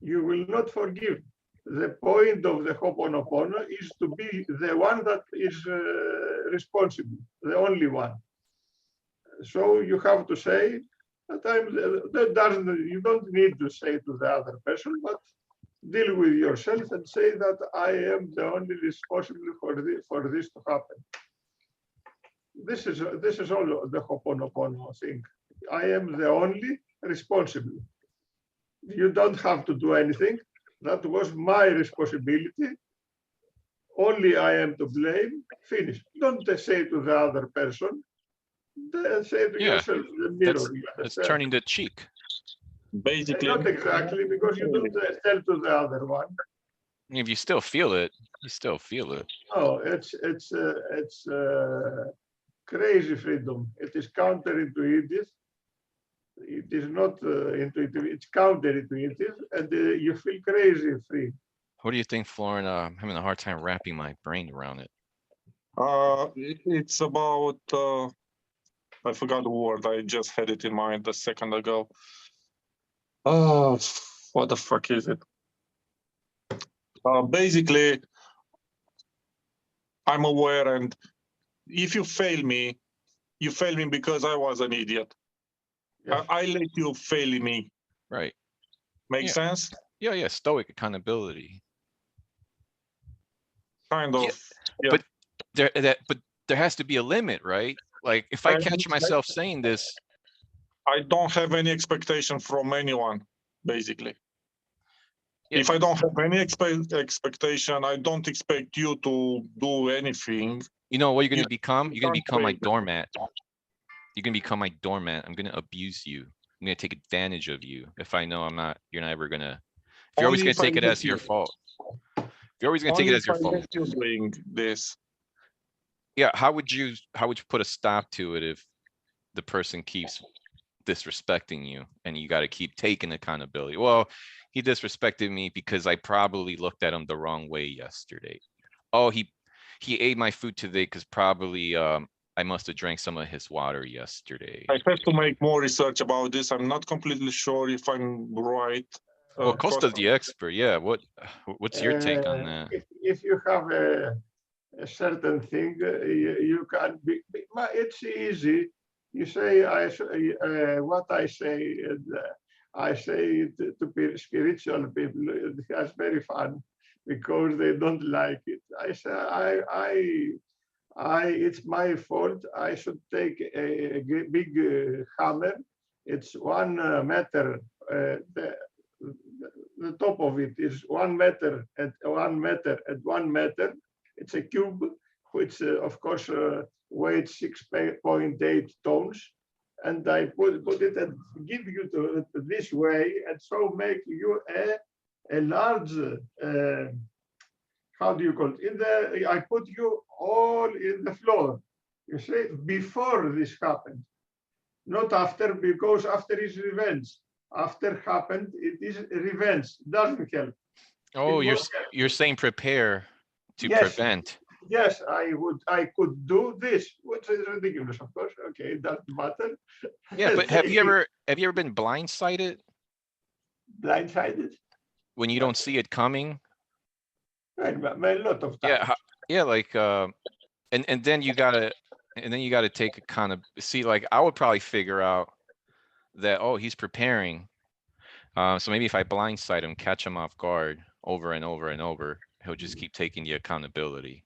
you will not forgive. The point of the Ho'oponopono is to be the one that is responsible, the only one. So you have to say that you don't need to say to the other person, but deal with yourself and say that I am the only responsible for this to happen. This is all the Ho'oponopono thing. I am the only responsible. You don't have to do anything. That was my responsibility. Only I am to blame. Finish. Don't say to the other person. Say to yourself, the mirror. That's turning the cheek. Basically, not exactly, because you don't tell to the other one. If you still feel it, you still feel it. Oh, it's crazy freedom. It is counterintuitive. It is not intuitive. It's counterintuitive, and you feel crazy free. What do you think, Florin? I'm having a hard time wrapping my brain around it. It's about. I forgot the word. I just had it in mind a second ago. Oh, what the fuck is it? Basically, I'm aware, and if you fail me because I was an idiot. Yes. I let you fail me. Right. Makes sense? Yeah. Stoic accountability. Kind of. Yeah. But there has to be a limit, right? Like if I catch myself saying this, I don't have any expectation from anyone, basically. Yeah. If I don't have any expectation, I don't expect you to do anything. You know what you're going to become? You're going to become my doormat. You're going to become my doormat. I'm going to abuse you. I'm going to take advantage of you if I know you're not ever going to, if you're always going to take it as your fault. If you're always going to take it as your fault. Doing this. Yeah, how would you put a stop to it if the person keeps disrespecting you and you got to keep taking accountability? Well, he disrespected me because I probably looked at him the wrong way yesterday. Oh, he ate my food today because probably I must have drank some of his water yesterday. I have to make more research about this. I'm not completely sure if I'm right. Well, Costa's the expert. Yeah, what's your take on that? If you have a certain thing, you can be. It's easy. You say what I say. I say to spiritual people. It's very fun because they don't like it. I say it's my fault. I should take a big hammer. It's 1 meter. The top of it is 1 meter and 1 meter and 1 meter. It's a cube, which of course weighs 6.8 tons. And I put it and give you to this way, and so make you a large. How do you call it? I put you all in the floor. You say before this happened, not after, because after is revenge. After happened, it is revenge. Doesn't help. Oh, you're saying prepare to prevent. yes, I could do this, which is ridiculous, of course. Okay, it doesn't matter. Yeah, but have you ever been blindsided Blindsided? when you don't see it coming? Right, a lot of times. Yeah, yeah, like and then you gotta take a kind of see, like I would probably figure out that, oh, he's preparing. So maybe if I blindside him, catch him off guard over and over and over, he'll just keep taking the accountability.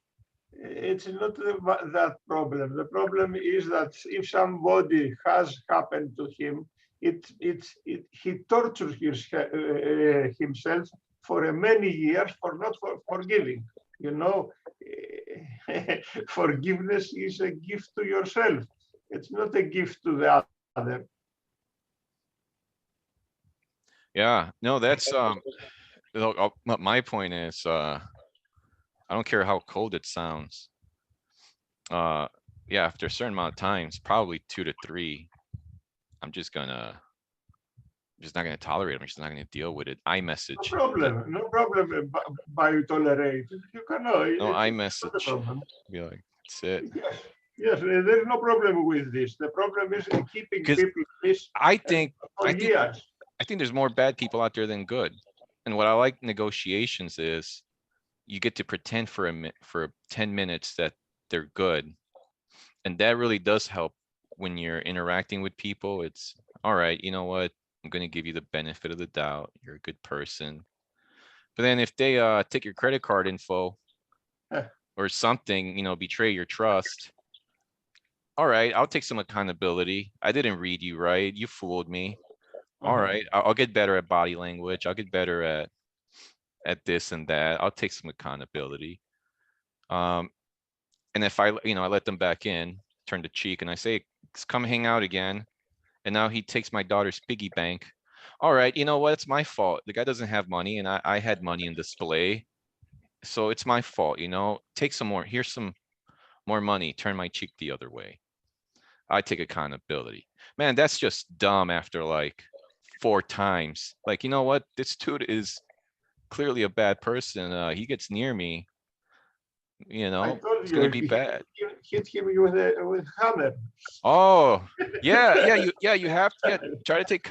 It's not that problem. The problem is that if somebody has happened to him, he tortures himself for many years for not forgiving. You know, forgiveness is a gift to yourself. It's not a gift to the other. Yeah, no, that's look, my point is I don't care how cold it sounds. Yeah, after a certain amount of times, probably 2 to 3, I'm just not gonna tolerate it. I'm just not gonna deal with it. iMessage. No problem by tolerate. You cannot. No, It's iMessage. not a problem. Be like, that's it. Yes, there's no problem with this. The problem is keeping 'Cause people this I think for years. there's more bad people out there than good. And what I like negotiations is you get to pretend for 10 minutes that they're good. And that really does help when you're interacting with people. It's all right, you know what? I'm gonna give you the benefit of the doubt. You're a good person. But then if they take your credit card info or something, betray your trust. All right, I'll take some accountability. I didn't read you right. You fooled me. All right, I'll get better at body language. I'll get better at this and that. I'll take some accountability. And if I let them back in, turn the cheek, and I say, come hang out again. And now he takes my daughter's piggy bank. All right, you know what? It's my fault. The guy doesn't have money, and I had money in display. So it's my fault, take some more. Here's some more money. Turn my cheek the other way. I take accountability. Man, that's just dumb after like 4 times. Like, you know what? This dude is clearly a bad person. He gets near me, it's gonna be bad. Hit him with hammer. Oh, yeah, you have to try to take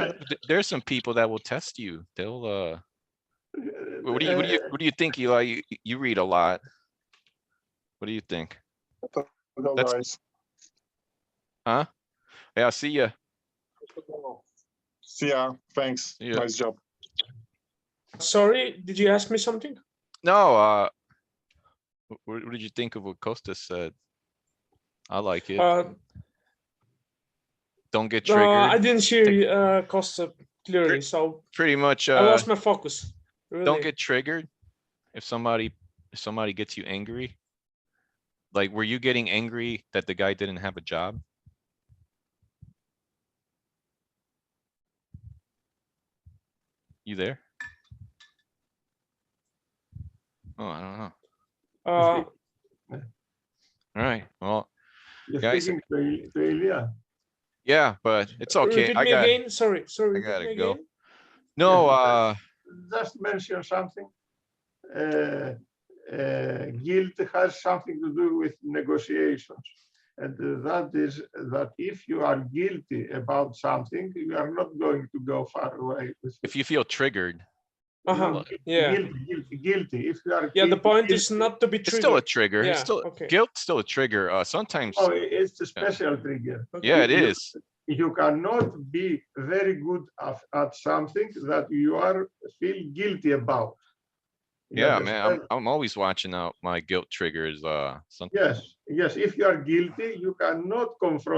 there's some people that will test you. They'll what do you think, Eli? You read a lot. What do you think? Hello, guys. Huh? Yeah, see ya. See ya. Thanks. Yeah. Nice job. Sorry, did you ask me something? No, what did you think of what Costas said? I like it. Don't get triggered. I didn't hear Costa clearly, so pretty much I lost my focus. Really. Don't get triggered if somebody gets you angry. Like, were you getting angry that the guy didn't have a job? You there? Oh, I don't know. All right. Well, You're guys. speaking to Ilya. Yeah, but it's okay. Repeat me again. Sorry. I gotta go. No, Just mention something. Guilt has something to do with negotiations. And that is that if you are guilty about something, you are not going to go far away with it. If you feel triggered. Yeah. Guilty. If you are the point is not to be triggered. It's still a trigger. Yeah, It's still okay. guilt, still a trigger. Sometimes. Oh, it's a special trigger. Yeah, it is. You cannot be very good at something that you feel guilty about. Yeah, man, I'm always watching out my guilt triggers. Yes. If you are guilty, you cannot confront